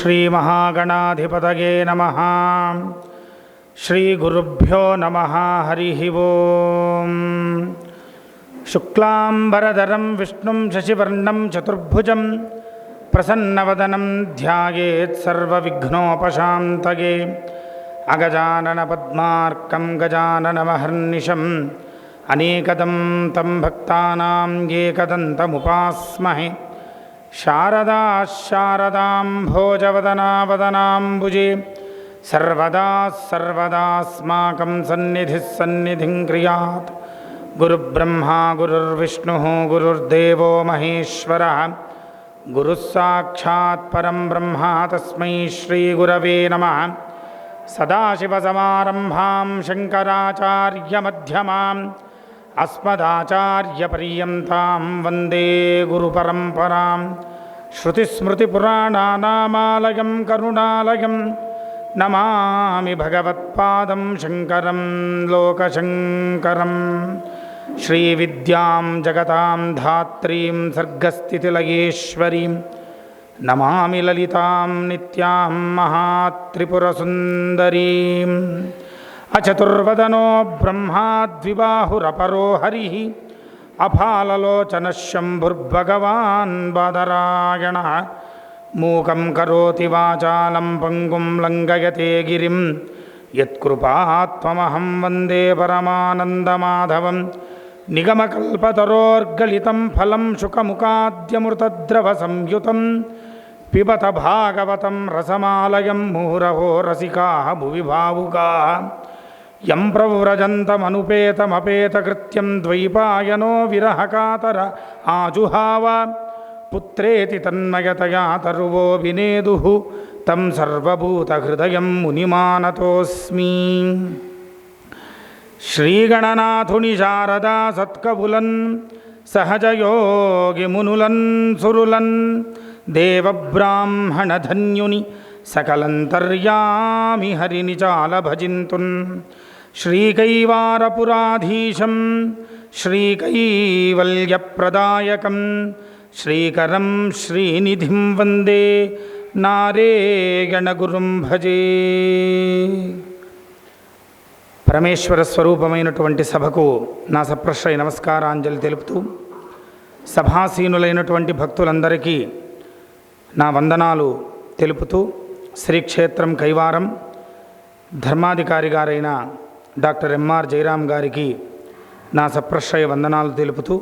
श्रीमहागणाधिपतये नमः। श्रीगुरुभ्यो नमः। हरिः ओं। शुक्लांबरधरं विष्णुं शशिवर्णं चतुर्भुजं प्रसन्नवदनं ध्यायेत् सर्वविघ्नोपशान्तये। अगजाननपद्मार्कं गजाननमहर्निशम् अनेकदं तं भक्तानां एकदन्तमुपास्महे। शारदा शारदां भोजवदना वदनाम्बुजे सर्वदा सर्वदास्माकं सन्निधिः सन्निधिं क्रियात्। गुरुब्रह्मा गुरुर्विष्णुः गुरुर्देवो महेश्वरः गुरुः साक्षात् परं ब्रह्म तस्मै श्रीगुरवे नमः। सदाशिवसमारम्भां शङ्कराचार्यमध्यमाम् अस्मदाचार्यपर्यन्तां वन्दे गुरुपरम्परां। श्रुतिस्मृतिपुराणानामालयं करुणालयं नमामि भगवत्पादं शङ्करं लोकशङ्करं। श्रीविद्यां जगतां धात्रीं सर्गस्थितिलयेश्वरीं नमामि ललितां नित्यां महात्रिपुरसुन्दरीम्। अचतुर्वदनो ब्रह्मा द्विबाहुरपरो हरिः अफाललोचनः शम्भुर्भगवान् बादरायणः। मूकं करोति वाचालं पङ्गुं लङ्घयते गिरिं यत्कृपात्महं वन्दे परमानन्दमाधवं। निगमकल्पतरोर्गलितं फलं शुकमुखाद्यमृतद्रवसंयुतं पिबत भागवतं रसमालयं मुहुरहो रसिकाः भुवि भावुकाः। यं प्रव्रजन्तमनुपेतमपेतकृत्यं द्वैपायनो विरहकातर आजुहाव। पुत्रेति तन्मयतया तरुवो विनेदुः तं सर्वभूतहृदयं मुनिमानतोऽस्मि। श्रीगणनाथुनि शारदा सत्कबुलन् सहजयोगिमुनुलन् सुरुलन् देवब्राह्मणधन्युनि सकलन्तर्यामि हरिनिचालभजिन्तुन्। श्रीकैवारपुराधीशं श्रीकैवल्यप्रदायकं श्रीकरं श्रीनिधिं वन्दे नारायणगुरुं भजे। పరమేశ్వర స్వరూపమైనటువంటి సభకు నా సప్రశ్రయ నమస్కారాంజలి తెలుపుతూ సభాసీనులైనటువంటి భక్తులందరికీ నా వందనాలు తెలుపుతూ శ్రీక్షేత్రం కైవారం ధర్మాధికారి గారైన డాక్టర్ ఎంఆర్ జయరాం గారికి నా సప్రశ్రయ వందనాలు తెలుపుతూ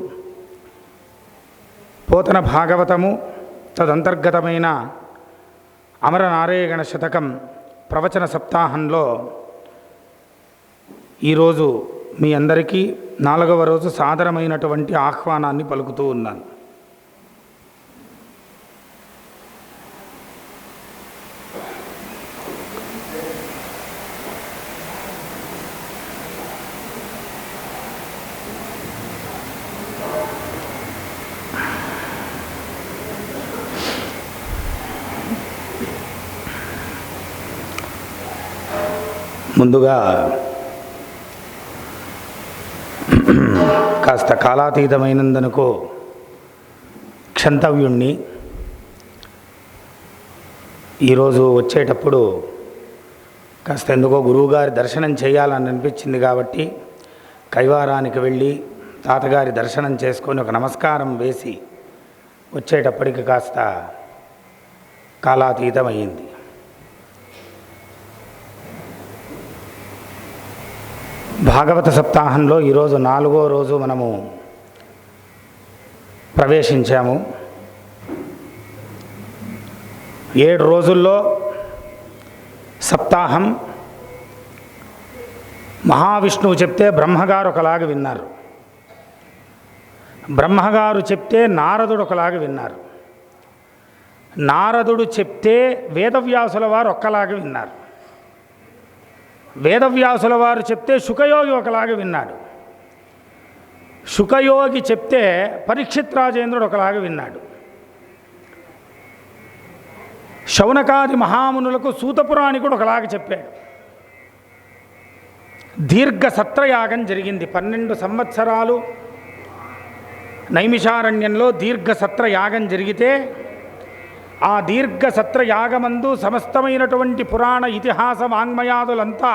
పోతన భాగవతము తదంతర్గతమైన అమరనారాయణ శతకం ప్రవచన సప్తాహంలో ఈరోజు మీ అందరికీ 4వ రోజు సాదరమైనటువంటి ఆహ్వానాన్ని పలుకుతూ ఉన్నాను. ముందుగా కాస్త కాలాతీతమైనందుకు క్షంతవ్యుణ్ణి. ఈరోజు వచ్చేటప్పుడు కాస్త ఎందుకో గురువుగారి దర్శనం చేయాలని అనిపించింది కాబట్టి కైవారానికి వెళ్ళి తాతగారి దర్శనం చేసుకొని ఒక నమస్కారం వేసి వచ్చేటప్పటికి కాస్త కాలాతీతమైంది. భాగవత సప్తాహంలో ఈరోజు 4వ రోజు మనము ప్రవేశించాము. 7 రోజుల్లో సప్తాహం మహావిష్ణువు చెప్తే బ్రహ్మగారు ఒకలాగా విన్నారు, బ్రహ్మగారు చెప్తే నారదుడు ఒకలాగా విన్నారు, నారదుడు చెప్తే వేదవ్యాసుల వారు ఒక్కలాగా విన్నారు, వేదవ్యాసుల వారు చెప్తే శుకయోగి ఒకలాగా విన్నాడు, శుకయోగి చెప్తే పరీక్షిత్ రాజేంద్రుడు ఒకలాగా విన్నాడు, శౌనకాది మహామునులకు సూతపురాణికుడు ఒకలాగా చెప్పాడు. దీర్ఘ సత్రయాగం జరిగింది. 12 సంవత్సరాలు నైమిషారణ్యంలో దీర్ఘ సత్రయాగం జరిగితే ఆ దీర్ఘ సత్రయాగమందు సమస్తమైనటువంటి పురాణ ఇతిహాస వాంగ్మయాదులంతా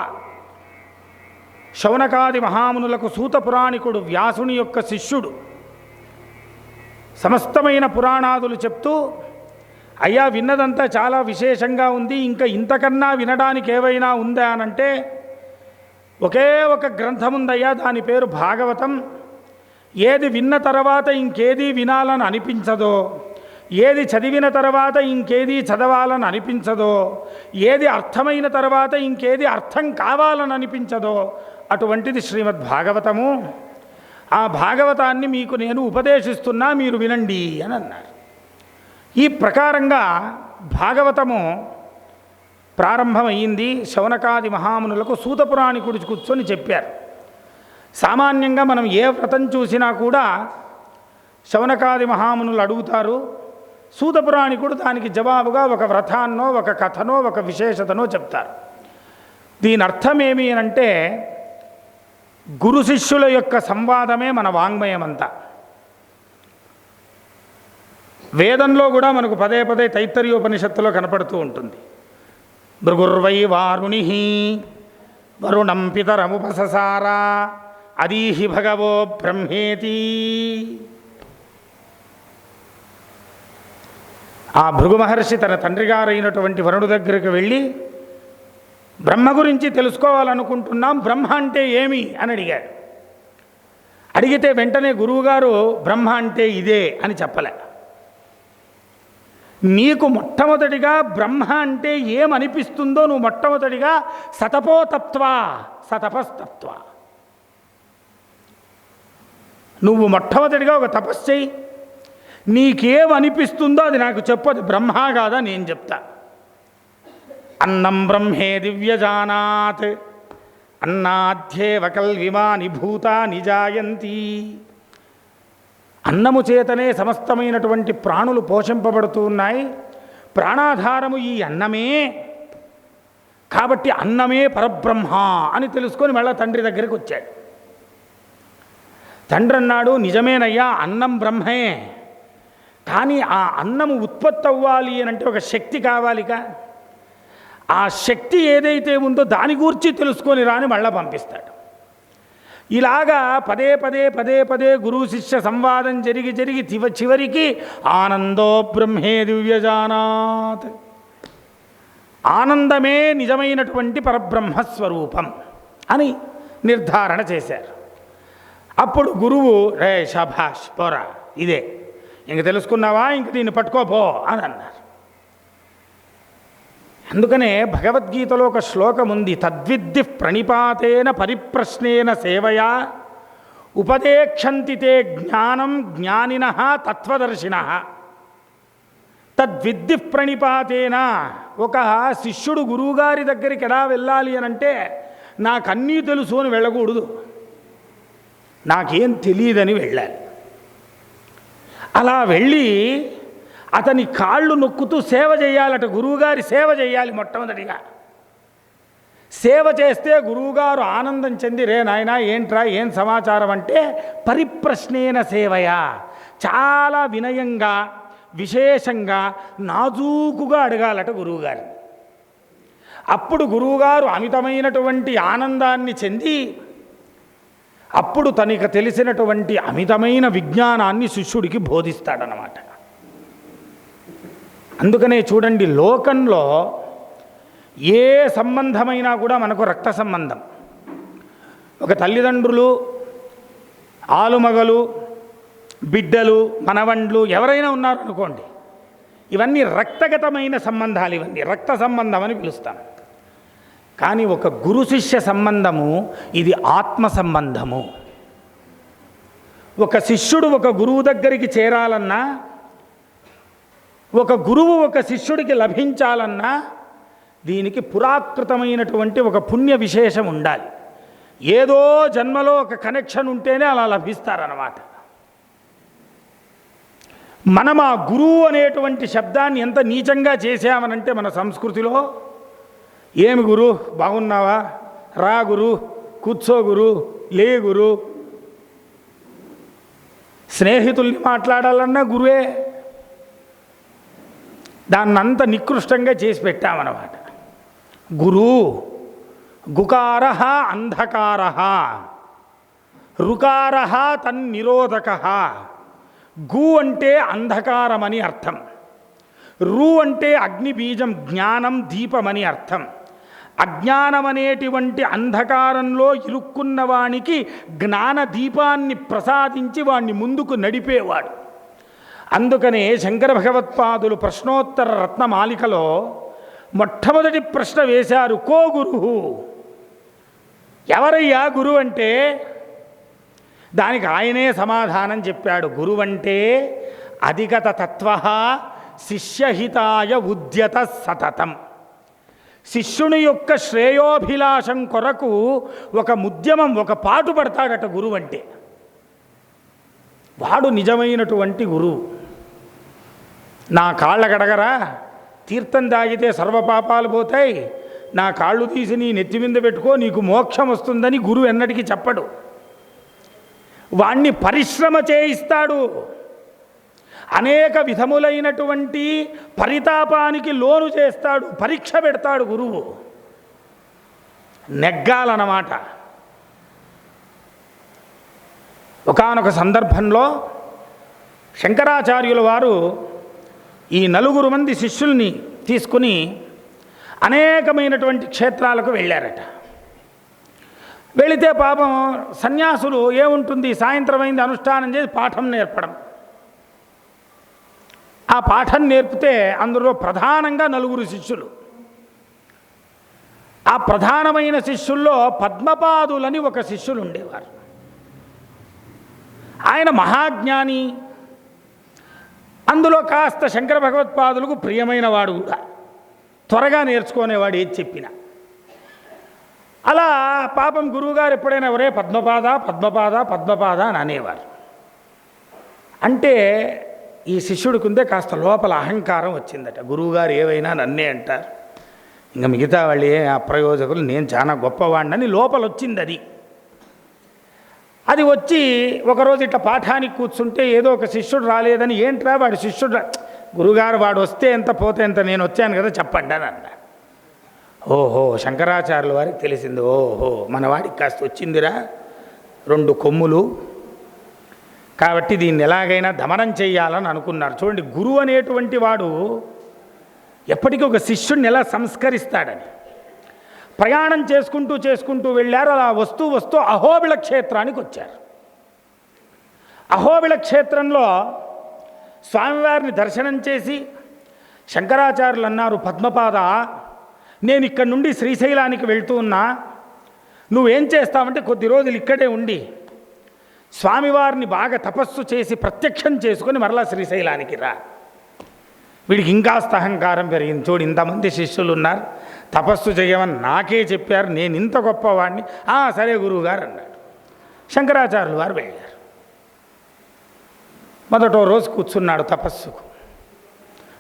శౌనకాది మహామునులకు సూత పురాణికుడు వ్యాసుని యొక్క శిష్యుడు సమస్తమైన పురాణాదులు చెప్తూ, అయ్యా విన్నదంతా చాలా విశేషంగా ఉంది, ఇంకా ఇంతకన్నా వినడానికి ఏవైనా ఉందా అనంటే ఒకే ఒక గ్రంథం ఉందయ్యా, దాని పేరు భాగవతం. ఏది విన్న తర్వాత ఇంకేది వినాలని అనిపించదో, ఏది చదివిన తర్వాత ఇంకేది చదవాలని అనిపించదో, ఏది అర్థమైన తర్వాత ఇంకేది అర్థం కావాలని అనిపించదో అటువంటిది శ్రీమద్ భాగవతము. ఆ భాగవతాన్ని మీకు నేను ఉపదేశిస్తున్నా, మీరు వినండి అని అన్నారు. ఈ ప్రకారంగా భాగవతము ప్రారంభమైంది. శౌనకాది మహామునులకు సూతపురాణికుడు కూర్చొని చెప్పారు. సామాన్యంగా మనం ఏ వ్రతం చూసినా కూడా శౌనకాది మహామునులు అడుగుతారు, సూతపురాణికుడు దానికి జవాబుగా ఒక వ్రతాన్నో ఒక కథనో ఒక విశేషతనో చెప్తారు. దీని అర్థమేమి అంటే గురు శిష్యుల యొక్క సంవాదమే మన వాంగ్మయమంతా. వేదంలో కూడా మనకు పదే పదే తైత్తరీయోపనిషత్తులో కనపడుతూ ఉంటుంది. భృగుర్వై వారుణి వరుణం పితరముపససార అదీహి భగవో బ్రహ్మేతి. ఆ భృగు మహర్షి తన తండ్రి గారైనటువంటి వరుణుడి దగ్గరికి వెళ్ళి బ్రహ్మ గురించి తెలుసుకోవాలనుకుంటున్నాం, బ్రహ్మ అంటే ఏమి అని అడిగాడు. అడిగితే వెంటనే గురువుగారు బ్రహ్మ అంటే ఇదే అని చెప్పలే. నీకు మొట్టమొదటిగా బ్రహ్మ అంటే ఏమనిపిస్తుందో నువ్వు మొట్టమొదటిగా సతపోతత్వ సతపస్తత్వ, నువ్వు మొట్టమొదటిగా ఒక తపస్సు చెయ్యి, నీకేమనిపిస్తుందో అది నాకు చెప్పదు, బ్రహ్మ కాదా నేను చెప్తా. అన్నం బ్రహ్మే దివ్యజానాత్ అన్నాధ్యేవ కల్విమాని భూతాని జాయంతి. అన్నము చేతనే సమస్తమైనటువంటి ప్రాణులు పోషింపబడుతూ ఉన్నాయి. ప్రాణాధారము ఈ అన్నమే, కాబట్టి అన్నమే పరబ్రహ్మ అని తెలుసుకొని మళ్ళా తండ్రి దగ్గరికి వచ్చాడు. తండ్రి అన్నాడు, నిజమేనయ్యా అన్నం బ్రహ్మే, కానీ ఆ అన్నము ఉత్పత్తి అవ్వాలి అని అంటే ఒక శక్తి కావాలిగా. ఆ శక్తి ఏదైతే ఉందో దాని గురించి తెలుసుకొని రాని మళ్ళా పంపిస్తాడు. ఇలాగా పదే పదే పదే పదే గురు శిష్య సంవాదం జరిగి జరిగి చివరికి ఆనందో బ్రహ్మే దివ్యజానాత్, ఆనందమే నిజమైనటువంటి పరబ్రహ్మస్వరూపం అని నిర్ధారణ చేశారు. అప్పుడు గురువు, రే షాభాష్ పోరా, ఇదే ఇంక తెలుసుకున్నావా, ఇంక దీన్ని పట్టుకోపో అని అన్నారు. అందుకనే భగవద్గీతలో ఒక శ్లోకం ఉంది, తద్విద్ది ప్రణిపాతేన పరిప్రశ్నేన సేవయా ఉపదేక్షంతి తే జ్ఞానం జ్ఞానినః తత్వదర్శినః. తద్విద్ది ప్రణిపాతేన, ఒక శిష్యుడు గురువుగారి దగ్గరికి ఎలా వెళ్ళాలి అని అంటే నాకన్నీ తెలుసు అని వెళ్ళకూడదు, నాకేం తెలియదని వెళ్ళాలి. అలా వెళ్ళి అతని కాళ్ళు నొక్కుతూ సేవ చేయాలట, గురువుగారి సేవ చేయాలి మొట్టమొదటిగా. సేవ చేస్తే గురువుగారు ఆనందం చెంది, రే నాయనా ఏంట్రా ఏం సమాచారం అంటే పరిప్రశ్నేన సేవయా, చాలా వినయంగా విశేషంగా నాజూకుగా అడగాలట గురువుగారిని. అప్పుడు గురువుగారు అమితమైనటువంటి ఆనందాన్ని చెంది అప్పుడు తనకు తెలిసినటువంటి అమితమైన విజ్ఞానాన్ని శిష్యుడికి బోధిస్తాడనమాట. అందుకనే చూడండి, లోకంలో ఏ సంబంధమైనా కూడా మనకు రక్త సంబంధం. ఒక తల్లిదండ్రులు, ఆలుమగలు, బిడ్డలు, మనవండ్లు ఎవరైనా ఉన్నారనుకోండి, ఇవన్నీ రక్తగతమైన సంబంధాలు, ఇవన్నీ రక్త సంబంధం అని పిలుస్తాం. కానీ ఒక గురు శిష్య సంబంధము ఇది ఆత్మ సంబంధము. ఒక శిష్యుడు ఒక గురువు దగ్గరికి చేరాలన్నా, ఒక గురువు ఒక శిష్యుడికి లభించాలన్నా దీనికి పురాకృతమైనటువంటి ఒక పుణ్య విశేషం ఉండాలి. ఏదో జన్మలో ఒక కనెక్షన్ ఉంటేనే అలా లభిస్తారన్నమాట. మనం ఆ గురువు అనేటువంటి శబ్దాన్ని ఎంత నీచంగా చేసామనంటే మన సంస్కృతిలో, ఏమి గురు బాగున్నావా, రా గురు, కూర్చో గురు, లే గురు. స్నేహితుల్ని మాట్లాడాలన్నా గురువే, దాన్నంత నికృష్టంగా చేసి పెట్టామన్నమాట. గురు గుకార అంధకార, రుకార తన్నిరోధక. గు అంటే అంధకారమని అర్థం, రు అంటే అగ్నిబీజం జ్ఞానం దీపమని అర్థం. అజ్ఞానమనేటువంటి అంధకారంలో ఇరుక్కున్న వానికి జ్ఞాన దీపాన్ని ప్రసాదించి వాణ్ణి ముందుకు నడిపేవాడు. అందుకనే శంకర భగవత్పాదులు ప్రశ్నోత్తర రత్నమాలికలో మొట్టమొదటి ప్రశ్న వేశారు, కో గురువు, ఎవరయ్యా గురువు అంటే? దానికి ఆయనే సమాధానం చెప్పాడు. గురువంటే అధిగత తత్వ శిష్యహితాయ ఉద్యత సతతం. శిష్యుని యొక్క శ్రేయోభిలాషం కొరకు ఒక ఉద్యమం, ఒక పాటు పడతాడట గురువంటే. వాడు నిజమైనటువంటి గురువు. నా కాళ్ళ గడగరా, తీర్థం తాగితే సర్వపాపాలు పోతాయి, నా కాళ్ళు తీసి నీ నెత్తి మీద పెట్టుకో నీకు మోక్షం వస్తుందని గురువు ఎన్నటికీ చెప్పడు. వాణ్ణి పరిశ్రమ చేయిస్తాడు. అనేక విధములైనటువంటి పరితాపానికి లోను చేస్తాడు, పరీక్ష పెడతాడు గురువు. నెగ్గాలన్నమాట. ఒకానొక సందర్భంలో శంకరాచార్యుల వారు ఈ 4 మంది శిష్యుల్ని తీసుకుని అనేకమైనటువంటి క్షేత్రాలకు వెళ్ళారట. వెళితే పాపం సన్యాసులు ఏముంటుంది, సాయంత్రం అయింది అనుష్ఠానం చేసి పాఠం నేర్పడం. ఆ పాఠం నేర్పితే అందులో ప్రధానంగా 4 శిష్యులు. ఆ ప్రధానమైన శిష్యుల్లో పద్మపాదులని ఒక శిష్యులు ఉండేవారు. ఆయన మహాజ్ఞాని, అందులో కాస్త శంకర భగవత్పాదులకు ప్రియమైన వాడు కూడా, త్వరగా నేర్చుకునేవాడు ఏది చెప్పినా. అలా పాపం గురువుగారు ఎప్పుడైనా ఎవరే పద్మపాద పద్మపాద పద్మపాద అని అనేవారు. అంటే ఈ శిష్యుడికి ఉందే కాస్త లోపల అహంకారం వచ్చిందట. గురువుగారు ఏవైనా నన్నే అంటారు, ఇంకా మిగతా వాళ్ళు ఏ అప్రయోజకులు, నేను చాలా గొప్పవాడినని లోపల వచ్చింది. అది వచ్చి ఒకరోజు ఇట్లా పాఠానికి కూర్చుంటే ఏదో ఒక శిష్యుడు రాలేదని, ఏంట్రా వాడు శిష్యుడు, గురువుగారు వాడు వస్తే ఎంత పోతే ఎంత, నేను వచ్చాను కదా చెప్పండి అని అన్నాడు. ఓహో, శంకరాచార్యుల వారికి తెలిసింది, ఓహో మన వాడికి కాస్త వచ్చిందిరా 2 కొమ్ములు, కాబట్టి దీన్ని ఎలాగైనా దమనం చేయాలని అనుకున్నారు. చూడండి, గురువు అనేటువంటి వాడు ఎప్పటికీ ఒక శిష్యుడిని ఎలా సంస్కరిస్తాడని. ప్రయాణం చేసుకుంటూ వెళ్ళారు. అలా వస్తూ అహోబిళ క్షేత్రానికి వచ్చారు. అహోబిళ క్షేత్రంలో స్వామివారిని దర్శనం చేసి శంకరాచార్యులు అన్నారు, పద్మపాద, నేను ఇక్కడి నుండి శ్రీశైలానికి వెళ్తూ ఉన్నా, నువ్వేం చేస్తావంటే కొద్ది రోజులు ఇక్కడే ఉండి స్వామివారిని బాగా తపస్సు చేసి ప్రత్యక్షం చేసుకొని మరలా శ్రీశైలానికి రా. వీడికి ఇంకాస్త అహంకారం పెరిగింది. చూడు, ఇంతమంది శిష్యులు ఉన్నారు, తపస్సు చేయమని నాకే చెప్పారు, నేను ఇంత గొప్పవాడిని. సరే గురువుగారు అన్నాడు. శంకరాచార్యులు వారు వెళ్ళారు. మొదటో రోజు కూర్చున్నాడు తపస్సుకు.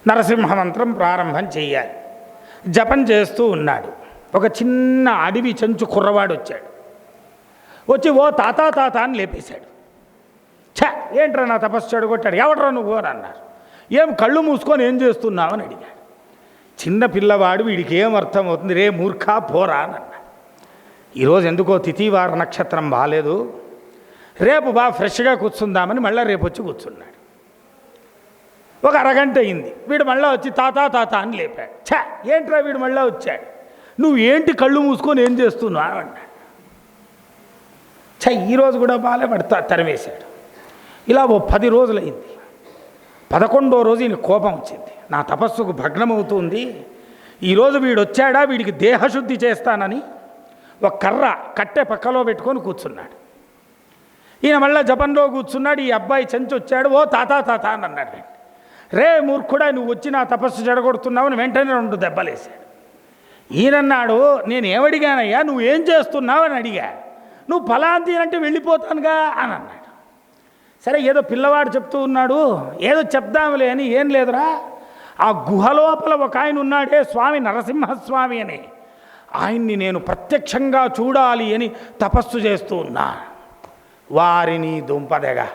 నరసింహ మంత్రం ప్రారంభం చెయ్యాలి. జపం చేస్తూ ఉన్నాడు. ఒక చిన్న అడవి చెంచు కుర్రవాడు వచ్చాడు. వచ్చి ఓ తాత అని లేపేశాడు. ఏంట్రా నా తపస్సు చెడగొట్టాడు, ఎవడ్రా నువ్వు అని అన్నారు. ఏం కళ్ళు మూసుకొని ఏం చేస్తున్నావు అని అడిగాడు. చిన్న పిల్లవాడు, వీడికి ఏం అర్థం అవుతుంది, రే మూర్ఖా పోరా అని అన్నాడు. ఈరోజు ఎందుకో తిథివార నక్షత్రం బాగాలేదు, రేపు బాగా ఫ్రెష్గా కూర్చుందామని మళ్ళీ రేపు వచ్చి కూర్చున్నాడు. ఒక అరగంట అయింది. వీడు మళ్ళీ వచ్చి తాత అని లేపాడు. ఏంట్రా వీడు మళ్ళీ వచ్చాడు, నువ్వు ఏంటి కళ్ళు మూసుకొని ఏం చేస్తున్నావు అన్నాడు. ఈరోజు కూడా బాగాలే పడతా తరిమేశాడు. ఇలా ఓ 10 రోజులైంది. 11వ రోజు ఈయన కోపం వచ్చింది, నా తపస్సుకు భగ్నమవుతుంది, ఈరోజు వీడు వచ్చాడా, వీడికి దేహశుద్ధి చేస్తానని ఒక కట్టె పక్కలో పెట్టుకొని కూర్చున్నాడు. ఈయన మళ్ళీ జపంలో కూర్చున్నాడు. ఈ అబ్బాయి చెంచి వచ్చాడు. ఓ తాత అని అన్నాడు. రే మూర్ఖుడా, నువ్వు వచ్చి నా తపస్సు చెడగొడుతున్నావు అని వెంటనే 2 దెబ్బలేశాడు. ఈయనన్నాడు, నేను ఏమడిగానయ్యా, నువ్వు ఏం చేస్తున్నావు అని అడిగా. నువ్వు ఫలాంతి అంటే వెళ్ళిపోతానుగా అని అన్నాడు. సరే ఏదో పిల్లవాడు చెప్తూ ఉన్నాడు, ఏదో చెప్దాంలే అని, ఏం లేదురా, ఆ గుహలోపల ఒక ఆయన ఉన్నాడే స్వామి, నరసింహస్వామి అని, ఆయన్ని నేను ప్రత్యక్షంగా చూడాలి అని తపస్సు చేస్తూ ఉన్నా. వారిని దుంపదగా,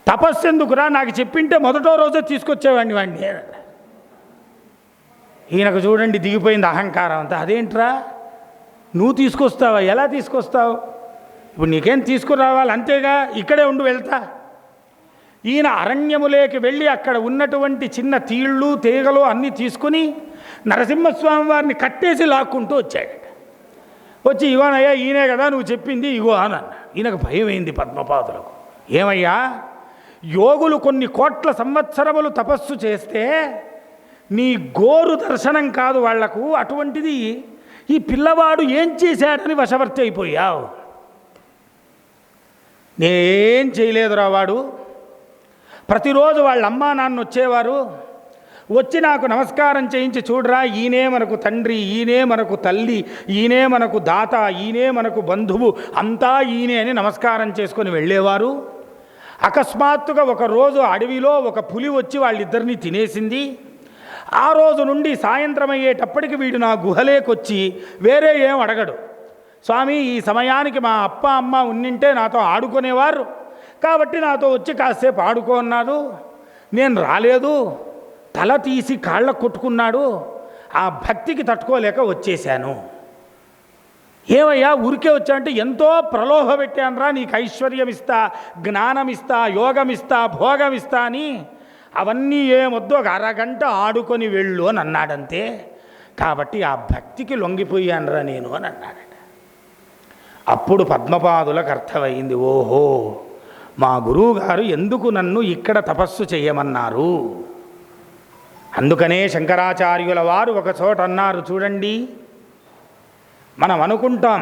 తపస్సు ఎందుకురా, నాకు చెప్పింటే మొదటో రోజే తీసుకొచ్చేవాడిని వాడిని. ఈయనకు చూడండి దిగిపోయింది అహంకారం అంతా. అదేంట్రా నువ్వు తీసుకొస్తావా? ఎలా తీసుకొస్తావు? ఇప్పుడు నీకేం తీసుకురావాలి అంతేగా, ఇక్కడే ఉండి వెళ్తా. ఈయన అరణ్యములోకి వెళ్ళి అక్కడ ఉన్నటువంటి చిన్న తీళ్ళు తీగలు అన్నీ తీసుకుని నరసింహస్వామి వారిని కట్టేసి లాక్కుంటూ వచ్చాడట. వచ్చి ఇవానయ్యా ఈయనే కదా నువ్వు చెప్పింది ఇగో అని అన్న. ఈయనకు భయమైంది పద్మపాదులకు. ఏమయ్యా, యోగులు కొన్ని కోట్ల సంవత్సరములు తపస్సు చేస్తే నీ గోరు దర్శనం కాదు వాళ్లకు, అటువంటిది ఈ పిల్లవాడు ఏం చేశాడని వశవర్తి అయిపోయావు. నేనేం చేయలేదురా, వాడు ప్రతిరోజు వాళ్ళ అమ్మా నాన్న వచ్చేవారు, వచ్చి నాకు నమస్కారం చేయించి చూడరా ఈయనే మనకు తండ్రి, ఈయనే మనకు తల్లి, ఈయనే మనకు దాత, ఈయనే మనకు బంధువు, అంతా ఈయనే అని నమస్కారం చేసుకొని వెళ్ళేవారు. అకస్మాత్తుగా ఒకరోజు అడవిలో ఒక పులి వచ్చి వాళ్ళిద్దరినీ తినేసింది. ఆ రోజు నుండి సాయంత్రం అయ్యేటప్పటికి వీడు నా గుహలేకొచ్చి వేరే ఏం అడగడు. స్వామి ఈ సమయానికి మా అప్ప అమ్మ ఉన్నింటే నాతో ఆడుకునేవారు, కాబట్టి నాతో వచ్చి కాసేపు ఆడుకోన్నాడు, నేను రాలేదు, తల తీసి కాళ్ళకు కొట్టుకున్నాడు, ఆ భక్తికి తట్టుకోలేక వచ్చేశాను. ఏమయ్యా ఊరికే వచ్చా అంటే, ఎంతో ప్రలోభ పెట్టానరా, నీకు ఐశ్వర్యం ఇస్తా, జ్ఞానం ఇస్తా, యోగం ఇస్తా, భోగం ఇస్తా అని. అవన్నీ ఏమొద్దు, ఒక అరగంట ఆడుకొని వెళ్ళు అని అన్నాడంతే. కాబట్టి ఆ భక్తికి లొంగిపోయానరా నేను అని అన్నాడట. అప్పుడు పద్మపాదులకు అర్థమైంది, ఓహో మా గురువుగారు ఎందుకు నన్ను ఇక్కడ తపస్సు చేయమన్నారు. అందుకనే శంకరాచార్యుల వారు ఒక చోట అన్నారు చూడండి, మనం అనుకుంటాం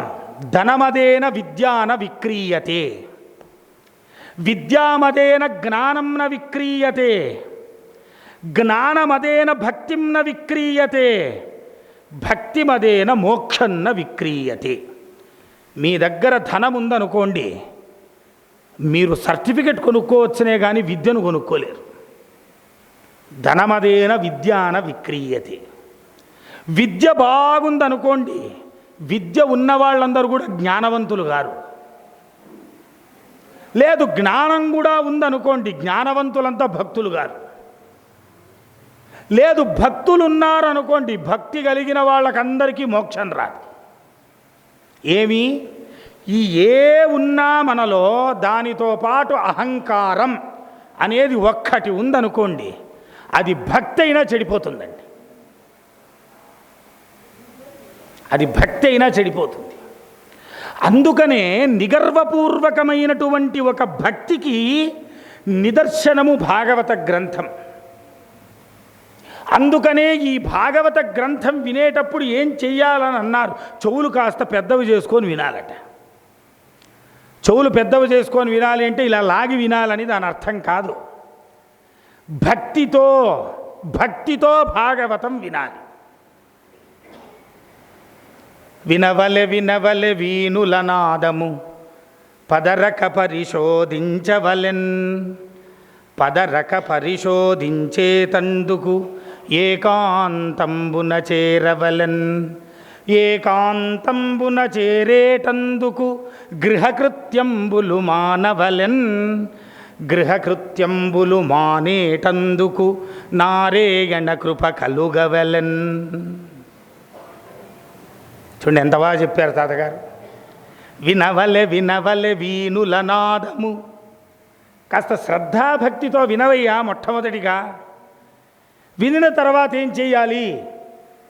ధనమదేన విద్యాన విక్రీయతే, విద్యామదేన జ్ఞానం న విక్రీయతే, జ్ఞానమదేన భక్తిం న విక్రీయతే, భక్తిమదేన మోక్షం న విక్రీయతే. మీ దగ్గర ధనం ఉందనుకోండి, మీరు సర్టిఫికెట్ కొనుక్కోవచ్చునే కానీ విద్యను కొనుక్కోలేరు. ధనమదేన విద్యాన విక్రీయతే. విద్య బాగుందనుకోండి, విద్య ఉన్నవాళ్ళందరూ కూడా జ్ఞానవంతులు గారు. లేదు జ్ఞానం కూడా ఉందనుకోండి, జ్ఞానవంతులంతా భక్తులు గారు. లేదు భక్తులు ఉన్నారనుకోండి, భక్తి కలిగిన వాళ్ళకందరికీ మోక్షం రాదు. ఏమి ఈ ఏ ఉన్నా మనలో దానితో పాటు అహంకారం అనేది ఒక్కటి ఉందనుకోండి, అది భక్తి అయినా చెడిపోతుందండి. అది భక్తి అయినా చెడిపోతుంది. అందుకనే నిగర్వపూర్వకమైనటువంటి ఒక భక్తికి నిదర్శనము భాగవత గ్రంథం. అందుకనే ఈ భాగవత గ్రంథం వినేటప్పుడు ఏం చెయ్యాలని అన్నారు, చెవులు కాస్త పెద్దవి చేసుకొని వినాలట. చెవులు పెద్దవి చేసుకొని వినాలి అంటే ఇలా లాగి వినాలని దాని అర్థం కాదు. భక్తితో భాగవతం వినాలి. వినవలె వినవలె వీనుల నాదము పదరక పరిశోధించవలెన్, పదరక పరిశోధించేతందుకు ఏకాంతంబున చేరవలెన్, ఏకాంతంబున చేరేటందుకు గృహకృత్యంబులు మానవలెన్, గృహకృత్యంబులు మానేటందుకు నారాయణ కృప కలుగవలెన్. చూడండి ఎంత బాగా చెప్పారు తాతగారు. వినవలె వినవలె వీనుల నాదము. కాస్త శ్రద్ధాభక్తితో వినవయ్యా మొట్టమొదటిగా. వినిన తర్వాత ఏం చేయాలి?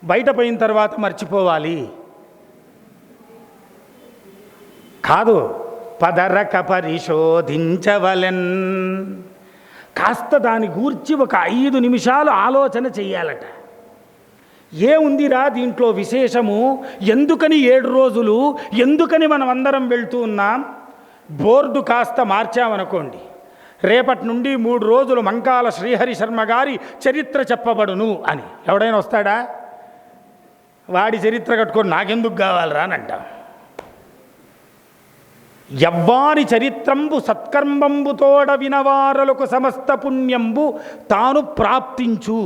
బయట పోయిన తర్వాత మర్చిపోవాలి కాదు. పదరక పరిశోధించవలెన్. కాస్త దాని గూర్చి ఒక 5 నిమిషాలు ఆలోచన చెయ్యాలట. ఏముందిరా దీంట్లో విశేషము, ఎందుకని 7 రోజులు, ఎందుకని మనం అందరం వెళ్తూ ఉన్నాం? బోర్డు కాస్త మార్చామనుకోండి, రేపటి నుండి 3 రోజులు మంకాల శ్రీహరి శర్మ గారి చరిత్ర చెప్పబడును అని ఎవడైనా వస్తాడా? వాడి చరిత్ర కట్టుకొని నాకెందుకు కావాలరా అని అంటాం. యవ్వాని చరిత్రంబు సత్కర్మంబు తోడ వినవారలకు సమస్త పుణ్యంబు తాను ప్రాప్తించు.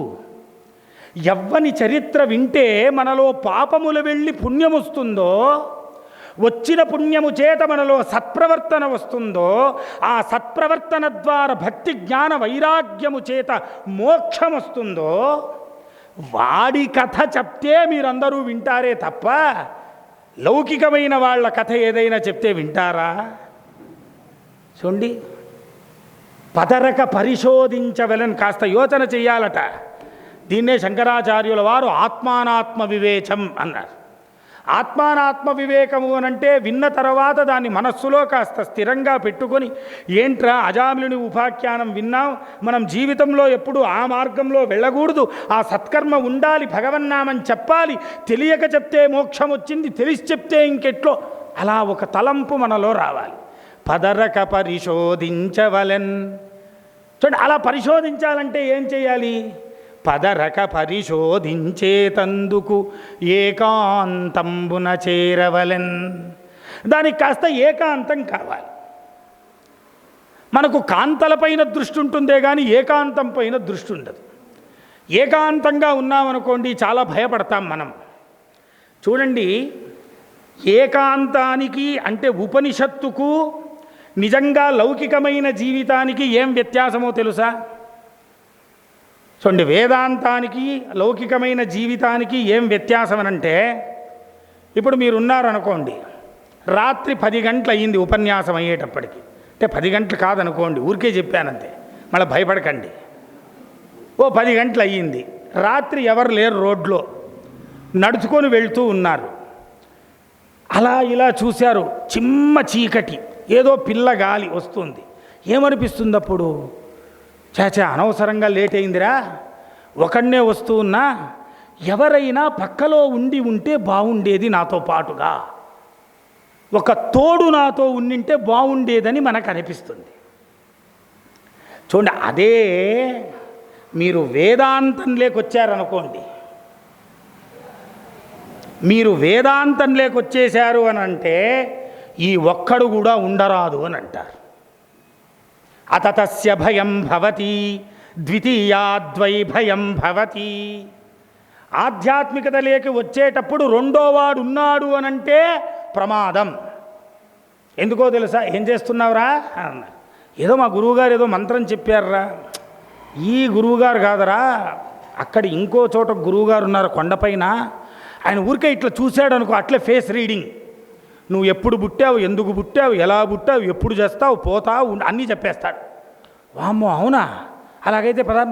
యవ్వని చరిత్ర వింటే మనలో పాపములు వెళ్ళి పుణ్యం వస్తుందో, వచ్చిన పుణ్యము చేత మనలో సత్ప్రవర్తన వస్తుందో, ఆ సత్ప్రవర్తన ద్వారా భక్తి జ్ఞాన వైరాగ్యము చేత మోక్షం వస్తుందో, వాడి కథ చెప్తే మీరందరూ వింటారే తప్ప లౌకికమైన వాళ్ళ కథ ఏదైనా చెప్తే వింటారా? చూడండి, పదరక పరిశోధించవలని కాస్త యోచన చెయ్యాలట. దీన్నే శంకరాచార్యుల వారు ఆత్మానాత్మ వివేచం అన్నారు. ఆత్మానాత్మ వివేకము అనంటే విన్న తర్వాత దాన్ని మనస్సులో కాస్త స్థిరంగా పెట్టుకొని, ఏంట్రా అజామిలుని ఉపాఖ్యానం విన్నాం, మనం జీవితంలో ఎప్పుడు ఆ మార్గంలో వెళ్ళకూడదు, ఆ సత్కర్మ ఉండాలి, భగవన్నామని చెప్పాలి, తెలియక చెప్తే మోక్షం వచ్చింది, తెలిసి చెప్తే ఇంకెట్లో, అలా ఒక తలంపు మనలో రావాలి. పదరక పరిశోధించవలెన్. చూడండి, అలా పరిశోధించాలంటే ఏం చేయాలి? పదరక పరిశోధించేతందుకు ఏకాంతంబున చేరవలెన్. దానికి కాస్త ఏకాంతం కావాలి. మనకు కాంతలపైన దృష్టి ఉంటుందే కానీ ఏకాంతం పైన దృష్టి ఉండదు. ఏకాంతంగా ఉన్నామనుకోండి చాలా భయపడతాం మనం. చూడండి, ఏకాంతానికి అంటే ఉపనిషత్తుకు నిజంగా లౌకికమైన జీవితానికి ఏం వ్యత్యాసమో తెలుసా? చూడండి, వేదాంతానికి లౌకికమైన జీవితానికి ఏం వ్యత్యాసం అనంటే, ఇప్పుడు మీరున్నారనుకోండి, రాత్రి 10 గంటలు అయ్యింది ఉపన్యాసం అయ్యేటప్పటికి. అంటే 10 గంటలు కాదనుకోండి, ఊరికే చెప్పానంతే, మళ్ళీ భయపడకండి. ఓ 10 గంటలు అయ్యింది, రాత్రి ఎవరు లేరు, రోడ్లో నడుచుకొని వెళ్తూ ఉన్నారు. అలా ఇలా చూశారు, చిమ్మ చీకటి, ఏదో పిల్ల గాలి వస్తుంది. ఏమనిపిస్తుంది అప్పుడు? చాచా అనవసరంగా లేట్ అయిందిరా, ఒకడనే వస్తూ ఉన్నా, ఎవరైనా పక్కలో ఉంటే బాగుండేది, నాతో పాటుగా ఒక తోడు నాతో ఉండింటే బాగుండేదని మనకు అనిపిస్తుంది. చూడండి, అదే మీరు వేదాంతం లేకొచ్చారనుకోండి, మీరు వేదాంతం లేకొచ్చేశారు అని అంటే ఈ ఒక్కడు కూడా ఉండరాదు అని అంటారు. అతతస్య భయం భవతి ద్వితీయాద్వై భయం భవతి. ఆధ్యాత్మికత లేక వచ్చేటప్పుడు రెండోవాడు ఉన్నాడు అనంటే ప్రమాదం. ఎందుకో తెలుసా? ఏం చేస్తున్నావురా అన్నారు. ఏదో మా గురువుగారు ఏదో మంత్రం చెప్పారురా. ఈ గురువుగారు కాదరా, అక్కడ ఇంకో చోట గురువుగారు ఉన్నారు కొండపైన, ఆయన ఊరికే ఇట్లా చూశాడు అనుకో, అట్లే ఫేస్ రీడింగ్, నువ్వు ఎప్పుడు పుట్టావు, ఎందుకు పుట్టావు, ఎలా పుట్టావు, ఎప్పుడు చేస్తావు, పోతావు, అన్నీ చెప్పేస్తాడు. వామ్మో అవునా, అలాగైతే పదా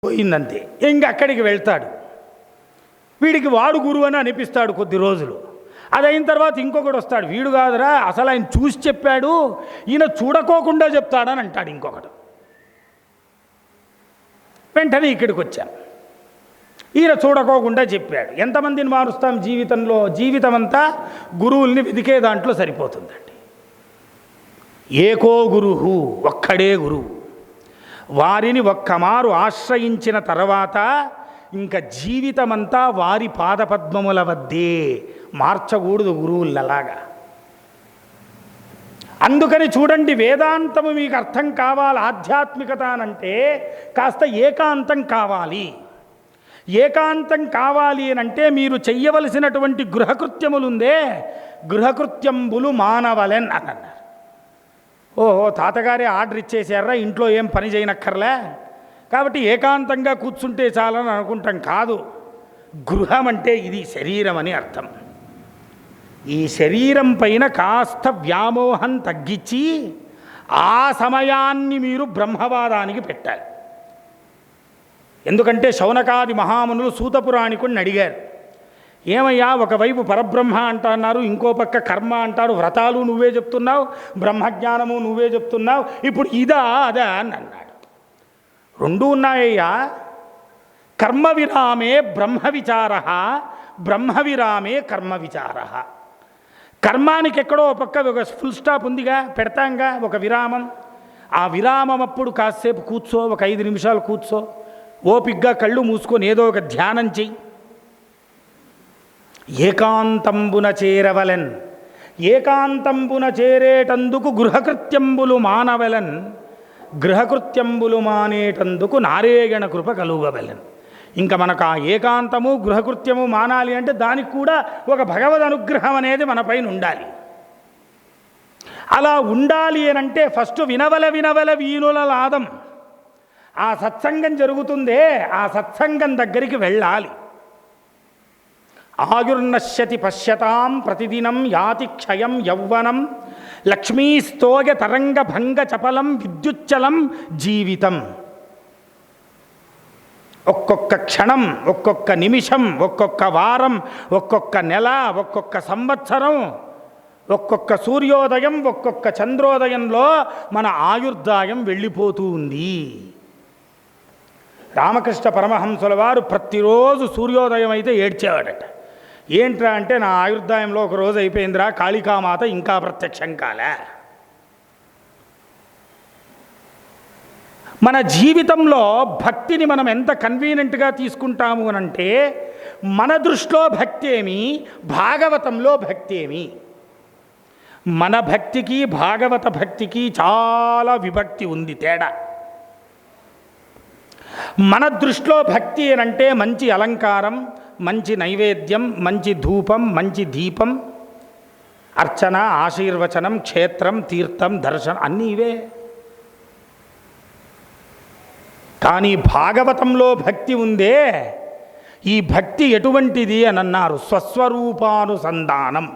పోయిందంతే. ఇంక అక్కడికి వెళ్తాడు. వీడికి వాడు గురువు అని అనిపిస్తాడు కొద్ది రోజులు. అదైన తర్వాత ఇంకొకటి వస్తాడు, వీడు కాదురా అసలు ఆయన చూసి చెప్పాడు, ఈయన చూడకోకుండా చెప్తాడని అంటాడు ఇంకొకడు. వెంటనే ఇక్కడికి వచ్చాం, ఈయన చూడకోకుండా చెప్పాడు. ఎంతమందిని మారుస్తాం జీవితంలో? జీవితం అంతా గురువుల్ని వెతికే దాంట్లో సరిపోతుందండి. ఏకో గురువు, ఒక్కడే గురువు. వారిని ఒక్కమారు ఆశ్రయించిన తర్వాత ఇంకా జీవితమంతా వారి పాదపద్మముల వద్దే, మార్చకూడదు గురువులలాగా. అందుకని చూడండి, వేదాంతము మీకు అర్థం కావాలి, ఆధ్యాత్మికత అనంటే కాస్త ఏకాంతం కావాలి. ఏకాంతం కావాలి అనంటే మీరు చెయ్యవలసినటువంటి గృహకృత్యములుందే, గృహకృత్యంబులు మానవలెన్ అని అన్నారు. ఓహో, తాతగారే ఆర్డర్ ఇచ్చేసారా, ఇంట్లో ఏం పని చేయనక్కర్లే, కాబట్టి ఏకాంతంగా కూర్చుంటే చాలని అనుకుంటాం. కాదు, గృహం అంటే ఇది శరీరం అని అర్థం. ఈ శరీరం పైన కాస్త వ్యామోహం తగ్గించి ఆ సమయాన్ని మీరు బ్రహ్మవాదానికి పెట్టాలి. ఎందుకంటే శౌనకాది మహామునులు సూతపురాణికుడిని అడిగారు, ఏమయ్యా ఒకవైపు పరబ్రహ్మ అంటున్నారు, ఇంకో పక్క కర్మ అంటారు, వ్రతాలు నువ్వే చెప్తున్నావు, బ్రహ్మజ్ఞానము నువ్వే చెప్తున్నావు, ఇప్పుడు ఇదా అదా అని అన్నాడు. రెండూ ఉన్నాయ్యా. కర్మ విరామే బ్రహ్మ విచార, బ్రహ్మ విరామే కర్మ విచార. కర్మానికి ఎక్కడో పక్క ఒక ఫుల్ స్టాప్ ఉందిగా, పెడతాంగా ఒక విరామం. ఆ విరామం అప్పుడు కాసేపు కూర్చో, ఒక 5 నిమిషాలు కూర్చో, ఓపిగ్గా కళ్ళు మూసుకొని ఏదో ఒక ధ్యానం చెయ్యి. ఏకాంతంబున చేరవలెన్. ఏకాంతంబున చేరేటందుకు గృహకృత్యంబులు మానవలెన్. గృహకృత్యంబులు మానేటందుకు నారాయణ కృప కలుగవలెన్. ఇంకా మనకు ఆ ఏకాంతము గృహకృత్యము మానాలి అంటే దానికి కూడా ఒక భగవద్ అనుగ్రహం అనేది మన పైన ఉండాలి. అలా ఉండాలి అనంటే ఫస్ట్ వినవల వీణుల నాదం. ఆ సత్సంగం జరుగుతుందే, ఆ సత్సంగం దగ్గరికి వెళ్ళాలి. ఆయుర్నశ్యతి పశ్యతాం ప్రతిదినం యాతి క్షయం యౌవనం లక్ష్మీస్తోగ తరంగ భంగ చపలం విద్యుచ్చలం జీవితం. ఒక్కొక్క క్షణం, ఒక్కొక్క నిమిషం, ఒక్కొక్క వారం, ఒక్కొక్క నెల, ఒక్కొక్క సంవత్సరం, ఒక్కొక్క సూర్యోదయం, ఒక్కొక్క చంద్రోదయంలో మన ఆయుర్దాయం వెళ్ళిపోతూ ఉంది. రామకృష్ణ పరమహంసుల వారు ప్రతిరోజు సూర్యోదయం అయితే ఏడ్చేవాడట. ఏంట్రా అంటే, నా ఆయుర్దాయంలో ఒక రోజు అయిపోయిందిరా, కాళికామాత ఇంకా ప్రత్యక్షం కాలే. మన జీవితంలో భక్తిని మనం ఎంత కన్వీనియంట్గా తీసుకుంటాము అనంటే, మన దృష్టిలో భక్తి ఏమి, భాగవతంలో భక్తి ఏమి. మన భక్తికి భాగవత భక్తికి చాలా విభక్తి ఉంది, తేడా. మన దృష్టిలో భక్తి అంటే మంచి అలంకారం, మంచి నైవేద్యం, మంచి ధూపం, మంచి దీపం, అర్చన, ఆశీర్వచనం, క్షేత్రం, తీర్థం, దర్శనం అన్నీ ఇవే. కానీ భాగవతంలో భక్తి ఉందే, ఈ భక్తి ఎటువంటిది అని అన్నారు, స్వస్వరూపానుసంధానం.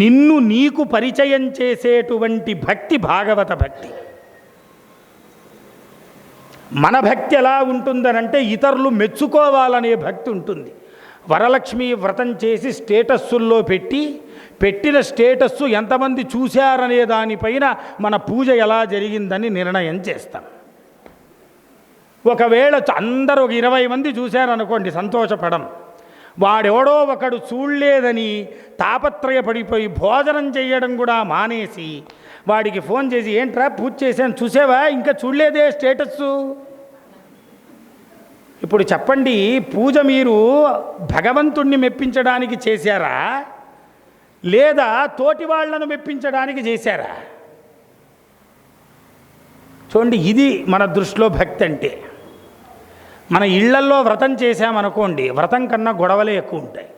నిన్ను నీకు పరిచయం చేసేటువంటి భక్తి భాగవత భక్తి. మన భక్తి ఎలా ఉంటుందనంటే, ఇతరులు మెచ్చుకోవాలనే భక్తి ఉంటుంది. వరలక్ష్మి వ్రతం చేసి స్టేటస్సుల్లో పెట్టిన స్టేటస్సు ఎంతమంది చూశారనే దానిపైన మన పూజ ఎలా జరిగిందని నిర్ణయం చేస్తాం. ఒకవేళ అందరూ 20 మంది చూశారనుకోండి, సంతోషపడం. వాడెవడో ఒకడు చూడలేదని తాపత్రయపడిపోయి భోజనం చేయడం కూడా మానేసి వాడికి ఫోన్ చేసి, ఏంట్రా పూజ చేశాను చూసావా, ఇంకా చూడలేదే స్టేటస్సు. ఇప్పుడు చెప్పండి, పూజ మీరు భగవంతుణ్ణి మెప్పించడానికి చేశారా, లేదా తోటి వాళ్లను మెప్పించడానికి చేశారా? చూడండి, ఇది మన దృష్టిలో భక్తి అంటే. మన ఇళ్లల్లో వ్రతం చేశామనుకోండి, వ్రతం కన్నా గొడవలే ఎక్కువ ఉంటాయి.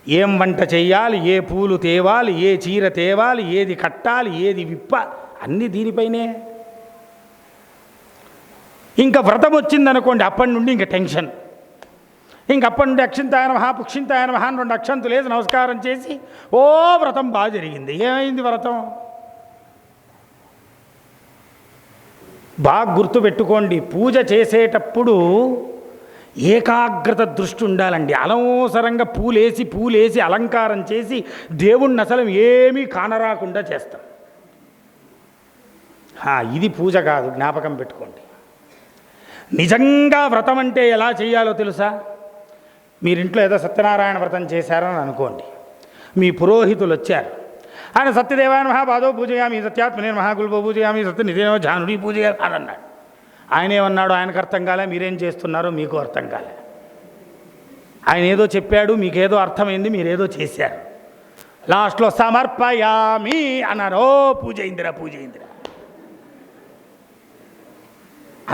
ఏం వంట చెయ్యాలి, ఏ పూలు తేవాలి, ఏ చీర తేవాలి, ఏది కట్టాలి, ఏది విప్ప, అన్నీ దీనిపైనే. ఇంకా వ్రతం వచ్చిందనుకోండి, అప్పటి నుండి ఇంకా టెన్షన్. ఇంకప్పటి నుండి అక్షింతాయ నమః పుక్షింతాయ నమః 2 అక్షంతులు వేసి నమస్కారం చేసి, ఓ వ్రతం బాగా జరిగింది. ఏమైంది వ్రతం? బాగా గుర్తుపెట్టుకోండి, పూజ చేసేటప్పుడు ఏకాగ్రత దృష్టి ఉండాలండి. అనవసరంగా పూలేసి అలంకారం చేసి దేవుణ్ణి అసలు ఏమీ కానరాకుండా చేస్తాం. ఇది పూజ కాదు, జ్ఞాపకం పెట్టుకోండి. నిజంగా వ్రతం అంటే ఎలా చేయాలో తెలుసా? మీరింట్లో ఏదో సత్యనారాయణ వ్రతం చేశారని అనుకోండి, మీ పురోహితులు వచ్చారు, ఆయన సత్యదేవాయ నమః పాదో పూజయామి, సత్యాత్మనే నమః గుల్బో పూజయామి, సత్యనిధేనో జానుడి పూజయామి అని అన్నాడు. ఆయన ఏమన్నాడు ఆయనకు అర్థం కాలే, మీరేం చేస్తున్నారో మీకు అర్థం కాలే. ఆయన ఏదో చెప్పాడు, మీకేదో అర్థమైంది, మీరేదో చేశారు. లాస్ట్లో సమర్పయామి అన్నారు. ఓ పూజ అయిందిరా, పూజ అయిందిరా.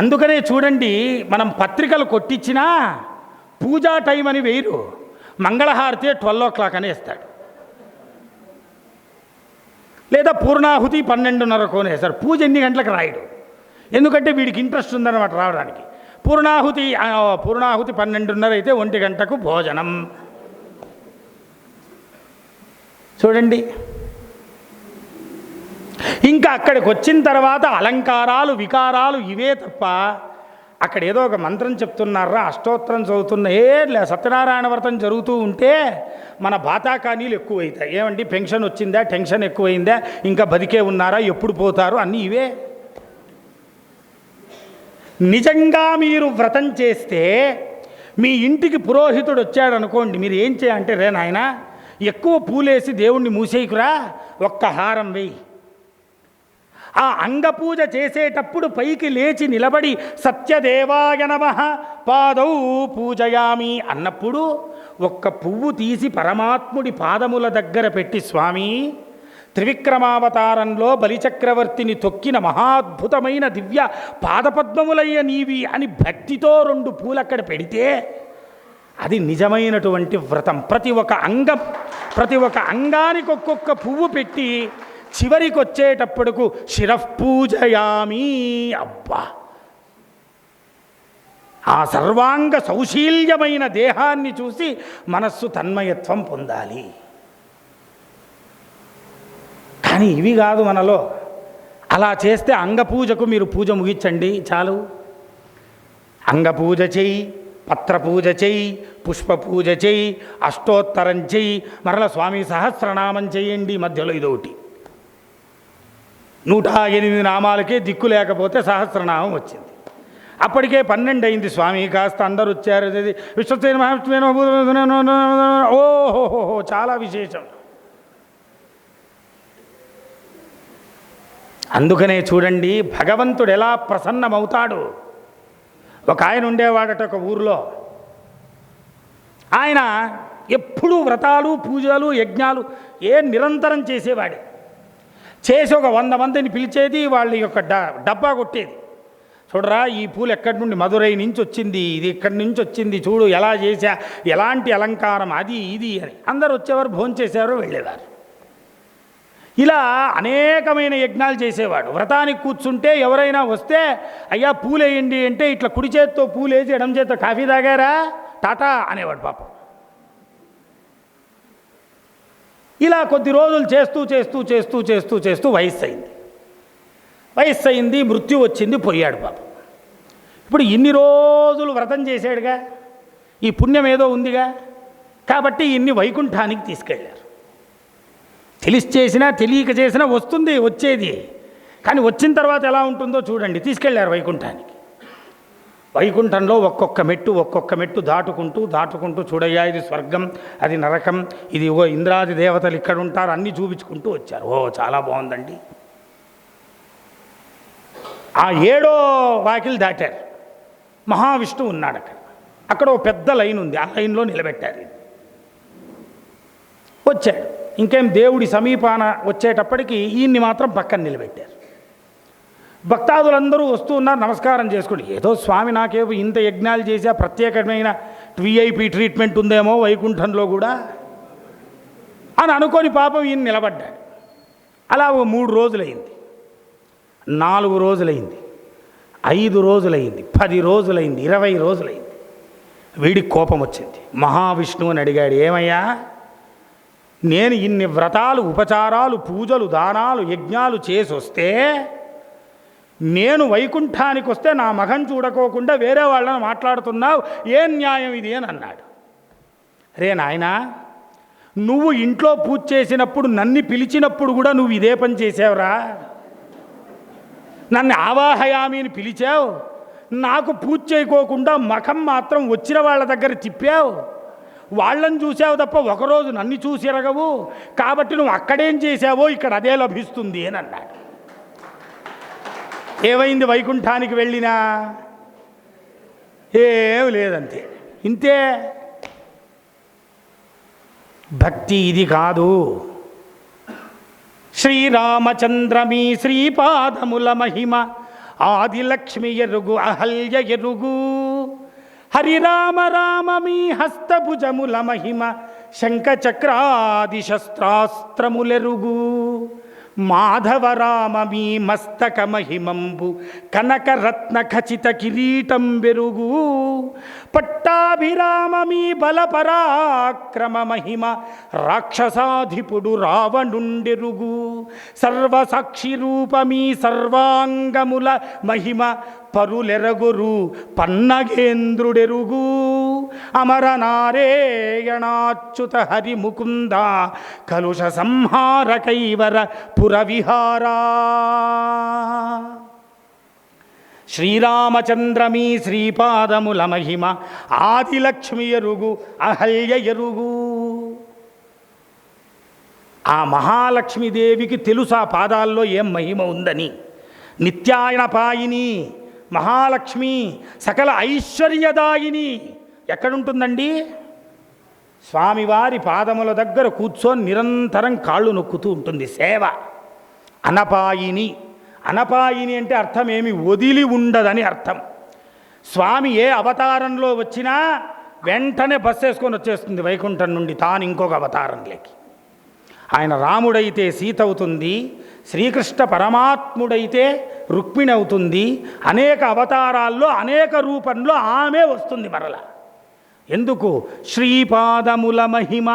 అందుకనే చూడండి, మనం పత్రికలు కొట్టించినా పూజా టైం అని వేయరు, మంగళహారతి 12 o'clock అని వేస్తాడు, లేదా పూర్ణాహుతి 12:30 వేస్తాడు. పూజ ఎన్ని గంటలకు రాయడు, ఎందుకంటే వీడికి ఇంట్రెస్ట్ ఉందన్నమాట రావడానికి. పూర్ణాహుతి 12:30 అయితే 1 గంటకు భోజనం. చూడండి, ఇంకా అక్కడికి వచ్చిన తర్వాత అలంకారాలు వికారాలు ఇవే తప్ప, అక్కడ ఏదో ఒక మంత్రం చెప్తున్నారా, అష్టోత్తరం చదువుతున్నా, సత్యనారాయణ వ్రతం జరుగుతూ ఉంటే మన బాతాకానీలు ఎక్కువవుతాయి. ఏమండి పెన్షన్ వచ్చిందా, టెన్షన్ ఎక్కువైందా, ఇంకా బతికే ఉన్నారా, ఎప్పుడు పోతారు, అన్నీ ఇవే. నిజంగా మీరు వ్రతం చేస్తే మీ ఇంటికి పురోహితుడు వచ్చాడు అనుకోండి, మీరు ఏం చేయాలంటే, రే నాయన ఎక్కువ పూలేసి దేవుణ్ణి మూసేయకురా, ఒక్క హారం వేయి. ఆ అంగపూజ చేసేటప్పుడు పైకి లేచి నిలబడి సత్యదేవాయ నమః పాదౌ పూజయామి అన్నప్పుడు ఒక్క పువ్వు తీసి పరమాత్ముడి పాదముల దగ్గర పెట్టి, స్వామి త్రివిక్రమావతారంలో బలిచక్రవర్తిని తొక్కిన మహాద్భుతమైన దివ్య పాదపద్మములయ్య నీవి అని భక్తితో 2 పూలు అక్కడ పెడితే అది నిజమైనటువంటి వ్రతం. ప్రతి ఒక్క అంగానికి ఒక్కొక్క పువ్వు పెట్టి చివరికి వచ్చేటప్పటికు శిరఃపూజయామి. అబ్బా, ఆ సర్వాంగ సౌశీల్యమైన దేహాన్ని చూసి మనస్సు తన్మయత్వం పొందాలి. కానీ ఇవి కాదు మనలో. అలా చేస్తే అంగపూజకు మీరు పూజ ముగించండి చాలు. అంగపూజ చెయ్యి, పత్రపూజ చెయ్యి, పుష్పపూజ చెయ్యి, అష్టోత్తరం చెయ్యి, మరల స్వామి సహస్రనామం చెయ్యండి. మధ్యలో ఇదొకటి 108 నామాలకే దిక్కు లేకపోతే సహస్రనామం వచ్చింది. అప్పటికే 12 అయింది. స్వామి కాస్త అందరు వచ్చారు. విశ్వసేన మహాత్మ ఓహోహో, చాలా విశేషం. అందుకనే చూడండి భగవంతుడు ఎలా ప్రసన్నమవుతాడు. ఒక ఆయన ఉండేవాడట ఒక ఊరిలో. ఆయన ఎప్పుడూ వ్రతాలు, పూజలు, యజ్ఞాలు నిరంతరం చేసేవాడే. చేసి ఒక 100 మందిని పిలిచేది, వాళ్ళ యొక్క డబ్బా కొట్టేది. చూడరా, ఈ పూలు ఎక్కడి నుండి, మధురై నుంచి వచ్చింది, ఇది ఇక్కడి నుంచి వచ్చింది, చూడు ఎలా చేశా, ఎలాంటి అలంకారం, అది ఇది అని. అందరు వచ్చేవారు, భోంచేసేవారు, వెళ్ళేవారు. ఇలా అనేకమైన యజ్ఞాలు చేసేవాడు. వ్రతానికి కూర్చుంటే ఎవరైనా వస్తే అయ్యా పూలేయండి అంటే ఇట్లా కుడి చేత్తో పూలేసి ఎడం చేత్తో కాఫీ తాగారా టాటా అనేవాడు పాపం. ఇలా కొద్ది రోజులు చేస్తూ చేస్తూ చేస్తూ చేస్తూ చేస్తూ వయస్సు అయింది, మృత్యు వచ్చింది, పోయాడు పాపం. ఇప్పుడు ఇన్ని రోజులు వ్రతం చేశాడుగా, ఈ పుణ్యం ఏదో ఉందిగా, కాబట్టి ఇన్ని వైకుంఠానికి తీసుకెళ్ళారు. తెలిసి చేసినా తెలియక చేసినా వస్తుంది, వచ్చేది. కానీ వచ్చిన తర్వాత ఎలా ఉంటుందో చూడండి. తీసుకెళ్లారు వైకుంఠానికి. వైకుంఠంలో ఒక్కొక్క మెట్టు దాటుకుంటూ చూడయ్యా, ఇది స్వర్గం, అది నరకం, ఇది ఇంద్రాది దేవతలు ఇక్కడ ఉంటారు, అన్నీ చూపించుకుంటూ వచ్చారు. ఓ చాలా బాగుందండి. ఆ 7వ వాకిలు దాటారు. మహావిష్ణువు ఉన్నాడు అక్కడ ఒక పెద్ద లైన్ ఉంది, ఆ లైన్లో నిలబెట్టారు. వచ్చాడు. ఇంకేం దేవుడి సమీపాన వచ్చేటప్పటికి ఈయన్ని మాత్రం పక్కన నిలబెట్టారు. భక్తాదులందరూ వస్తూ ఉన్నారు, నమస్కారం చేసుకోండి. ఏదో స్వామి నాకేమో ఇంత యజ్ఞాలు చేసా, ప్రత్యేకమైన విఐపి ట్రీట్మెంట్ ఉందేమో వైకుంఠంలో కూడా అని అనుకొని పాపం ఈయన నిలబడ్డాడు. అలా 3 రోజులైంది, 4 రోజులైంది, 5 రోజులైంది, 10 రోజులైంది, 20 రోజులైంది. వీడికి కోపం వచ్చింది. మహావిష్ణువుని అడిగాడు, ఏమయ్యా నేను ఇన్ని వ్రతాలు, ఉపచారాలు, పూజలు, దానాలు, యజ్ఞాలు చేసి వస్తే, నేను వైకుంఠానికి వస్తే నా మగం చూడకోకుండా వేరే వాళ్ళని మాట్లాడుతున్నావు, ఏం న్యాయం ఇది అని అన్నాడు. రే నాయనా, నువ్వు ఇంట్లో పూజ చేసినప్పుడు, నన్ను పిలిచినప్పుడు కూడా నువ్వు ఇదే పని చేసావురా. నన్ను ఆవాహయామి అని పిలిచావు, నాకు పూజ చేయకోకుండా మఖం మాత్రం వచ్చిన వాళ్ళ దగ్గర తిప్పావు, వాళ్ళని చూసావు తప్ప ఒకరోజు నన్ను చూసి ఎరగవు, కాబట్టి నువ్వు అక్కడేం చేసావో ఇక్కడ అదే లభిస్తుంది అని అన్నాడు. ఏమైంది? వైకుంఠానికి వెళ్ళినా ఏం లేదంతే, ఇంతే. భక్తి ఇది కాదు. శ్రీరామచంద్రమీ శ్రీపాదముల మహిమ, ఆదిలక్ష్మి ఎరుగు, అహల్య ఎరుగు. హరిరామ రామమీ హస్తభుజముల మహిమ, శంఖచక్రాది శస్త్రాస్త్రములెరుగు. మాధవరామమీ మస్తక మహిమంబు, కనకరత్న ఖచిత కిరీటం వెరుగు. పట్టాభిరామమీ బలపరాక్రమ మహిమ, రాక్షసాధిపుడు రావణుండెరుగు. సర్వసాక్షి రూపమీ సర్వాంగముల మహిమ, పరులెరగురు పన్నగేంద్రుడెరుగు. అమరనారాయణాచ్యుత హరిముకుంద, కలుష సంహార కైవర పురవిహారా. శ్రీరామచంద్రమీ శ్రీపాదముల మహిమ, ఆదిలక్ష్మి ఎరుగు, అహల్య ఎరుగు. ఆ మహాలక్ష్మీదేవికి తెలుసా పాదాల్లో ఏం మహిమ ఉందని. నిత్యాయనపాయిని మహాలక్ష్మి, సకల ఐశ్వర్యదాయిని ఎక్కడుంటుందండి? స్వామివారి పాదముల దగ్గర కూర్చొని నిరంతరం కాళ్ళు నొక్కుతూ ఉంటుంది, సేవ. అనపాయిని, అనపాయిని అంటే అర్థం ఏమి? వదిలి ఉండదని అర్థం. స్వామి ఏ అవతారంలో వచ్చినా వెంటనే బస్సు వేసుకొని వచ్చేస్తుంది వైకుంఠం నుండి తాను ఇంకొక అవతారంలోకి. ఆయన రాముడైతే సీత అవుతుంది, శ్రీకృష్ణ పరమాత్ముడైతే రుక్మిణి అవుతుంది. అనేక అవతారాల్లో అనేక రూపంలో ఆమె వస్తుంది మరల. ఎందుకు? శ్రీపాదముల మహిమ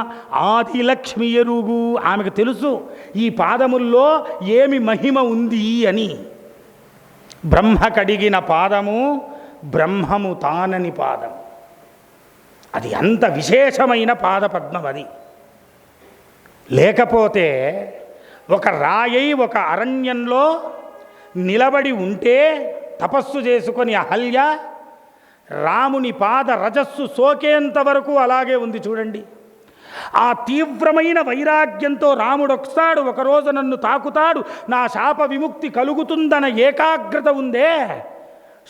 ఆదిలక్ష్మి ఎరుగు. ఆమెకు తెలుసు ఈ పాదముల్లో ఏమి మహిమ ఉంది అని. బ్రహ్మ కడిగిన పాదము బ్రహ్మము తానని పాదం. అది అంత విశేషమైన పాదపద్మం అది. లేకపోతే ఒక రాయై ఒక అరణ్యంలో నిలబడి ఉంటే తపస్సు చేసుకొని అహల్య రాముని పాద రజస్సు సోకేంత వరకు అలాగే ఉంది చూడండి. ఆ తీవ్రమైన వైరాగ్యంతో రాముడు వస్తాడు, ఒకరోజు నన్ను తాకుతాడు, నా శాప విముక్తి కలుగుతుందన్న ఏకాగ్రత ఉందే.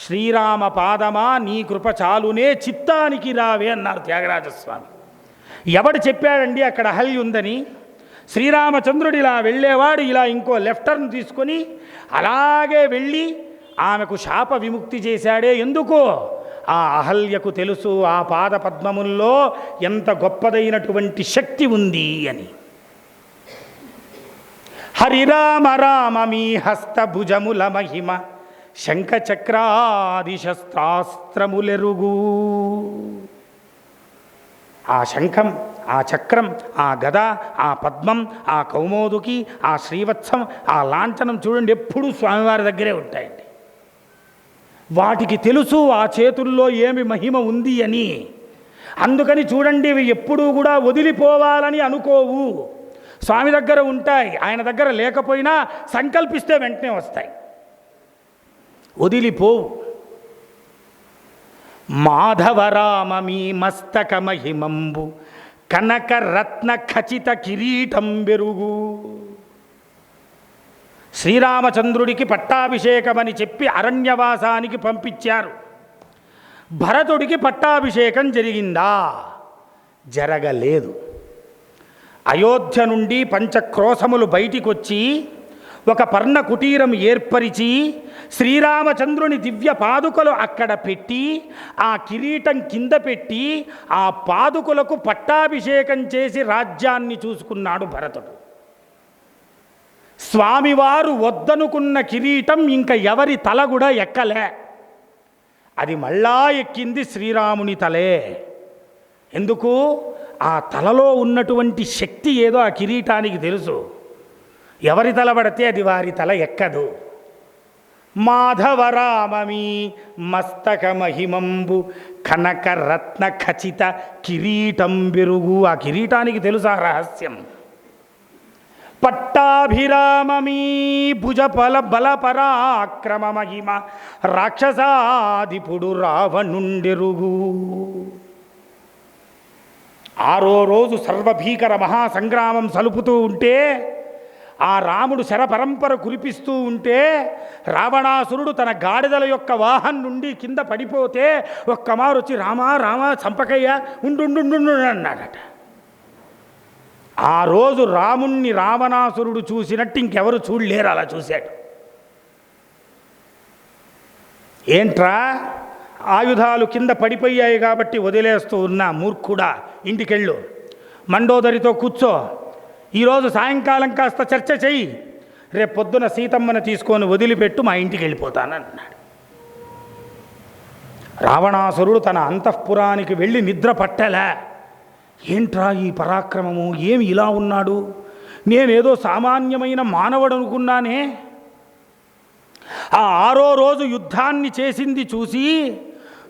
శ్రీరామ పాదమా నీ కృప చాలునే, చిత్తానికి రావే అన్నారు త్యాగరాజస్వామి. ఎవడు చెప్పాడండి అక్కడ అహల్య ఉందని? శ్రీరామచంద్రుడు ఇలా వెళ్ళేవాడు, ఇలా ఇంకో లెఫ్ట్ టర్న్ తీసుకొని అలాగే వెళ్ళి ఆమెకు శాప విముక్తి చేశాడే. ఎందుకు? ఆ అహల్యకు తెలుసు ఆ పాద పద్మముల్లో ఎంత గొప్పదైనటువంటి శక్తి ఉంది అని. హరిరామ రామ మీ హస్తభుజముల మహిమ శంఖచక్రాది శస్త్రాస్త్రములెరుగు. ఆ శంఖం, ఆ చక్రం, ఆ గద, ఆ పద్మం, ఆ కౌమోదుకి, ఆ శ్రీవత్సం, ఆ లాంఛనం చూడండి ఎప్పుడూ స్వామివారి దగ్గరే ఉంటాయండి. వాటికి తెలుసు ఆ చేతుల్లో ఏమి మహిమ ఉంది అని. అందుకని చూడండి ఇవి ఎప్పుడూ కూడా వదిలిపోవాలని అనుకోవు, స్వామి దగ్గర ఉంటాయి. ఆయన దగ్గర లేకపోయినా సంకల్పిస్తే వెంటనే వస్తాయి, వదిలిపోవు. మాధవరామ మీ మస్తక మహిమంబు కనక రత్న ఖచిత కిరీటం బెరుగు. శ్రీరామచంద్రుడికి పట్టాభిషేకమని చెప్పి అరణ్యవాసానికి పంపించారు. భరతుడికి పట్టాభిషేకం జరిగిందా? జరగలేదు. అయోధ్య నుండి పంచక్రోశములు బయటికొచ్చి ఒక పర్ణ కుటీరం ఏర్పరిచి శ్రీరామచంద్రుని దివ్య పాదుకలు అక్కడ పెట్టి ఆ కిరీటం కింద పెట్టి ఆ పాదుకలకు పట్టాభిషేకం చేసి రాజ్యాన్ని చూసుకున్నాడు భరతుడు. స్వామివారు వద్దనుకున్న కిరీటం ఇంకా ఎవరి తల కూడా ఎక్కలే, అది మళ్ళా ఎక్కింది శ్రీరాముని తలే. ఎందుకు? ఆ తలలో ఉన్నటువంటి శక్తి ఏదో ఆ కిరీటానికి తెలుసు. ఎవరి తల పడితే అది వారి తల ఎక్కదు. మాధవరామమీ మస్తక మహిమంబు కనక రత్న ఖచిత కిరీటం బెరుగు. ఆ కిరీటానికి తెలుసా రహస్యం. పట్టాభిరామమీ భుజఫల బల పరాక్రమ మహిమ రాక్షసాధిపుడు రావణుండెరుగు. 6వ రోజు సర్వభీకర మహాసంగ్రామం సలుపుతూ ఉంటే, ఆ రాముడు శరపరంపర కురిపిస్తూ ఉంటే, రావణాసురుడు తన గాడిదల యొక్క వాహనం నుండి కింద పడిపోతే ఒక్కమారు వచ్చి రామా రామా చంపకయ్య ఉండు అన్నాడట. ఆ రోజు రాముణ్ణి రావణాసురుడు చూసినట్టు ఇంకెవరు చూడలేరు, అలా చూశాడు. ఏంట్రా ఆయుధాలు కింద పడిపోయాయి కాబట్టి వదిలేస్తూ ఉన్నా, మూర్ఖుడా ఇంటికెళ్ళు, మండోదరితో కూర్చో, ఈరోజు సాయంకాలం కాస్త చర్చ చెయ్యి, రేపు పొద్దున సీతమ్మను తీసుకొని వదిలిపెట్టు, మా ఇంటికి వెళ్ళిపోతానన్నాడు. రావణాసురుడు తన అంతఃపురానికి వెళ్ళి నిద్ర పట్టలే. ఏంట్రా ఈ పరాక్రమము, ఏమి ఇలా ఉన్నాడు, నేనేదో సామాన్యమైన మానవుడు అనుకున్నానే. ఆ 6వ రోజు యుద్ధాన్ని చేసింది చూసి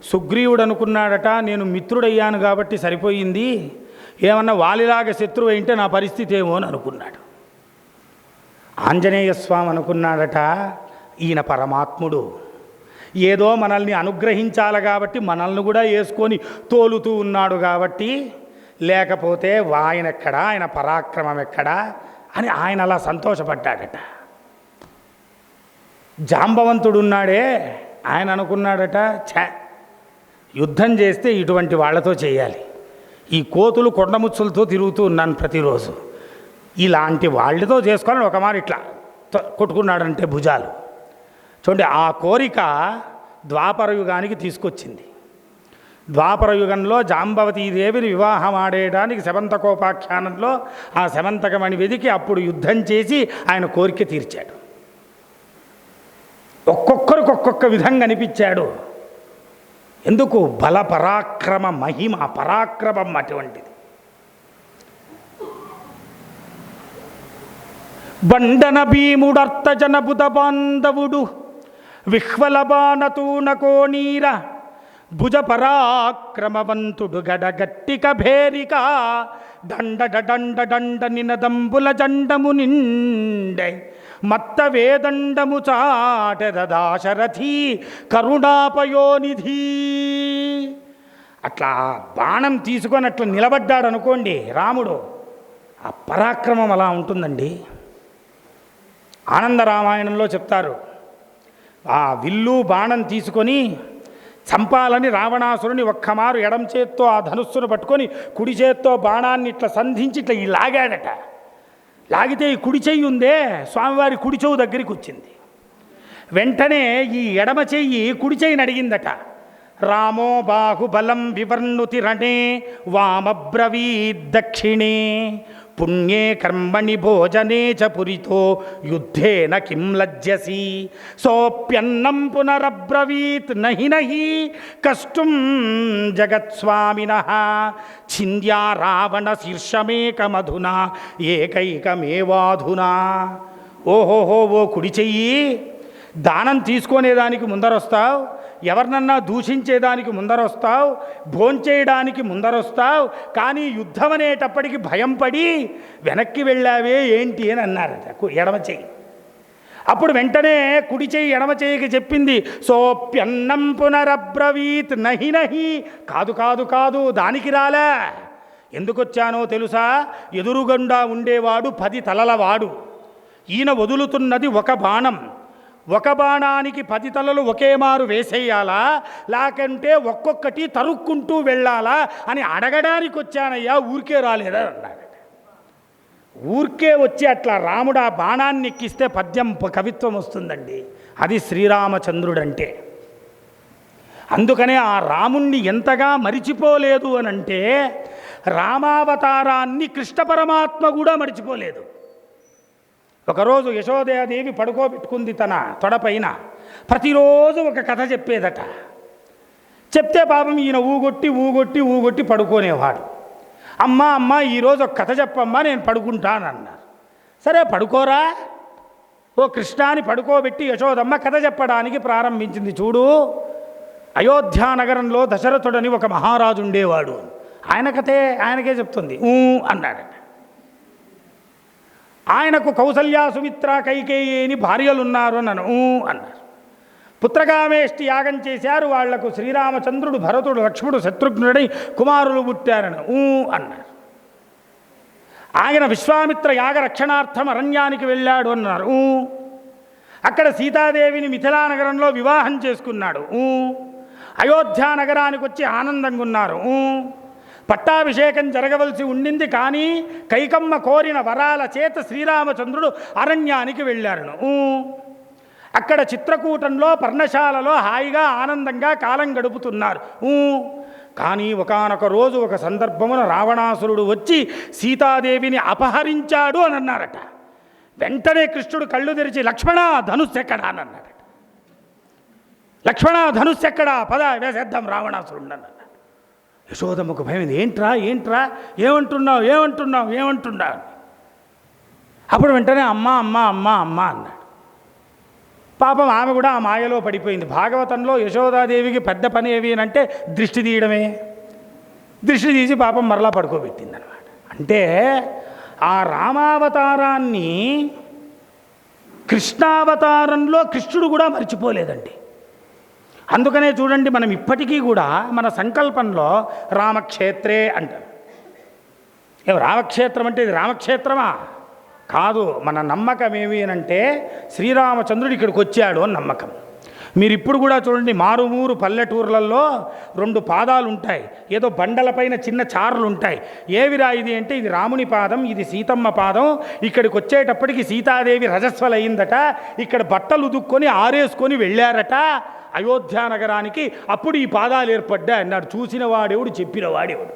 సుగ్రీవుడు అనుకున్నాడట, నేను మిత్రుడయ్యాను కాబట్టి సరిపోయింది, ఏమన్నా వాలిలాగా శత్రువు అయితే నా పరిస్థితి ఏమో అని అనుకున్నాడు. ఆంజనేయ స్వామి అనుకున్నాడట, ఈయన పరమాత్ముడు, ఏదో మనల్ని అనుగ్రహించాలి కాబట్టి మనల్ని కూడా వేసుకొని తోలుతూ ఉన్నాడు కాబట్టి, లేకపోతే ఆయన ఎక్కడా, ఆయన పరాక్రమం ఎక్కడా అని ఆయన అలా సంతోషపడ్డాడట. జాంబవంతుడున్నాడే, ఆయన అనుకున్నాడట, యుద్ధం చేస్తే ఇటువంటి వాళ్లతో చేయాలి, ఈ కోతులు కొండముచ్చులతో తిరుగుతూ ఉన్నాను ప్రతిరోజు, ఇలాంటి వాళ్ళతో చేసుకోవాలని ఒక మారు ఇట్లా కొట్టుకున్నాడంటే భుజాలు. చూడండి, ఆ కోరిక ద్వాపర యుగానికి తీసుకొచ్చింది. ద్వాపర యుగంలో జాంబవతీదేవిని వివాహం ఆడేయడానికి శమంతకోపాఖ్యానంలో ఆ శమంతకమణి వెదికి అప్పుడు యుద్ధం చేసి ఆయన కోరిక తీర్చాడు. ఒక్కొక్కరికి ఒక్కొక్క విధంగా అనిపించాడు. ఎందుకు? బల పరాక్రమ మహిమ, పరాక్రమం అటువంటిది. బండన భీముడర్త జనబుధ బాంధవుడు విహ్వల బాణతూనకోనీర భుజ పరాక్రమవంతుడు గడగట్టిక భేరిక దండ దండ దండ నినదంబుల జండము నిండె మత్త వేదండము చాటెదదాశరథి కరుణాపయోనిధి. అట్లా బాణం తీసుకొని అట్లా నిలబడ్డాడు అనుకోండి రాముడు. ఆ పరాక్రమం అలా ఉంటుందండి. ఆనంద రామాయణంలో చెప్తారు, ఆ విల్లు బాణం తీసుకొని చంపాలని రావణాసురుని ఒక్కమారు ఎడం చేత్తో ఆ ధనుస్సును పట్టుకొని కుడి చేత్తో బాణాన్ని ఇట్లా సంధించి ఇట్లా ఈ లాగాడట. లాగితే ఈ కుడి చెయ్యి ఉందే స్వామివారి కుడి చెవు దగ్గరికి వచ్చింది. వెంటనే ఈ ఎడమ చెయ్యి కుడి చెయ్యిని అడిగిందట. రామో బాహుబలం వివర్ణుతి రణే వామబ్రవీద్ దక్షిణే పుణ్యే కర్మణి భోజనే చ పురితో యుద్ధేన కిం లజ్జసి సోప్యన్నం పునరబ్రవీత్ నహి నహి కష్టం జగత్స్వామినః ఛింద్యా రావణ శీర్షమేకమధునా ఏకైకమేవాధునా. ఓహోహో, ఓ కుడి చెయ్యి, దానం తీసుకునేదానికి ముందరొస్తావు, ఎవరినన్నా దూషించేదానికి ముందరొస్తావు, భోంచేయడానికి ముందరొస్తావు, కానీ యుద్ధం అనేటప్పటికి భయం పడి వెనక్కి వెళ్ళావే ఏంటి అని అన్నారట ఎడమ చెయ్యి. అప్పుడు వెంటనే కుడి చెయ్యి ఎడమ చెయ్యికి చెప్పింది, సోప్యన్నం పునరబ్రవీత్ నహి నహి, కాదు కాదు కాదు, దానికి రాలే. ఎందుకొచ్చానో తెలుసా? ఎదురుగుండా ఉండేవాడు 10 తలలవాడు, ఈయన వదులుతున్నది ఒక బాణం. ఒక బాణానికి 10 తలలు ఒకే మారు వేసేయాలా, లేకంటే ఒక్కొక్కటి తరుక్కుంటూ వెళ్ళాలా అని అడగడానికి వచ్చానయ్యా, ఊరికే రాలేదా అన్నాడట. ఊరికే వచ్చి అట్లా రాముడు ఆ బాణాన్ని ఎక్కిస్తే పద్యం కవిత్వం వస్తుందండి. అది శ్రీరామచంద్రుడంటే. అందుకనే ఆ రాముణ్ణి ఎంతగా మరిచిపోలేదు అనంటే రామావతారాన్ని కృష్ణ పరమాత్మ కూడా మరిచిపోలేదు. ఒకరోజు యశోదాదేవి పడుకోబెట్టుకుంది తన తొడపైన. ప్రతిరోజు ఒక కథ చెప్పేదట. చెప్తే పాపం ఈయన ఊగొట్టి ఊగొట్టి ఊగొట్టి పడుకోనేవాడు. అమ్మా అమ్మ ఈరోజు ఒక కథ చెప్పమ్మా, నేను పడుకుంటానన్నారు. సరే పడుకోరా ఓ కృష్ణాని పడుకోబెట్టి యశోదమ్మ కథ చెప్పడానికి ప్రారంభించింది. చూడు, అయోధ్యానగరంలో దశరథుడని ఒక మహారాజు ఉండేవాడు, ఆయన కథే ఆయనకే చెప్తుంది. అన్నాడట. ఆయనకు కౌసల్య సుమిత్ర కైకేయి అని భార్యలున్నారు నన్ను అన్నారు. పుత్రకామేష్టి యాగం చేశారు, వాళ్లకు శ్రీరామచంద్రుడు భరతుడు లక్ష్మణుడు శత్రుఘ్నుడై కుమారులు పుట్టారని అన్నారు. ఆయన విశ్వామిత్ర యాగ రక్షణార్థం అరణ్యానికి వెళ్ళాడు అన్నారు. అక్కడ సీతాదేవిని మిథిలానగరంలో వివాహం చేసుకున్నాడు. అయోధ్యానగరానికి వచ్చి ఆనందంగా ఉన్నారు. పట్టాభిషేకం జరగవలసి ఉండింది, కానీ కైకమ్మ కోరిన వరాల చేత శ్రీరామచంద్రుడు అరణ్యానికి వెళ్ళారు. అక్కడ చిత్రకూటంలో పర్ణశాలలో హాయిగా ఆనందంగా కాలం గడుపుతున్నారు. కానీ ఒకానొక రోజు ఒక సందర్భమున రావణాసురుడు వచ్చి సీతాదేవిని అపహరించాడు అని అన్నారట. వెంటనే కృష్ణుడు కళ్ళు తెరిచి లక్ష్మణ ధనుస్సెక్కడా అని అన్నాడట. లక్ష్మణ ధనుస్సెక్కడా, పద వేసేద్దాం రావణాసురుడు అన్నాడు. యశోదమ్మకు భయం, ఏంట్రా ఏంట్రా, ఏమంటున్నావు ఏమంటున్నావు ఏమంటున్నావు. అప్పుడు వెంటనే అమ్మ అమ్మ అమ్మ అమ్మ అన్నాడు. పాపం ఆమె కూడా ఆ మాయలో పడిపోయింది. భాగవతంలో యశోదాదేవికి పెద్ద పని ఏవి అంటే దృష్టి తీయడమే. దృష్టి తీసి పాపం మరలా పడుకోబెట్టింది అనమాట. అంటే ఆ రామావతారాన్ని కృష్ణావతారంలో కృష్ణుడు కూడా మర్చిపోలేదండి. అందుకనే చూడండి, మనం ఇప్పటికీ కూడా మన సంకల్పంలో రామక్షేత్రే అంటారు. రామక్షేత్రం అంటే ఇది రామక్షేత్రమా? కాదు. మన నమ్మకం ఏమి అంటే శ్రీరామచంద్రుడు ఇక్కడికి వచ్చాడు అని నమ్మకం. మీరు ఇప్పుడు కూడా చూడండి, మారుమూరు పల్లెటూర్లలో 2 పాదాలు ఉంటాయి, ఏదో బండలపైన చిన్న చారులు ఉంటాయి. ఏవిరా ఇది అంటే, ఇది రాముని పాదం, ఇది సీతమ్మ పాదం. ఇక్కడికి వచ్చేటప్పటికి సీతాదేవి రజస్వలయ్యిందట, ఇక్కడ బట్టలు ఉదుక్కొని ఆరేసుకొని వెళ్ళారట అయోధ్య నగరానికి, అప్పుడు ఈ పాదాలు ఏర్పడ్డా అన్నాడు. చూసిన వాడెవడు, చెప్పిన వాడెవడు?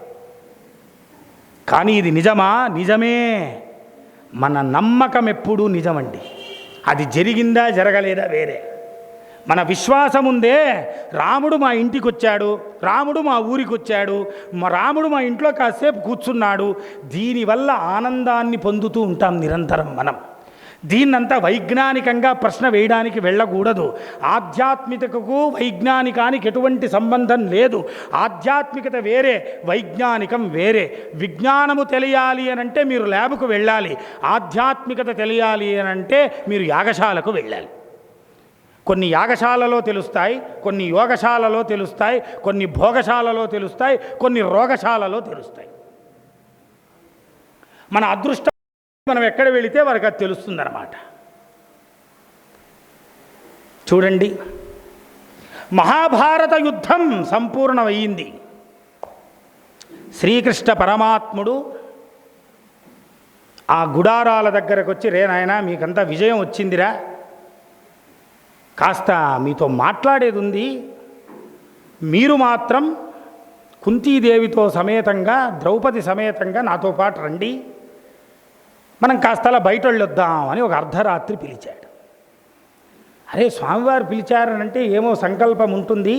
కానీ ఇది నిజమా? నిజమే. మన నమ్మకం ఎప్పుడూ నిజమండి. అది జరిగిందా జరగలేదా వేరే. మన విశ్వాసం ఉందే, రాముడు మా ఇంటికి వచ్చాడు, రాముడు మా ఊరికి వచ్చాడు, రాముడు మా ఇంట్లో కాసేపు కూర్చున్నాడు, దీనివల్ల ఆనందాన్ని పొందుతూ ఉంటాం నిరంతరం మనం. దీన్నంతా వైజ్ఞానికంగా ప్రశ్న వేయడానికి వెళ్ళకూడదు. ఆధ్యాత్మికతకు వైజ్ఞానికానికి ఎటువంటి సంబంధం లేదు. ఆధ్యాత్మికత వేరే, వైజ్ఞానికం వేరే. విజ్ఞానము తెలియాలి అనంటే మీరు ల్యాబ్కు వెళ్ళాలి, ఆధ్యాత్మికత తెలియాలి అనంటే మీరు యాగశాలకు వెళ్ళాలి. కొన్ని యాగశాలలో తెలుస్తాయి, కొన్ని యోగశాలలో తెలుస్తాయి, కొన్ని భోగశాలలో తెలుస్తాయి, కొన్ని రోగశాలలో తెలుస్తాయి. మన అదృష్టం మనం ఎక్కడ వెళితే వారికి అది తెలుస్తుందన్నమాట. చూడండి, మహాభారత యుద్ధం సంపూర్ణమయ్యింది. శ్రీకృష్ణ పరమాత్ముడు ఆ గుడారాల దగ్గరకు వచ్చి, రే నాయనా మీకంతా విజయం వచ్చిందిరా, కాస్త మీతో మాట్లాడేది ఉంది, మీరు మాత్రం కుంతీదేవితో సమేతంగా, ద్రౌపది సమేతంగా నాతో పాటు రండి, మనం కాస్త అలా బయట వెళ్ళొద్దాం అని ఒక అర్ధరాత్రి పిలిచాడు. అరే స్వామివారు పిలిచారనంటే ఏమో సంకల్పం ఉంటుంది,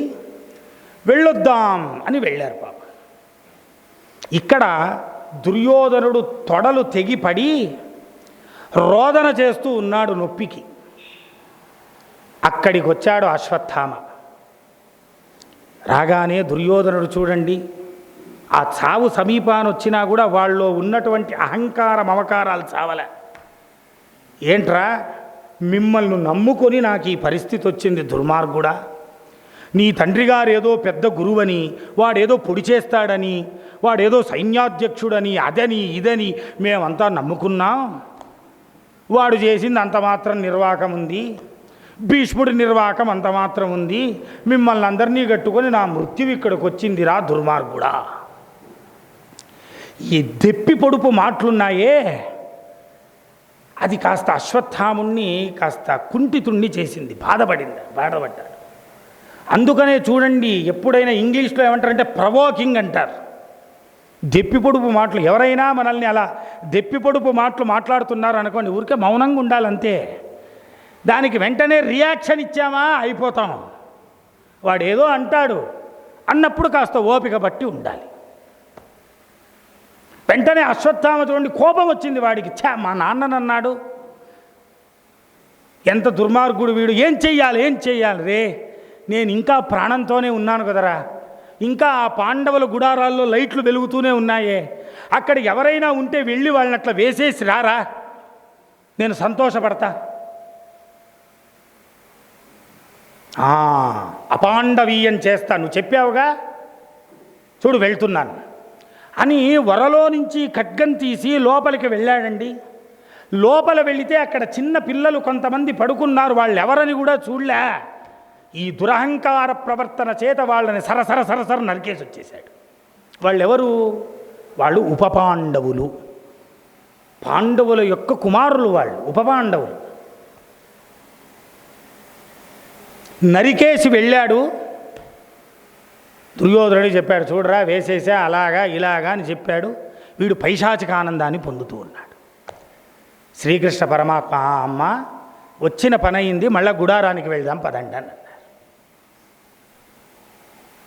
వెళ్ళొద్దాం అని వెళ్ళారు పాప. ఇక్కడ దుర్యోధనుడు తొడలు తెగిపడి రోదన చేస్తూ ఉన్నాడు నొప్పికి. అక్కడికి వచ్చాడు అశ్వత్థామ. రాగానే దుర్యోధనుడు చూడండి, ఆ చావు సమీపాన వచ్చినా కూడా వాళ్ళలో ఉన్నటువంటి అహంకార మమకారాలు చావలే. ఏంట్రా, మిమ్మల్ని నమ్ముకొని నాకు ఈ పరిస్థితి వచ్చింది దుర్మార్గుడా, నీ తండ్రి గారు ఏదో పెద్ద గురువని, వాడేదో పొడి చేస్తాడని, వాడేదో సైన్యాధ్యక్షుడని, అదని ఇదని మేమంతా నమ్ముకున్నాం. వాడు చేసింది అంత మాత్రం నిర్వాకం ఉంది, భీష్ముడి నిర్వాకం అంత మాత్రం ఉంది, మిమ్మల్ని అందరినీ కట్టుకొని నా మృత్యువు ఇక్కడికి వచ్చిందిరా దుర్మార్గుడా. ఈ దెప్పి పొడుపు మాటలున్నాయే, అది కాస్త అశ్వత్థాముణ్ణి కాస్త కుంఠితుణ్ణి చేసింది, బాధపడ్డాడు. అందుకనే చూడండి, ఎప్పుడైనా ఇంగ్లీష్లో ఏమంటారంటే ప్రవోకింగ్ అంటారు. దెప్పి పొడుపు మాటలు, ఎవరైనా మనల్ని అలా దెప్పి పొడుపు మాటలు మాట్లాడుతున్నారు అనుకోండి, ఊరికే మౌనంగా ఉండాలంతే. దానికి వెంటనే రియాక్షన్ ఇచ్చామా అయిపోతాం. వాడు ఏదో అంటాడు అన్నప్పుడు కాస్త ఓపిక బట్టి ఉండాలి. వెంటనే అశ్వత్థామ చూడండి, కోపం వచ్చింది వాడికి. మా నాన్నని అన్నాడు, ఎంత దుర్మార్గుడు వీడు, ఏం చెయ్యాలి రే, నేను ఇంకా ప్రాణంతోనే ఉన్నాను కదరా, ఇంకా ఆ పాండవుల గుడారాల్లో లైట్లు వెలుగుతూనే ఉన్నాయే, అక్కడ ఎవరైనా ఉంటే వెళ్ళి వాళ్ళని అట్లా వేసేసి రారా, నేను సంతోషపడతా. అపాండవీయం చేస్తా, నువ్వు చెప్పావుగా, చూడు వెళ్తున్నాను అని వరలో నుంచి ఖడ్గం తీసి లోపలికి వెళ్ళాడండి. లోపల వెళితే అక్కడ చిన్న పిల్లలు కొంతమంది పడుకున్నారు, వాళ్ళు ఎవరని కూడా చూడలే. ఈ దురహంకార ప్రవర్తన చేత వాళ్ళని సరసర నరికేసి వచ్చేశాడు. వాళ్ళెవరు? వాళ్ళు ఉపపాండవులు, పాండవుల యొక్క కుమారులు వాళ్ళు, ఉపపాండవులు. నరికేసి వెళ్ళాడు. దుర్యోధనుడు చెప్పాడు, చూడరా వేసేసా అలాగా ఇలాగా అని చెప్పాడు. వీడు పైశాచిక ఆనందాన్ని పొందుతూ ఉన్నాడు. శ్రీకృష్ణ పరమాత్మ, అమ్మ వచ్చిన పని అయింది, మళ్ళా గుడారానికి వెళ్దాం పదండి అని అన్నారు.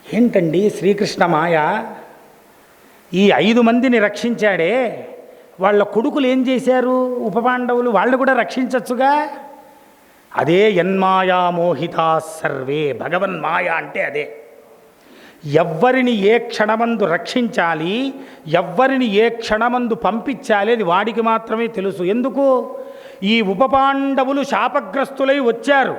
ఏంటండి శ్రీకృష్ణ మాయ, ఈ 5 మందిని రక్షించాడే, వాళ్ళ కొడుకులు ఏం చేశారు ఉపపాండవులు, వాళ్ళు కూడా రక్షించచ్చుగా. అదే యన్మాయా మోహితా సర్వే, భగవన్మాయ అంటే అదే. ఎవ్వరిని ఏ క్షణమందు రక్షించాలి, ఎవ్వరిని ఏ క్షణమందు పంపించాలి అది వాడికి మాత్రమే తెలుసు. ఎందుకు? ఈ ఉపపాండవులు శాపగ్రస్తులై వచ్చారు,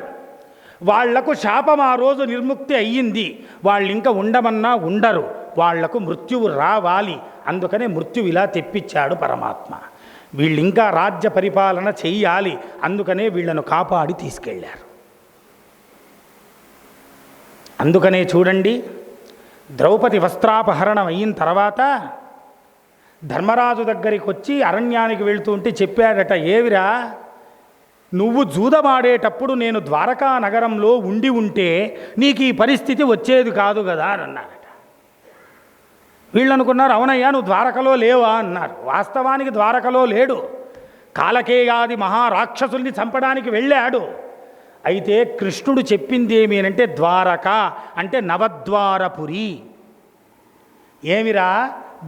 వాళ్లకు శాపం ఆ రోజు నిర్ముక్తి అయ్యింది, వాళ్ళు ఇంకా ఉండమన్నా ఉండరు, వాళ్లకు మృత్యువు రావాలి. అందుకనే మృత్యువు ఇలా తెప్పించాడు పరమాత్మ. వీళ్ళు ఇంకా రాజ్య పరిపాలన చెయ్యాలి, అందుకనే వీళ్లను కాపాడి తీసుకెళ్ళారు. అందుకనే చూడండి, ద్రౌపది వస్త్రాపహరణం అయిన తర్వాత ధర్మరాజు దగ్గరికి వచ్చి అరణ్యానికి వెళుతూ ఉంటే చెప్పాడట, ఏవిరా నువ్వు జూదమాడేటప్పుడు నేను ద్వారకా నగరంలో ఉండి ఉంటే నీకు ఈ పరిస్థితి వచ్చేది కాదు కదా అని అన్నారట. వీళ్ళు అనుకున్నారు, అవునయ్యా నువ్వు ద్వారకలో లేవా అన్నారు. వాస్తవానికి ద్వారకలో లేడు, కాలకేయాది మహారాక్షసుల్ని చంపడానికి వెళ్ళాడు. అయితే కృష్ణుడు చెప్పింది ఏమి అంటే ద్వారక అంటే నవద్వారపురి. ఏమిరా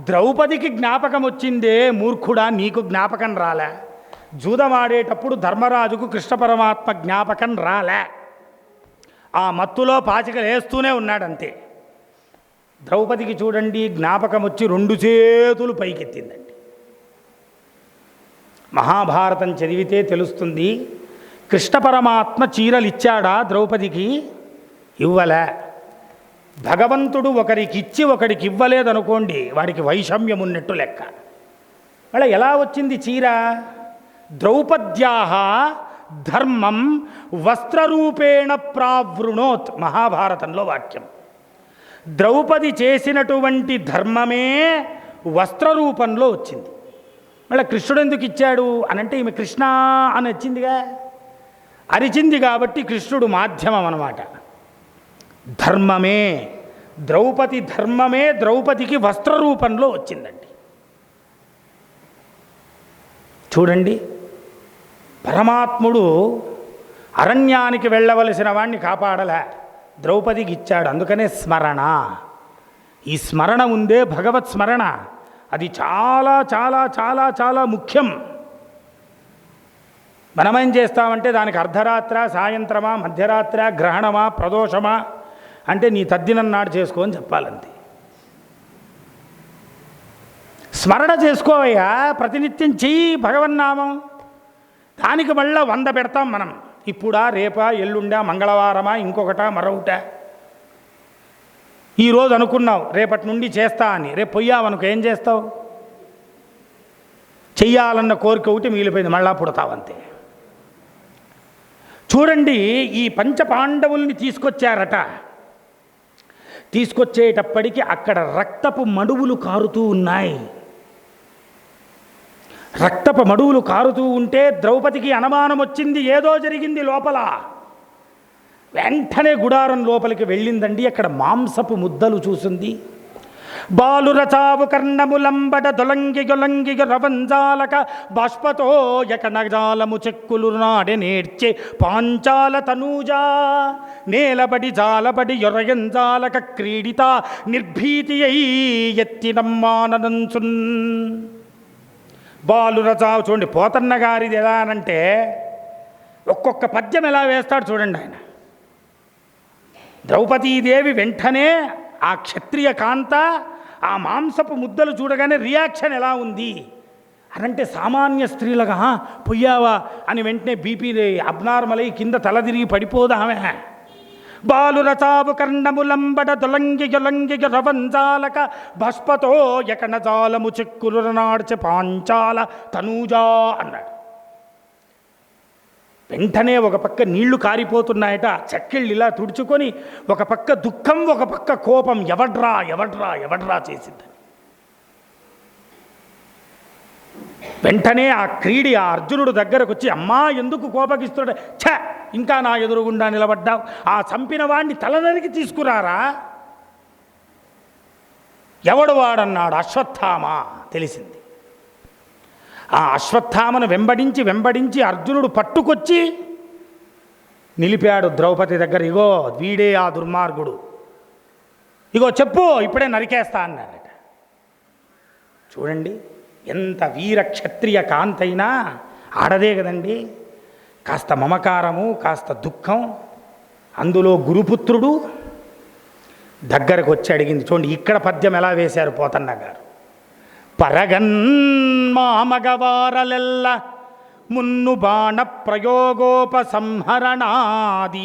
ద్రౌపదికి జ్ఞాపకం వచ్చిందే మూర్ఖుడా, నీకు జ్ఞాపకం రాలే. జూదమాడేటప్పుడు ధర్మరాజుకు కృష్ణ పరమాత్మ జ్ఞాపకం రాలే, ఆ మత్తులో పాచికలు వేస్తూనే ఉన్నాడంతే. ద్రౌపదికి చూడండి జ్ఞాపకం వచ్చి 2 చేతులు పైకెత్తిందండి. మహాభారతం చదివితే తెలుస్తుంది, కృష్ణ పరమాత్మ చీరలు ఇచ్చాడా ద్రౌపదికి? ఇవ్వలే. భగవంతుడు ఒకరికి ఇచ్చి ఒకడికి ఇవ్వలేదనుకోండి, వాడికి వైషమ్యం ఉన్నట్టు లెక్క. మళ్ళీ ఎలా వచ్చింది చీర? ద్రౌపద్యాః ధర్మం వస్త్రరూపేణ ప్రావృణోత్, మహాభారతంలో వాక్యం. ద్రౌపది చేసినటువంటి ధర్మమే వస్త్రరూపంలో వచ్చింది. మళ్ళీ కృష్ణుడు ఎందుకు ఇచ్చాడు అనంటే ఈమె కృష్ణ అని వచ్చిందిగా, అరిచింది కాబట్టి కృష్ణుడు మాధ్యమం అన్నమాట. ధర్మమే ద్రౌపది ధర్మమే ద్రౌపదికి వస్త్రరూపంలో వచ్చిందండి. చూడండి, పరమాత్ముడు అరణ్యానికి వెళ్ళవలసిన వాణ్ణి కాపాడలే, ద్రౌపదికి ఇచ్చాడు. అందుకనే స్మరణ, ఈ స్మరణ ఉందే భగవత్ స్మరణ, అది చాలా చాలా చాలా చాలా ముఖ్యం. మనమేం చేస్తామంటే దానికి అర్ధరాత్ర, సాయంత్రమా, మధ్యరాత్ర, గ్రహణమా, ప్రదోషమా అంటే నీ తద్దినన్నాడు చేసుకో అని చెప్పాలంతే. స్మరణ చేసుకోవయ్యా, ప్రతినిత్యం చెయ్యి భగవన్నామం. దానికి మళ్ళీ 100 పెడతాం మనం. ఇప్పుడా, రేపా, ఎల్లుండా, మంగళవారమా, ఇంకొకటా, మరొకట. ఈరోజు అనుకున్నావు రేపటి నుండి చేస్తా అని, రేపు పోయావనుకో ఏం చేస్తావు? చెయ్యాలన్న కోరిక ఒకటి మిగిలిపోయింది, మళ్ళా పుడతావంతే. చూడండి, ఈ పంచపాండవుల్ని తీసుకొచ్చారట. తీసుకొచ్చేటప్పటికి అక్కడ రక్తపు మడువులు కారుతూ ఉన్నాయి. రక్తపు మడువులు కారుతూ ఉంటే ద్రౌపదికి అనుమానం వచ్చింది, ఏదో జరిగింది లోపల. వెంటనే గుడారం లోపలికి వెళ్ళిందండి. అక్కడ మాంసపు ముద్దలు చూసింది. బాలురచావు కర్ణములంబడ దొలంగి గొలంగి రవంజాలక బాష్పతో యకనజాలము చెక్కులు నాడే నేర్చే పాంచాల తనూజా నేలబడి జాలబడి యొరయంజాలక క్రీడిత నిర్భీతి అయి ఎత్తినమ్మానంచున్. బాలురచావు చూడండి, పోతన్న గారిది ఎలా అనంటే ఒక్కొక్క పద్యం ఎలా వేస్తాడు చూడండి ఆయన. ద్రౌపదీదేవి వెంటనే ఆ క్షత్రియ కాంత ఆ మాంసపు ముద్దలు చూడగానే రియాక్షన్ ఎలా ఉంది అనంటే సామాన్య స్త్రీలుగా పొయ్యావా అని వెంటనే బీపీ అబ్నార్మల్ అయి కింద తలదిరిగి పడిపోదామె. బాలురచావు కర్ణములంబడ దొలంగి గొలంగి రవంజాలక భస్పతో యకనజాలము చెక్కులు నాడ్చె పాంచాల తనూజా అన్నాడు. వెంటనే ఒక పక్క నీళ్లు కారిపోతున్నాయట, చెక్కిళ్ళు ఇలా తుడుచుకొని ఒక పక్క దుఃఖం, ఒక పక్క కోపం. ఎవడ్రా ఎవడ్రా ఎవడ్రా చేసిందని వెంటనే ఆ క్రీడి ఆ అర్జునుడు దగ్గరకు వచ్చి, అమ్మా ఎందుకు కోపగిస్తున్నాడు? ఛ, ఇంకా నా ఎదురుగుండా నిలబడ్డావు, ఆ చంపిన వాడిని తలనరికి తీసుకురారా. ఎవడు వాడన్నాడు? అశ్వత్థామ. తెలిసింది. ఆ అశ్వత్థామను వెంబడించి అర్జునుడు పట్టుకొచ్చి నిలిపాడు ద్రౌపది దగ్గర. ఇగో వీడే ఆ దుర్మార్గుడు, ఇగో చెప్పు, ఇప్పుడే నరికేస్తా అన్నారట. చూడండి, ఎంత వీర క్షత్రియ కాంతైనా ఆడదే కదండి. కాస్త మమకారము, కాస్త దుఃఖం, అందులో గురుపుత్రుడు దగ్గరకు వచ్చి అడిగింది. చూడండి ఇక్కడ పద్యం ఎలా వేశారు పోతన్న గారు. పరగన్ మామగవారలెల్ల మున్ను బాణ ప్రయోగోపసంహరణాది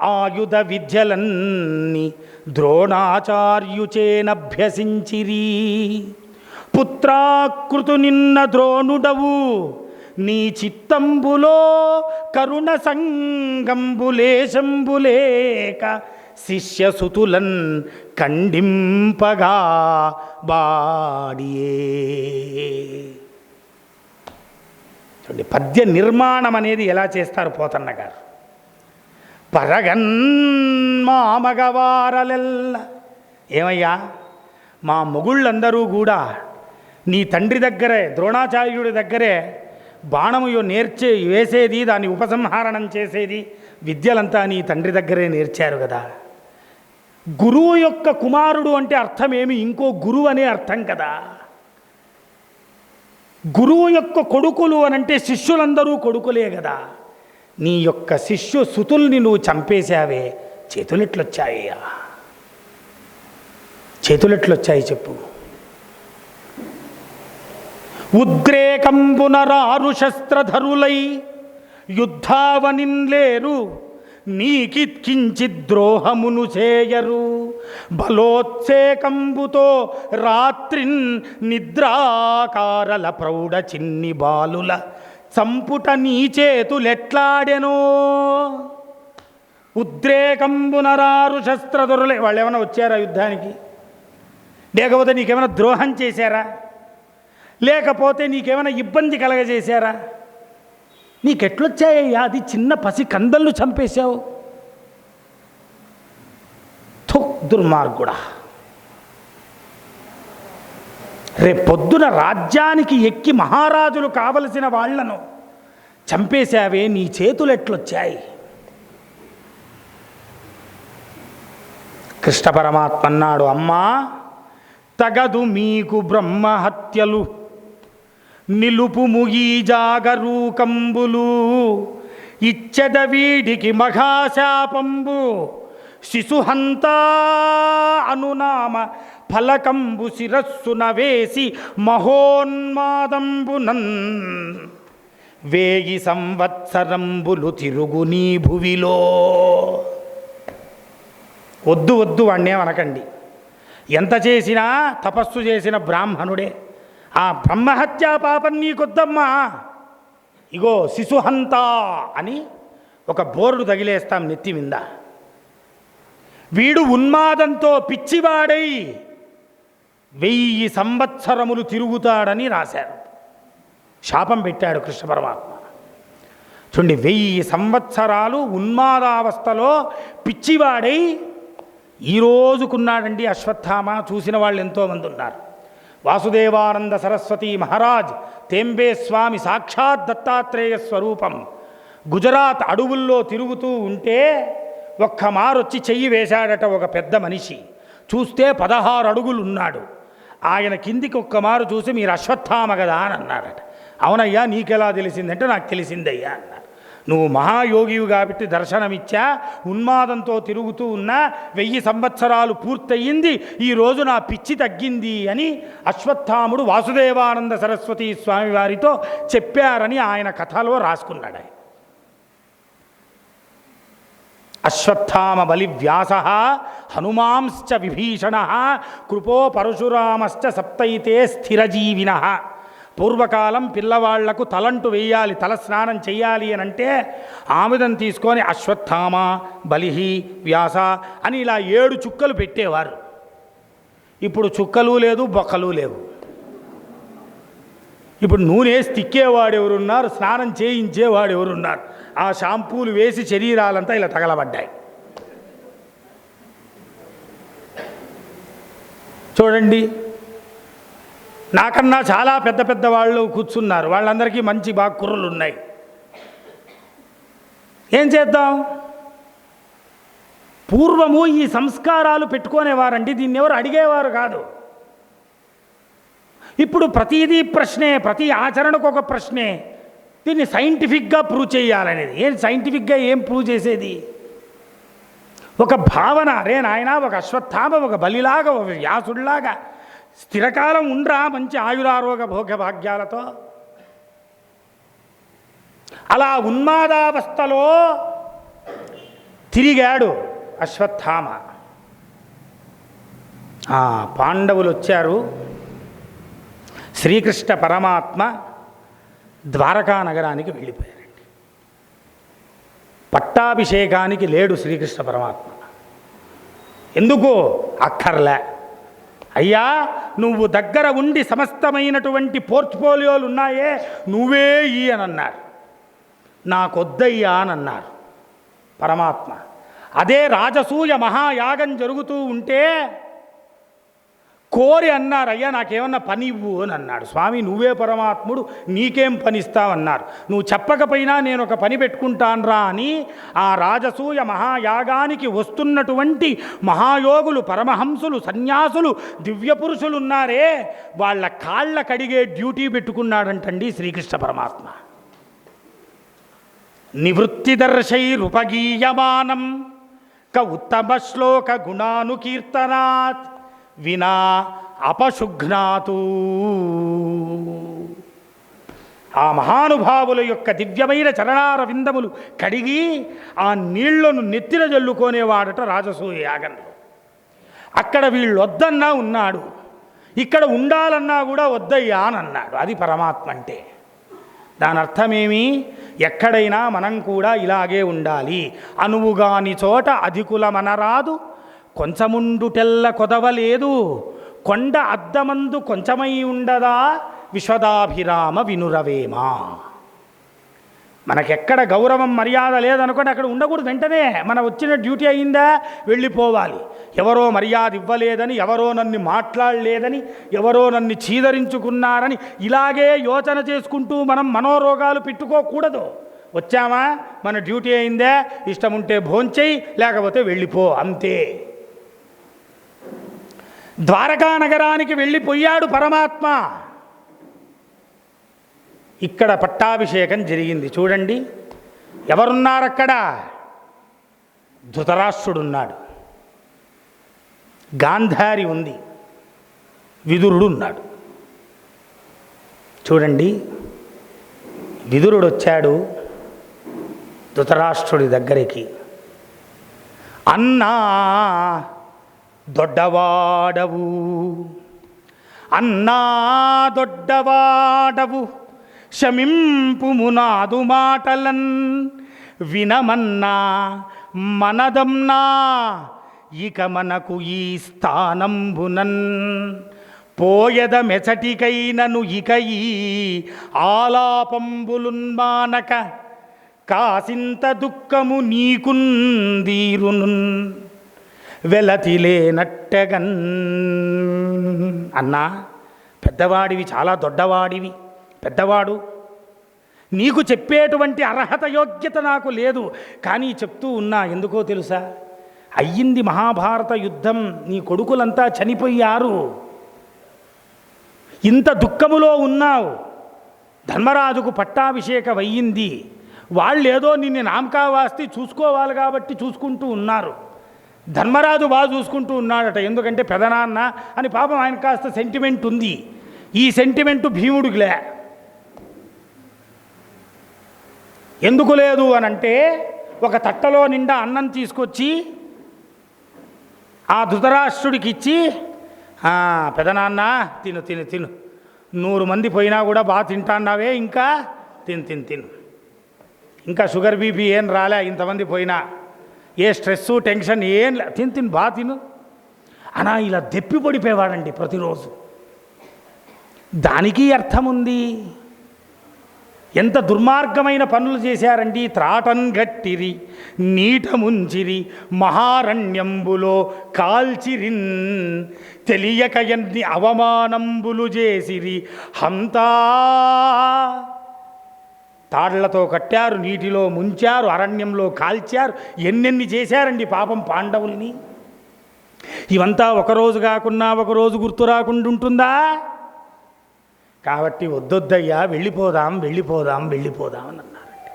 ఆయుధ విద్యలన్నీ ద్రోణాచార్యుచేనభ్యసించిరి. పుత్రాకృతు నిన్న ద్రోణుడవు నీ చిత్తంబులో కరుణ సంగంబులేశంబులేక శిష్యసుతులన్ ఖండింపగా బాడియే. చూడండి పద్య నిర్మాణం అనేది ఎలా చేస్తారు పోతన్న గారు. పరగన్ మా మగవారలెల్ల, ఏమయ్యా మా మొగుళ్ళందరూ కూడా నీ తండ్రి దగ్గరే, ద్రోణాచార్యుడి దగ్గరే బాణము వేసేది, దాన్ని ఉపసంహారణం చేసేది విద్యలంతా నీ తండ్రి దగ్గరే నేర్చారు కదా. గురువు యొక్క కుమారుడు అంటే అర్థమేమి, ఇంకో గురువు అనే అర్థం కదా. గురువు యొక్క కొడుకులు అనంటే శిష్యులందరూ కొడుకులే కదా. నీ యొక్క శిష్యు సుతుల్ని నువ్వు చంపేశావే, చేతులెట్లొచ్చాయ్యా, చేతులెట్లొచ్చాయి చెప్పు. ఉద్రేకంబునరారు శస్త్రధరులై యుద్ధావనిన్లేరు, నీకిత్కించిద్ ద్రోహమును చేయరు. బలోత్సేకంబుతో రాత్రిన్ నిద్రాకారల ప్రౌఢ చిన్ని బాలుల చంపుట నీ చేతులెట్లాడెనో. ఉద్రేకంబునరారు శస్త్రధరులై, వాళ్ళు ఏమైనా వచ్చారా యుద్ధానికి? లేకపోతే నీకేమైనా ద్రోహం చేశారా? లేకపోతే నీకేమైనా ఇబ్బంది కలగజేశారా? నీకెట్లొచ్చాయ్యా? అది చిన్న పసి కందళ్ళు చంపేశావు. దుర్మార్గుడా, రేపొద్దున రాజ్యానికి ఎక్కి మహారాజులు కావలసిన వాళ్లను చంపేశావే, నీ చేతులు ఎట్లొచ్చాయి? కృష్ణ పరమాత్మ అన్నాడు, అమ్మా తగదు మీకు బ్రహ్మహత్యలు, నిలుపుము ఈ జాగరూకంబులు. ఇచ్చెద వీడికి మఘాశాపంబు, శిశుహంతా అనునామ ఫలకంబు శిరస్సున వేసి మహోన్మాదంబునన్. 1000 సంవత్సరంబులు తిరుగు నీ భువిలో. వద్దు వద్దు వాణ్ణేమనకండి, ఎంత చేసినా తపస్సు చేసిన బ్రాహ్మణుడే. ఆ బ్రహ్మహత్యా పాపం నీకొద్దమ్మా. ఇగో శిశుహంత అని ఒక బోర్డు తగిలేస్తాం నెత్తి మీద. వీడు ఉన్మాదంతో పిచ్చివాడై 1000 సంవత్సరములు తిరుగుతాడని రాశారు, శాపం పెట్టాడు కృష్ణ పరమాత్మ. చూడండి, 1000 సంవత్సరాలు ఉన్మాదావస్థలో పిచ్చివాడై ఈ రోజుకున్నాడండి అశ్వత్థామ. చూసిన వాళ్ళు ఎంతోమంది ఉన్నారు. వాసుదేవానంద సరస్వతి మహారాజ్ తేంబే స్వామి సాక్షాత్ దత్తాత్రేయ స్వరూపం గుజరాత్ అడవుల్లో తిరుగుతూ ఉంటే ఒక్క మారొచ్చి చెయ్యి వేశాడట ఒక పెద్ద మనిషి. చూస్తే 16 అడుగులు ఉన్నాడు. ఆయన కిందికి ఒక్క మారు చూసి మీరు అశ్వత్థామ కదా అని అన్నాడట. అవునయ్యా, నీకెలా తెలిసిందంటే నాకు తెలిసిందయ్యా అన్నారు. నువ్వు మహాయోగివి కాబట్టి దర్శనమిచ్చా, ఉన్మాదంతో తిరుగుతూ ఉన్నా 1000 సంవత్సరాలు పూర్తయింది, ఈరోజు నా పిచ్చి తగ్గింది అని అశ్వత్థాముడు వాసుదేవానంద సరస్వతి స్వామి వారితో చెప్పారని ఆయన కథలో రాసుకున్నాడు. అశ్వత్థామ బలి వ్యాస హనుమాంశ్చ విభీషణ కృపో పరశురామశ్చ సప్తైతే స్థిరజీవిన. పూర్వకాలం పిల్లవాళ్లకు తలంటు వేయాలి, తలస్నానం చెయ్యాలి అని అంటే ఆముదం తీసుకొని అశ్వత్థామ బలిహి వ్యాస అని ఇలా 7 చుక్కలు పెట్టేవారు. ఇప్పుడు చుక్కలు లేదు, బొక్కలు లేవు. ఇప్పుడు నూనె తిక్కేవాడు ఎవరున్నారు, స్నానం చేయించేవాడు ఎవరున్నారు? ఆ షాంపూలు వేసి శరీరాలంతా ఇలా తగలబడ్డాయి. చూడండి, నాకన్నా చాలా పెద్ద పెద్ద వాళ్ళు కూర్చున్నారు, వాళ్ళందరికీ మంచి బాగా కుర్రలు ఉన్నాయి. ఏం చేద్దాం? పూర్వము ఈ సంస్కారాలు పెట్టుకునేవారండి, దీన్ని ఎవరు అడిగేవారు కాదు. ఇప్పుడు ప్రతిదీ ప్రశ్నే, ప్రతి ఆచరణకు ఒక ప్రశ్నే. దీన్ని సైంటిఫిక్గా ప్రూవ్ చేయాలనేది. ఏం సైంటిఫిక్గా ఏం ప్రూవ్ చేసేది? ఒక భావన, రే నాయన ఒక అశ్వత్థామ ఒక బలిలాగా ఒక వ్యాసుడిలాగా స్థిరకాలం ఉండ్రా మంచి ఆయురారోగ భోగభాగ్యాలతో. అలా ఉన్మాదావస్థలో తిరిగాడు అశ్వత్థామ. పాండవులు వచ్చారు. శ్రీకృష్ణ పరమాత్మ ద్వారకా నగరానికి వెళ్ళిపోయారండి. పట్టాభిషేకానికి లేడు శ్రీకృష్ణ పరమాత్మ. ఎందుకు? అక్కర్లే. అయ్యా నువ్వు దగ్గర ఉండి సమస్తమైనటువంటి పోర్ట్ఫోలియోలు ఉన్నాయే నువ్వే ఈ అని అన్నారు. నాకొద్దయ్యా అని అన్నారు పరమాత్మ. అదే రాజసూయ మహాయాగం జరుగుతూ ఉంటే కోరి అన్నారు, అయ్యా నాకేమన్నా పని ఇవ్వు అని అన్నాడు. స్వామి నువ్వే పరమాత్ముడు, నీకేం పనిస్తావన్నారు. నువ్వు చెప్పకపోయినా నేను ఒక పని పెట్టుకుంటాన్రా అని ఆ రాజసూయ మహాయాగానికి వస్తున్నటువంటి మహాయోగులు, పరమహంసులు, సన్యాసులు, దివ్యపురుషులు ఉన్నారే, వాళ్ళ కాళ్ళ కడిగే డ్యూటీ పెట్టుకున్నాడంటండి శ్రీకృష్ణ పరమాత్మ. నివృత్తిదర్శైరుపగీయమానం క ఉత్తమ శ్లోక గుణానుకీర్తనాత్ వినా అపశుఘ్నాతు. ఆ మహానుభావుల యొక్క దివ్యమైన చరణార విందములు కడిగి ఆ నీళ్లను నెత్తిన జల్లుకోనేవాడట రాజసూయ యాగంలో. అక్కడ వీళ్ళు వద్దన్నా ఉన్నాడు, ఇక్కడ ఉండాలన్నా కూడా వద్దయ్యా అని అన్నాడు. అది పరమాత్మ అంటే. దాని అర్థమేమి? ఎక్కడైనా మనం కూడా ఇలాగే ఉండాలి. అనువుగాని చోట అధికులమనరాదు, కొంచెముండుటెల్ల కొదవలేదు, కొండ అద్దమందు కొంచెమై ఉండదా, విశ్వదాభిరామ వినురవేమా. మనకెక్కడ గౌరవం మర్యాద లేదనుకోండి అక్కడ ఉండకూడదు. వెంటనే మన వచ్చిన డ్యూటీ అయిందా వెళ్ళిపోవాలి. ఎవరో మర్యాద ఇవ్వలేదని, ఎవరో నన్ను మాట్లాడలేదని, ఎవరో నన్ను చీదరించుకున్నారని ఇలాగే యోచన చేసుకుంటూ మనం మనోరోగాలు పెట్టుకోకూడదు. వచ్చామా, మన డ్యూటీ అయిందా, ఇష్టం ఉంటే భోంచేయి, లేకపోతే వెళ్ళిపో, అంతే. ద్వారకా నగరానికి వెళ్ళిపోయాడు పరమాత్మ. ఇక్కడ పట్టాభిషేకం జరిగింది. చూడండి ఎవరున్నారక్కడ? ధృతరాష్ట్రుడున్నాడు, గాంధారి ఉంది, విదురుడు ఉన్నాడు. చూడండి విదురుడు వచ్చాడు ధృతరాష్ట్రుడి దగ్గరికి. అన్నా దొడ్డవాడవు, అన్నా దొడ్డవాడవు, శమింపుము నాదు మాటలన్, వినమన్నా మనదమ్నా, ఇక మనకు ఈ స్థానంబునన్, పోయద మెచటికైనను ఇక ఈ ఆలాపంబులున్మానక, కాసింత దుఃఖము నీకుందీరును వెలతిలేనట్టగన్. అన్నా పెద్దవాడివి, చాలా దొడ్డవాడివి, పెద్దవాడు, నీకు చెప్పేటువంటి అర్హత యోగ్యత నాకు లేదు, కానీ చెప్తూ ఉన్నా. ఎందుకో తెలుసా? అయ్యింది మహాభారత యుద్ధం, నీ కొడుకులంతా చనిపోయారు, ఇంత దుఃఖములో ఉన్నావు, ధర్మరాజుకు పట్టాభిషేకం అయ్యింది, వాళ్ళేదో నిన్ను నామకావాస్తి చూసుకోవాలి కాబట్టి చూసుకుంటూ ఉన్నారు. ధర్మరాజు బాగా చూసుకుంటూ ఉన్నాడట, ఎందుకంటే పెదనాన్న అని పాపం ఆయన కాస్త సెంటిమెంట్ ఉంది. ఈ సెంటిమెంటు భీముడికిలే. ఎందుకు లేదు అనంటే, ఒక తట్టలో నిండా అన్నం తీసుకొచ్చి ఆ ధృతరాష్ట్రుడికి ఇచ్చి, పెదనాన్న తిను తిను తిను, 100 మంది పోయినా కూడా బాగా తింటాన్నావే, ఇంకా తిను తిను తిను, ఇంకా షుగర్ బీపీ ఏం రాలే, ఇంతమంది పోయినా ఏ స్ట్రెస్సు టెన్షన్ ఏం లే, తిను తిను బాగా తిను అనా ఇలా దెప్పి పడిపోయేవాడండి ప్రతిరోజు. దానికి అర్థం ఉంది. ఎంత దుర్మార్గమైన పనులు చేశారండి. త్రాటన్ గట్టిరి, నీట ముంచిరి, మహారణ్యంబులో కాల్చిరిన్, తెలియక ఎన్ని అవమానంబులు చేసిరి హంతా. తాళ్లతో కట్టారు, నీటిలో ముంచారు, అరణ్యంలో కాల్చారు, ఎన్నెన్ని చేశారండి పాపం పాండవుల్ని. ఇవంతా ఒకరోజు కాకున్నా ఒకరోజు గుర్తు రాకుండా ఉంటుందా? కాబట్టి వద్దొద్దయ్యా, వెళ్ళిపోదాం వెళ్ళిపోదాం వెళ్ళిపోదాం అని అన్నారండి.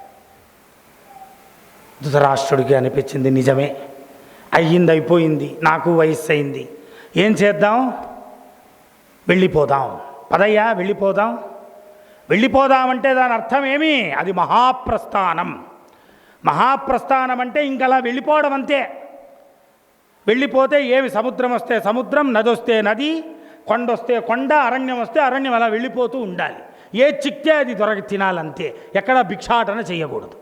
ధృతరాష్ట్రుడికి అనిపించింది, నిజమే అయ్యింది, అయిపోయింది, నాకు వయస్సు అయింది, ఏం చేద్దాం, వెళ్ళిపోదాం, పదయ్యా వెళ్ళిపోదాం. వెళ్ళిపోదామంటే దాని అర్థం ఏమి? అది మహాప్రస్థానం. మహాప్రస్థానం అంటే ఇంకలా వెళ్ళిపోవడం అంతే. వెళ్ళిపోతే ఏమి, సముద్రం వస్తే సముద్రం, నది వస్తే నది, కొండ వస్తే కొండ, అరణ్యం వస్తే అరణ్యం, అలా వెళ్ళిపోతూ ఉండాలి. ఏ చిక్తే అది దొరకి తినాలంతే, ఎక్కడ భిక్షాటన చేయకూడదు.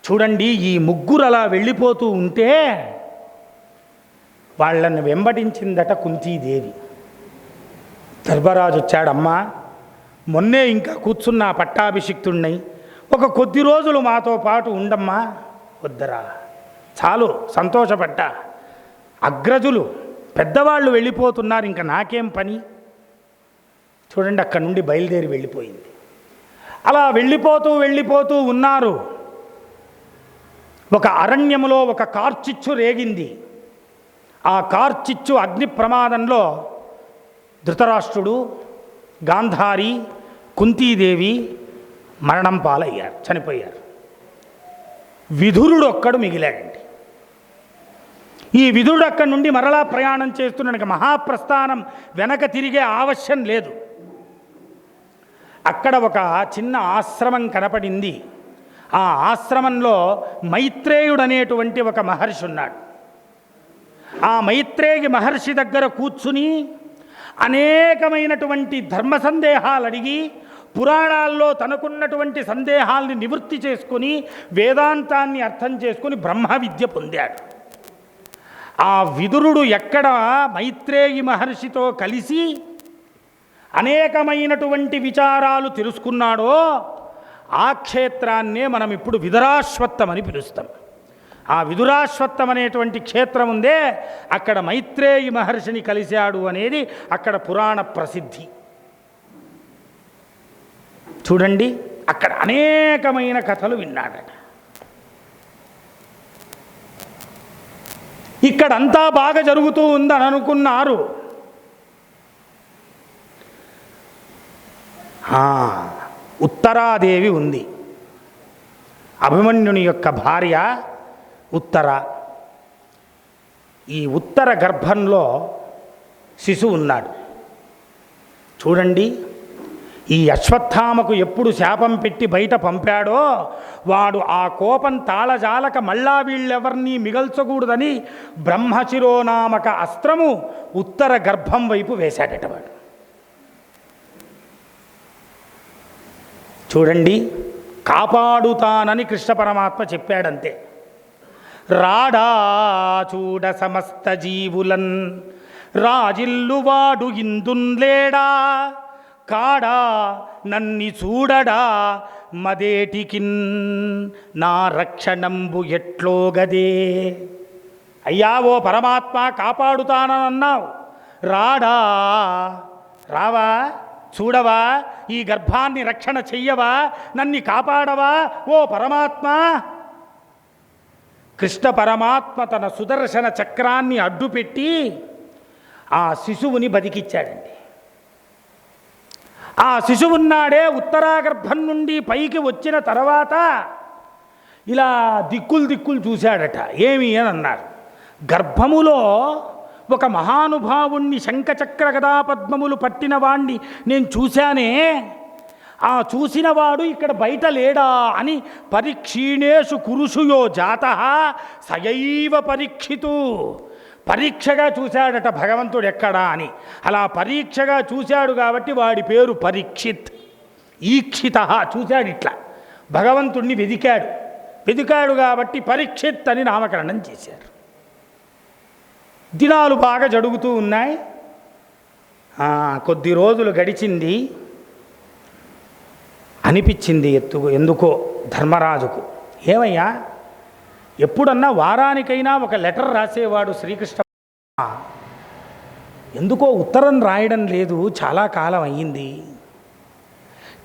చూడండి ఈ ముగ్గురు అలా వెళ్ళిపోతూ ఉంటే వాళ్ళని వెంబడించిందట కుంతీదేవి. ధర్మరాజు వచ్చాడమ్మా, మొన్నే ఇంకా కూర్చున్న పట్టాభిషిక్తుణ్ణి, ఒక కొద్ది రోజులు మాతో పాటు ఉండమ్మా. వద్దరా, చాలు, సంతోషపడ్డా. అగ్రజులు పెద్దవాళ్ళు వెళ్ళిపోతున్నారు, ఇంకా నాకేం పని. చూడండి, అక్కడి నుండి బయలుదేరి వెళ్ళిపోయింది. అలా వెళ్ళిపోతూ ఉన్నారు. ఒక అరణ్యములో ఒక కార్చిచ్చు రేగింది. ఆ కార్చిచ్చు అగ్ని ప్రమాదంలో ధృతరాష్ట్రుడు, గాంధారి, కుంతీదేవి మరణం పాలయ్యారు, చనిపోయారు. విదురుడు ఒక్కడు మిగిలాడండి. ఈ విదురుడు అక్కడి నుండి మరలా ప్రయాణం చేస్తున్నాడు. మహాప్రస్థానం, వెనక తిరిగే ఆవశ్యం లేదు. అక్కడ ఒక చిన్న ఆశ్రమం కనపడింది. ఆ ఆశ్రమంలో మైత్రేయుడు అనేటువంటి ఒక మహర్షి ఉన్నాడు. ఆ మైత్రేయి మహర్షి దగ్గర కూర్చుని అనేకమైనటువంటి ధర్మ సందేహాలు అడిగి, పురాణాల్లో తనకున్నటువంటి సందేహాల్ని నివృత్తి చేసుకుని, వేదాంతాన్ని అర్థం చేసుకుని బ్రహ్మ విద్య పొందాడు. ఆ విదురుడు ఎక్కడ మైత్రేయి మహర్షితో కలిసి అనేకమైనటువంటి విచారాలు తెలుసుకున్నాడో ఆ క్షేత్రాన్నే మనం ఇప్పుడు విదురాశ్వత్థం అని పిలుస్తాం. ఆ విదురాశ్వత్థం అనేటువంటి క్షేత్రం ఉందే, అక్కడ మైత్రేయి మహర్షిని కలిశాడు అనేది అక్కడ పురాణ ప్రసిద్ధి. చూడండి, అక్కడ అనేకమైన కథలు విన్నాడట. ఇక్కడంతా బాగా జరుగుతూ ఉందని అనుకున్నారు. ఉత్తరాదేవి ఉంది, అభిమన్యుని యొక్క భార్య ఉత్తర. ఈ ఉత్తర గర్భంలో శిశువు ఉన్నాడు. చూడండి, ఈ అశ్వత్థామకు ఎప్పుడు శాపం పెట్టి బయట పంపాడో వాడు ఆ కోపం తాళజాలక మళ్ళా వీళ్ళెవరినీ మిగల్చకూడదని బ్రహ్మశిరోనామక అస్త్రము ఉత్తర గర్భం వైపు వేశాడట వాడు. చూడండి, కాపాడుతానని కృష్ణ పరమాత్మ చెప్పాడంతే. రాడా చూడ సమస్త జీవులన్ రాజిల్లువాడు ఇందున్లేడా, కాడా నన్ని చూడడా మదేటికిన్ నా రక్షణంబు ఎట్లోగదే. అయ్యా ఓ పరమాత్మ, కాపాడుతానన్నావు, రాడా, రావా, చూడవా, ఈ గర్భాన్ని రక్షణ చెయ్యవా, నన్ను కాపాడవా ఓ పరమాత్మ. కృష్ణ పరమాత్మ తన సుదర్శన చక్రాన్ని అడ్డుపెట్టి ఆ శిశువుని బతికిచ్చాడండి. ఆ శిశువున్నాడే ఉత్తరాగర్భం నుండి పైకి వచ్చిన తర్వాత ఇలా దిక్కులు చూశాడట. ఏమి అని అన్నారు. గర్భములో ఒక మహానుభావుణ్ణి శంఖచక్ర గదాపద్మములు పట్టిన వాణ్ణి నేను చూశానే, ఆ చూసినవాడు ఇక్కడ బయట లేడా అని పరీక్షీణేషు కురుషుయో జాతః సయైవ పరీక్షితు. పరీక్షగా చూశాడట భగవంతుడు ఎక్కడా అని. అలా పరీక్షగా చూశాడు కాబట్టి వాడి పేరు పరీక్షిత్. ఈక్షిత చూశాడు, ఇట్లా భగవంతుణ్ణి వెదికాడు కాబట్టి పరీక్షిత్ అని నామకరణం చేశారు. దినాలు బాగా జరుగుతూ ఉన్నాయి. కొద్ది రోజులు గడిచింది. అనిపించింది ఎందుకో ధర్మరాజుకు, ఏమయ్యా, ఎప్పుడన్నా వారానికైనా ఒక లెటర్ రాసేవాడు శ్రీకృష్ణ, ఎందుకో ఉత్తరం రాయడం లేదు, చాలా కాలం అయ్యింది.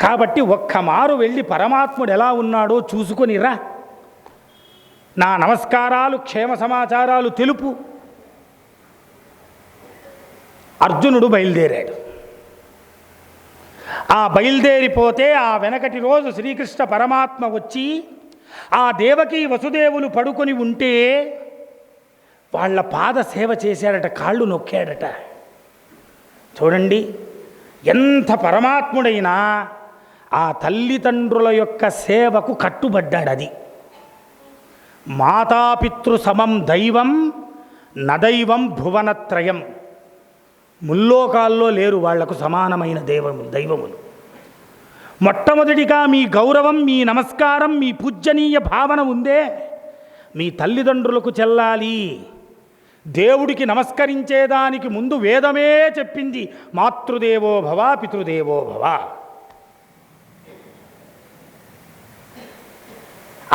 కాబట్టి ఒక్క మారు వెళ్ళి పరమాత్ముడు ఎలా ఉన్నాడో చూసుకొని రా, నా నమస్కారాలు క్షేమ సమాచారాలు తెలుపు. అర్జునుడు బయలుదేరాడు. ఆ బయలుదేరిపోతే ఆ వెనకటి రోజు శ్రీకృష్ణ పరమాత్మ వచ్చి ఆ దేవకి వసుదేవులు పడుకొని ఉంటే వాళ్ళ పాద సేవ చేశాడట, కాళ్ళు నొక్కాడట. చూడండి, ఎంత పరమాత్ముడైనా ఆ తల్లిదండ్రుల యొక్క సేవకు కట్టుబడ్డాడు. అది మాతాపితృ సమం దైవం నదైవం భువనత్రయం. ముల్లోకాల్లో లేరు వాళ్లకు సమానమైన దైవములు. మొట్టమొదటిగా మీ గౌరవం, మీ నమస్కారం, మీ పూజ్యనీయ భావన ఉందే మీ తల్లిదండ్రులకు చెల్లాలి. దేవుడికి నమస్కరించేదానికి ముందు వేదమే చెప్పింది, మాతృదేవో భవ పితృదేవో భవ.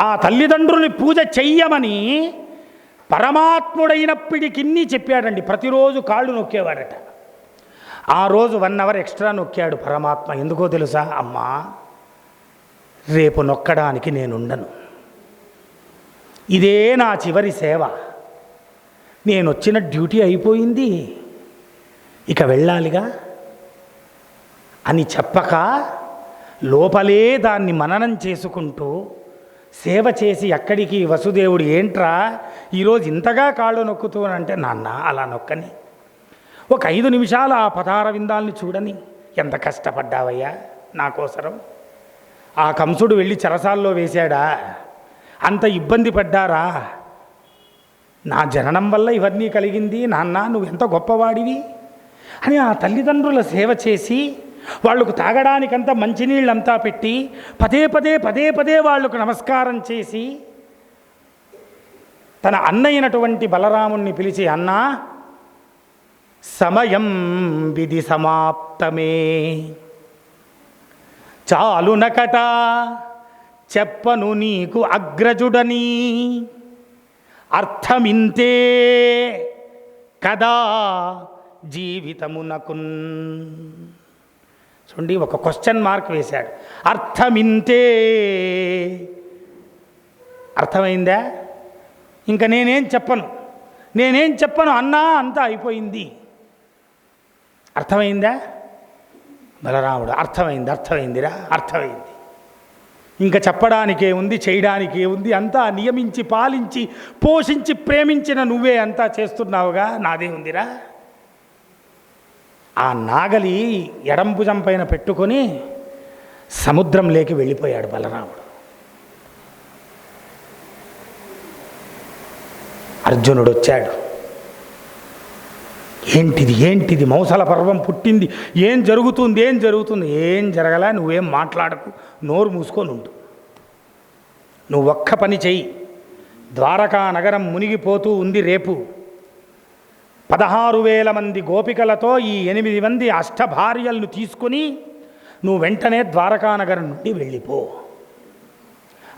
ఆ తల్లిదండ్రుల్ని పూజ చెయ్యమని పరమాత్ముడైనప్పటికిన్ని చెప్పాడండి. ప్రతిరోజు కాళ్ళు నొక్కేవాడట. ఆ రోజు 1 అవర్ ఎక్స్ట్రా నొక్కాడు పరమాత్మ. ఎందుకో తెలుసా? అమ్మా, రేపు నొక్కడానికి నేనుండను, ఇదే నా చివరి సేవ, నేను వచ్చిన డ్యూటీ అయిపోయింది, ఇక వెళ్ళాలిగా అని చెప్పక లోపలే దాన్ని మననం చేసుకుంటూ సేవ చేసి ఎక్కడికి వసుదేవుడు, ఏంట్రా ఈరోజు ఇంతగా కాళ్ళు నొక్కుతూనంటే, నాన్న అలా నొక్కని, ఒక 5 నిమిషాలు ఆ పదార విందాల్ని చూడని, ఎంత కష్టపడ్డావయ్యా నా కోసరం. ఆ కంసుడు వెళ్ళి చెరసాల్లో వేశాడా? అంత ఇబ్బంది పడ్డారా? నా జననం వల్ల ఇవన్నీ కలిగింది నాన్న, నువ్వు ఎంత గొప్పవాడివి అని ఆ తల్లిదండ్రుల సేవ చేసి, వాళ్లకు తాగడానికంతా మంచినీళ్ళంతా పెట్టి పదే పదే వాళ్లకు నమస్కారం చేసి, తన అన్నయ్యనటువంటి బలరాముణ్ణి పిలిచి, అన్నా సమయం విధి సమాప్తమే, చాలునకట చెప్పను నీకు అగ్రజుడని, అర్థమింతే కదా జీవితమునకున్. చూడండి, ఒక క్వశ్చన్ మార్క్ వేశాడు. అర్థమింతే, అర్థమైందా? ఇంకా నేనేం చెప్పను అన్నా, అంతా అయిపోయింది. అర్థమైందా? బలరాముడు, అర్థమైందిరా, అర్థమైంది. ఇంకా చెప్పడానికే ఉంది, చేయడానికే ఉంది, అంతా నియమించి పాలించి పోషించి ప్రేమించిన నువ్వే అంతా చేస్తున్నావుగా, నాదే ఉందిరా. ఆ నాగలి ఎడం భుజం పైన పెట్టుకొని సముద్రంలోకి వెళ్ళిపోయాడు బలరాముడు. అర్జునుడు వచ్చాడు. ఏంటిది మౌసల పర్వం పుట్టింది, ఏం జరుగుతుంది? ఏం జరగలా, నువ్వేం మాట్లాడకు, నోరు మూసుకొని ఉండు. నువ్వు ఒక్క పని చెయ్యి, ద్వారకా నగరం మునిగిపోతూ ఉంది రేపు. 16,000 మంది గోపికలతో ఈ 8 మంది అష్టభార్యలను తీసుకుని నువ్వు వెంటనే ద్వారకా నగరం నుండి వెళ్ళిపో.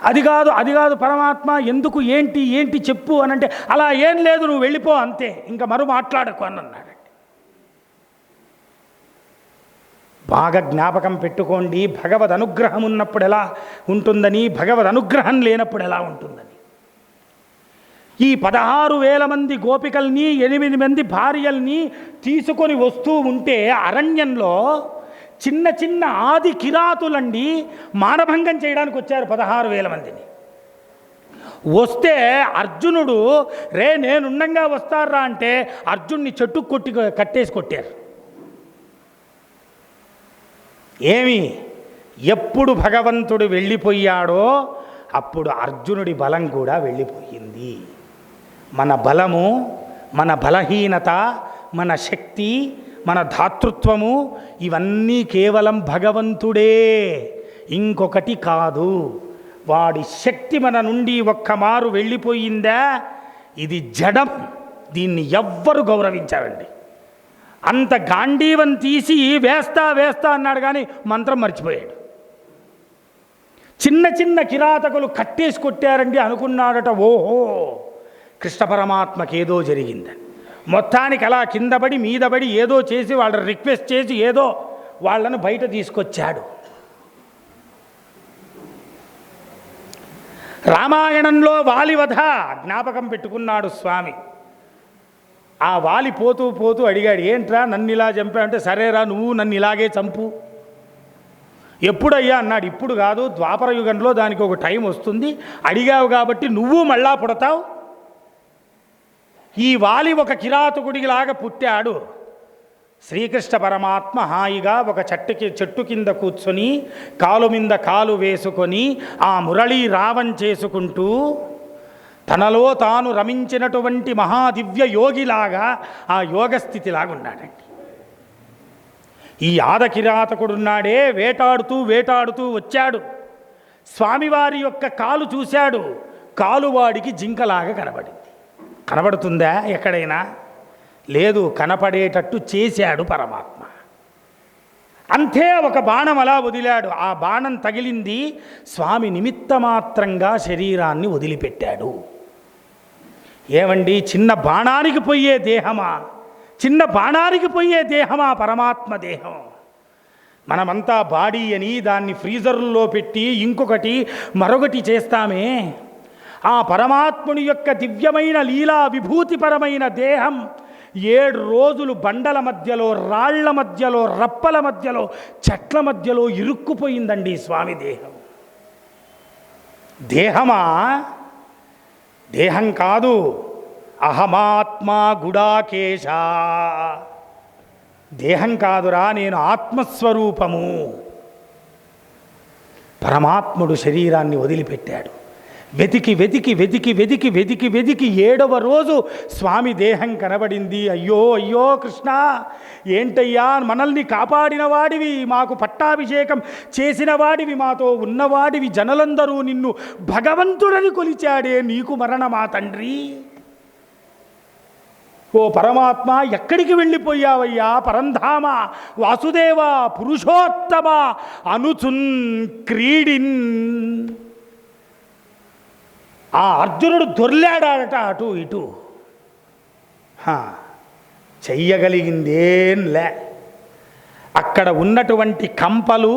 అది కాదు పరమాత్మ, ఎందుకు, ఏంటి చెప్పు అనంటే, అలా ఏం లేదు, నువ్వు వెళ్ళిపో అంతే, ఇంకా మరో మాట్లాడకు అని అన్నాడండి. బాగా జ్ఞాపకం పెట్టుకోండి, భగవద్ అనుగ్రహం ఉన్నప్పుడు ఎలా ఉంటుందని, భగవద్ అనుగ్రహం లేనప్పుడు ఎలా ఉంటుందని. ఈ 16,000 మంది గోపికల్ని 8 మంది భార్యల్ని తీసుకొని వస్తూ ఉంటే అరణ్యంలో చిన్న ఆది కిరాతులండి మానభంగం చేయడానికి వచ్చారు 16,000 మందిని. వస్తే అర్జునుడు, నేనుండంగా వస్తారా అంటే అర్జున్ని చెట్టు కట్టేసి కొట్టారు. ఏమి, ఎప్పుడు భగవంతుడు వెళ్ళిపోయాడో అప్పుడు అర్జునుడి బలం కూడా వెళ్ళిపోయింది. మన బలము, మన బలహీనత, మన శక్తి, మన ధాతృత్వము ఇవన్నీ కేవలం భగవంతుడే, ఇంకొకటి కాదు. వాడి శక్తి మన నుండి ఒక్క మారు వెళ్ళిపోయిందా, ఇది జడం, దీన్ని ఎవ్వరు గౌరవించారండి. అంత గాంధీవం తీసి వేస్తా అన్నాడు కానీ మంత్రం మర్చిపోయాడు. చిన్న కిరాతకులు కట్టేసి కొట్టారండి. అనుకున్నాడట, ఓహో కృష్ణ పరమాత్మకి ఏదో జరిగిందని. మొత్తానికి అలా కిందపడి మీదపడి ఏదో చేసి వాళ్ళని రిక్వెస్ట్ చేసి ఏదో వాళ్ళను బయట తీసుకొచ్చాడు. రామాయణంలో వాలివధ జ్ఞాపకం పెట్టుకున్నాడు స్వామి. ఆ వాలి పోతూ అడిగాడు, ఏంట్రా నన్ను ఇలా చంపావంటే, సరేరా నువ్వు నన్ను ఇలాగే చంపు. ఎప్పుడయ్యా అన్నాడు. ఇప్పుడు కాదు, ద్వాపర యుగంలో దానికి ఒక టైం వస్తుంది, అడిగావు కాబట్టి నువ్వు మళ్ళా పుడతావు. ఈ వాలి ఒక కిరాతకుడిలాగా పుట్టాడు. శ్రీకృష్ణ పరమాత్మ హాయిగా ఒక చెట్టు కింద కూర్చొని కాలు మీద కాలు వేసుకొని ఆ మురళీ రావం చేసుకుంటూ తనలో తాను రమించినటువంటి మహాదివ్య యోగిలాగా ఆ యోగస్థితిలాగా ఉన్నాడండి. ఈ ఆదకిరాతకుడున్నాడే వేటాడుతూ వచ్చాడు. స్వామివారి యొక్క కాలు చూశాడు. కాలు వాడికి జింకలాగా కనబడింది. కనబడుతుందా ఎక్కడైనా? లేదు. కనపడేటట్టు చేశాడు పరమాత్మ. అంతే, ఒక బాణం అలా వదిలాడు. ఆ బాణం తగిలింది, స్వామి నిమిత్తమాత్రంగా శరీరాన్ని వదిలిపెట్టాడు. ఏమండి, చిన్న బాణానికి పోయే దేహమా? చిన్న బాణానికి పోయే దేహమా పరమాత్మ దేహం? మనమంతా బాడీ అని దాన్ని ఫ్రీజర్లో పెట్టి ఇంకొకటి మరొకటి చేస్తామే. ఆ పరమాత్ముని యొక్క దివ్యమైన లీలా విభూతిపరమైన దేహం 7 రోజులు బండల మధ్యలో, రాళ్ల మధ్యలో, రప్పల మధ్యలో, చెట్ల మధ్యలో ఇరుక్కుపోయిందండి స్వామి దేహం. దేహమా? దేహం కాదు. అహమాత్మా గుడాకేశ. దేహం కాదురా, నేను ఆత్మస్వరూపము. పరమాత్ముడు శరీరాన్ని వదిలిపెట్టాడు. వెతికి వెతికి వెతికి వెతికి వెతికి వెతికి 7వ రోజు స్వామి దేహం కనబడింది. అయ్యో అయ్యో కృష్ణ, ఏంటయ్యా, మనల్ని కాపాడిన వాడివి, మాకు పట్టాభిషేకం చేసిన వాడివి, మాతో ఉన్నవాడివి, జనులందరూ నిన్ను భగవంతుడని కొలిచాడే, నీకు మరణమా తండ్రి? ఓ పరమాత్మ, ఎక్కడికి వెళ్ళిపోయావయ్యా? పరంధామ, వాసుదేవ, పురుషోత్తమ అనుచున్ క్రీడిన్. ఆ అర్జునుడు దొర్లాడాడట అటు ఇటు. చెయ్యగలిగిందేంలే. అక్కడ ఉన్నటువంటి కంపలు,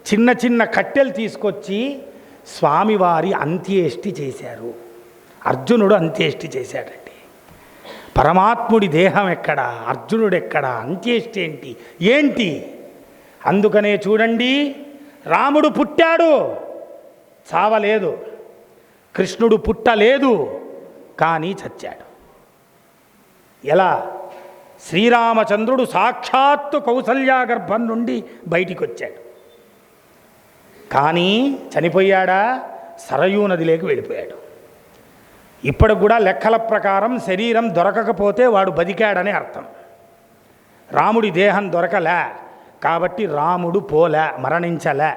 చిన్న చిన్న కట్టెలు తీసుకొచ్చి స్వామివారి అంత్యేష్టి చేశారు. అర్జునుడు అంత్యేష్టి చేశాడండి. పరమాత్ముడి దేహం ఎక్కడ, అర్జునుడు ఎక్కడ, అంత్యేష్టి ఏంటి? అందుకనే చూడండి, రాముడు పుట్టాడు, చావలేదు. కృష్ణుడు పుట్టలేదు, కానీ చచ్చాడు. ఎలా? శ్రీరామచంద్రుడు సాక్షాత్తు కౌసల్యా గర్భం నుండి బయటికి వచ్చాడు, కానీ చనిపోయాడా? సరయూ నదిలోకి వెళ్ళిపోయాడు. ఇప్పటికి కూడా లెక్కల ప్రకారం శరీరం దొరకకపోతే వాడు బతికాడని అర్థం. రాముడి దేహం దొరకలే కాబట్టి రాముడు పోలే, మరణించలే.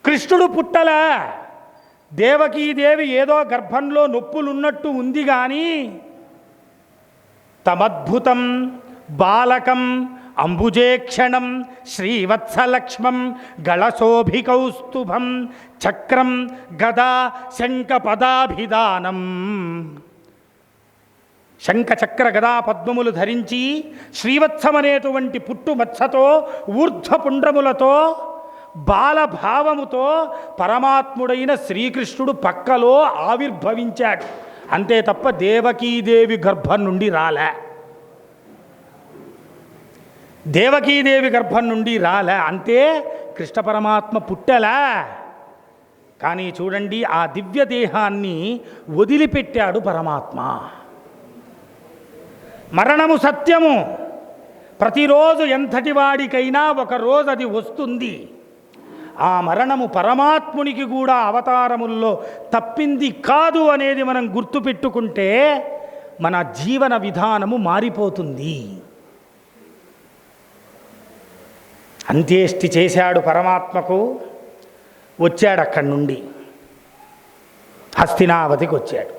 కృష్ణుడు పుట్టలే. దేవకీదేవి ఏదో గర్భంలో నొప్పులున్నట్టు ఉంది, కానీ తమద్భుతం బాలకం అంబుజేక్షణం శ్రీవత్సలక్ష్మం గళశోభికౌస్తుభం చక్రం గదా శంఖపదాభిధానం. శంఖచక్ర గదా పద్మములు ధరించి శ్రీవత్సమనేటువంటి పుట్టుమత్సతో, ఊర్ధ్వపుండ్రములతో, బాలభావముతో పరమాత్ముడైన శ్రీకృష్ణుడు పక్కలో ఆవిర్భవించాడు. అంతే తప్ప దేవకీదేవి గర్భం నుండి రాలే. దేవకీదేవి గర్భం నుండి రాలే. అంతే, కృష్ణ పరమాత్మ పుట్టలా. కానీ చూడండి, ఆ దివ్య దేహాన్ని వదిలిపెట్టాడు పరమాత్మ. మరణము సత్యము. ప్రతిరోజు ఎంతటి వాడికైనా ఒకరోజు అది వస్తుంది. ఆ మరణము పరమాత్మునికి కూడా అవతారముల్లో తప్పింది కాదు అనేది మనం గుర్తుపెట్టుకుంటే మన జీవన విధానము మారిపోతుంది. అంత్యేష్టి చేశాడు పరమాత్మకు. వచ్చాడు అక్కడి నుండి, హస్తినావతికి వచ్చాడు.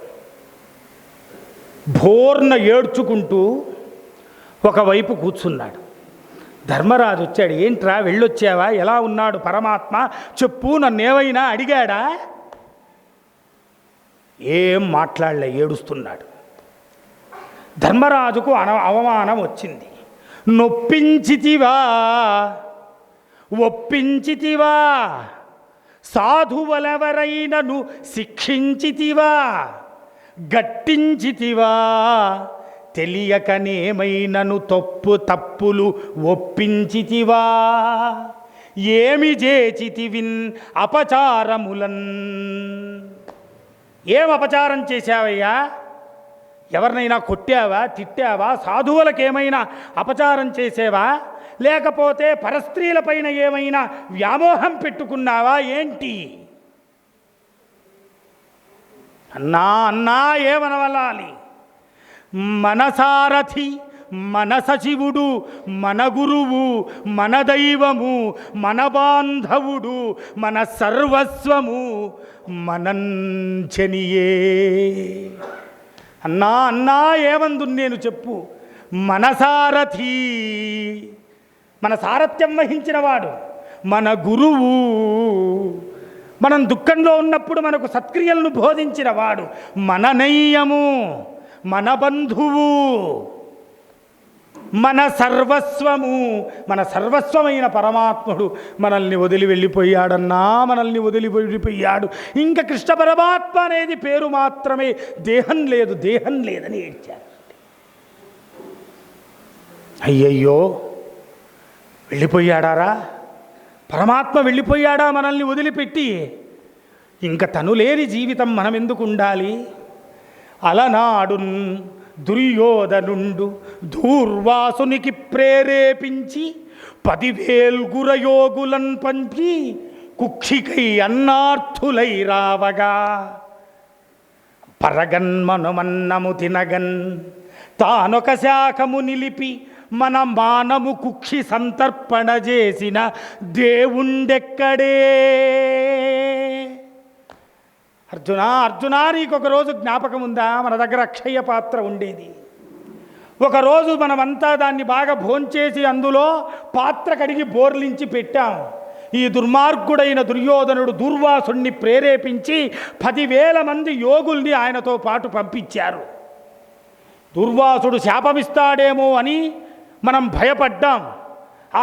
భోర్న ఏడ్చుకుంటూ ఒకవైపు కూర్చున్నాడు. ధర్మరాజు వచ్చాడు. ఏంట్రా, వెళ్ళొచ్చావా? ఎలా ఉన్నాడు పరమాత్మ? చెప్పు, నన్నేమైనా అడిగాడా? ఏం మాట్లాడలే, ఏడుస్తున్నాడు. ధర్మరాజుకు అవమానం వచ్చింది. నొప్పించితివా, ఒప్పించితివా, సాధువలెవరైనను శిక్షించితివా, గట్టించితివా, తెలియకనేమైనను తప్పులు ఒప్పించితివా, ఏమి చేచితివిన్ అపచారములన్. ఏం అపచారం చేశావయ్యా? ఎవరినైనా కొట్టావా, తిట్టావా? సాధువులకేమైనా అపచారం చేసేవా? లేకపోతే పరస్త్రీలపైన ఏమైనా వ్యామోహం పెట్టుకున్నావా ఏంటి? అన్నా అన్నా ఏమనవలాలి? మనసారథి, మన సచివుడు, మన గురువు, మన దైవము, మన బాంధవుడు, మన సర్వస్వము మనంచనియే. అన్నా అన్నా ఏమందు నేను చెప్పు. మన సారథి, మన సారథ్యం వహించినవాడు, మన గురువు, మనం దుఃఖంలో ఉన్నప్పుడు మనకు సత్క్రియలను బోధించినవాడు, మన నయ్యము, మన బంధువు, మన సర్వస్వము, మన సర్వస్వమైన పరమాత్ముడు మనల్ని వదిలి వెళ్ళిపోయాడన్నా, మనల్ని వదిలి వెళ్ళిపోయాడు. ఇంకా కృష్ణ పరమాత్మ అనేది పేరు మాత్రమే, దేహం లేదు, దేహం లేదని ఏడ్చారు. అయ్యయ్యో వెళ్ళిపోయాడారా, పరమాత్మ వెళ్ళిపోయాడా మనల్ని వదిలిపెట్టి? ఇంకా తను లేని జీవితం మనం ఎందుకు ఉండాలి? అలనాడు దుర్యోధనుండు దూర్వాసునికి ప్రేరేపించి 10,000 గురయోగులన్ పంపి కుక్షికై అన్నార్థులై రావగా, పరగన్మనుమన్నము తినగన్ తానొక శాఖము నిలిపి మన మానము కుక్షి సంతర్పణ చేసిన దేవుండెక్కడే. అర్జున నీకొక రోజు జ్ఞాపకం ఉందా? మన దగ్గర అక్షయ పాత్ర ఉండేది. ఒకరోజు మనమంతా దాన్ని బాగా భోంచేసి అందులో పాత్ర కడిగి బోర్లించి పెట్టాం. ఈ దుర్మార్గుడైన దుర్యోధనుడు దూర్వాసుణ్ణి ప్రేరేపించి 10,000 మంది యోగుల్ని ఆయనతో పాటు పంపించారు. దుర్వాసుడు శాపమిస్తాడేమో అని మనం భయపడ్డాం.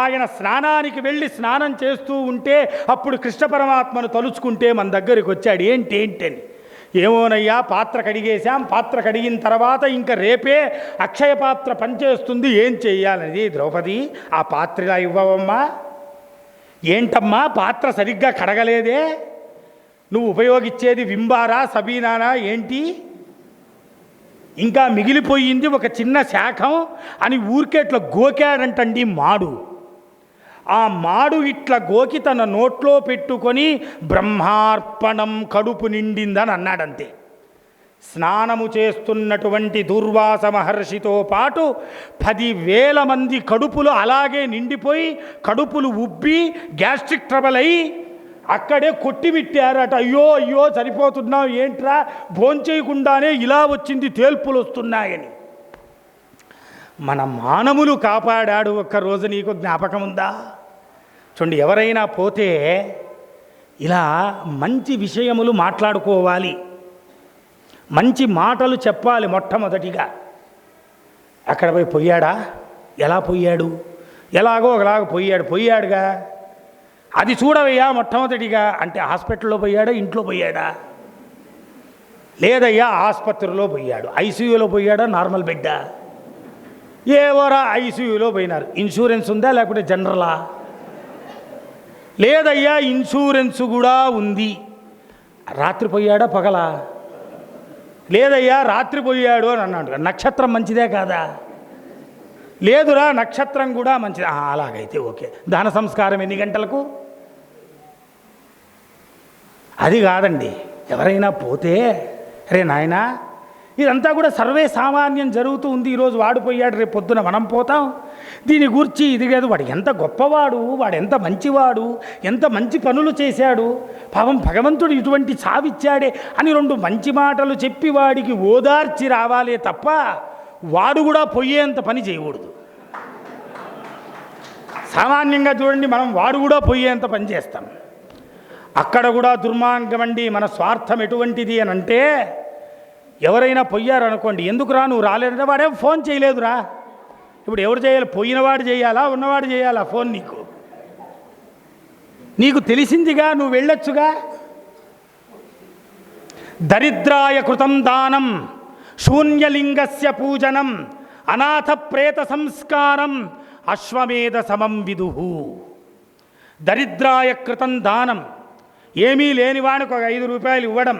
ఆయన స్నానానికి వెళ్ళి స్నానం చేస్తూ ఉంటే అప్పుడు కృష్ణ పరమాత్మను తలుచుకుంటే మన దగ్గరికి వచ్చాడు. ఏంటని, ఏమోనయ్యా పాత్ర కడిగేశాం, పాత్ర కడిగిన తర్వాత ఇంకా రేపే అక్షయ పాత్ర పనిచేస్తుంది, ఏం చెయ్యాలనేది. ద్రౌపది ఆ పాత్ర ఇలా ఇవ్వవమ్మా. ఏంటమ్మా పాత్ర సరిగ్గా కడగలేదే, నువ్వు ఉపయోగించేది వింబారా సబీనానా ఏంటి? ఇంకా మిగిలిపోయింది ఒక చిన్న శాఖం అని ఊరికే ఇట్లా గోకాడంటండి మాడు. ఆ మాడు ఇట్లా గోకి తన నోట్లో పెట్టుకొని బ్రహ్మార్పణం కడుపు నిండిందని అన్నాడంతే. స్నానము చేస్తున్నటువంటి దుర్వాస మహర్షితో పాటు 10,000 మంది కడుపులు అలాగే నిండిపోయి కడుపులు ఉబ్బి గ్యాస్ట్రిక్ ట్రబుల్ అయి అక్కడే కొట్టిమిట్టారట. అయ్యో అయ్యో సరిపోతున్నావు ఏంట్రా, భోంచేయకుండానే ఇలా వచ్చింది, తేల్పులు వస్తున్నాయని. మన మానములు కాపాడాడు ఒక్కరోజు, నీకు జ్ఞాపకం ఉందా? చూడండి, ఎవరైనా పోతే ఇలా మంచి విషయములు మాట్లాడుకోవాలి, మంచి మాటలు చెప్పాలి. మొట్టమొదటిగా అక్కడ పోయి పోయాడా, ఎలా పోయాడు, ఎలాగో ఒకలాగ పోయాడుగా, అది చూడవయ్యా మొట్టమొదటిగా. అంటే హాస్పిటల్లో పోయాడా, ఇంట్లో పోయాడా? లేదయ్యా ఆసుపత్రిలో పోయాడు. ఐసీయూలో పోయాడా, నార్మల్ బెడ్డా? ఏవోరా ఐసీయూలో పోయినారు. ఇన్సూరెన్స్ ఉందా లేకపోతే జనరలా? లేదయ్యా ఇన్సూరెన్స్ కూడా ఉంది. రాత్రి పోయాడా పగలా? లేదయ్యా రాత్రి పోయాడు అని అన్నాడు. నక్షత్రం మంచిదే కాదా? లేదురా నక్షత్రం కూడా మంచిది. అలాగైతే ఓకే. దాన సంస్కారం ఎన్ని గంటలకు? అది కాదండి. ఎవరైనా పోతే అరే నాయనా ఇదంతా కూడా సర్వే సామాన్యం జరుగుతూ ఉంది. ఈరోజు వాడు పోయాడు, రేపు పొద్దున మనం పోతాం. దీని గురించి ఇది కాదు, వాడు ఎంత గొప్పవాడు, వాడు ఎంత మంచివాడు, ఎంత మంచి పనులు చేశాడు, పాపం భగవంతుడు ఇటువంటి చావిచ్చాడే అని 2 మంచి మాటలు చెప్పి వాడికి ఓదార్చి రావాలే తప్ప వాడు కూడా పోయేంత పని చేయకూడదు. సామాన్యంగా చూడండి, మనం వాడు కూడా పోయేంత పని చేస్తాం. అక్కడ కూడా దుర్మార్గమండి. మన స్వార్థం ఎటువంటిది అని అంటే, ఎవరైనా పోయారనుకోండి, ఎందుకురా నువ్వు రాలేదంటే వాడేం ఫోన్ చేయలేదురా. ఇప్పుడు ఎవరు చేయాలి? పోయినవాడు చేయాలా, ఉన్నవాడు చేయాలా ఫోన్? నీకు తెలిసిందిగా, నువ్వు వెళ్ళొచ్చుగా. దరిద్రాయ కృతం దానం శూన్యలింగస్య పూజనం అనాథ ప్రేత సంస్కారం అశ్వమేధ సమం విదుహు. దరిద్రాయ కృతం దానం, ఏమీ లేనివానికి ఒక 5 రూపాయలు ఇవ్వడం.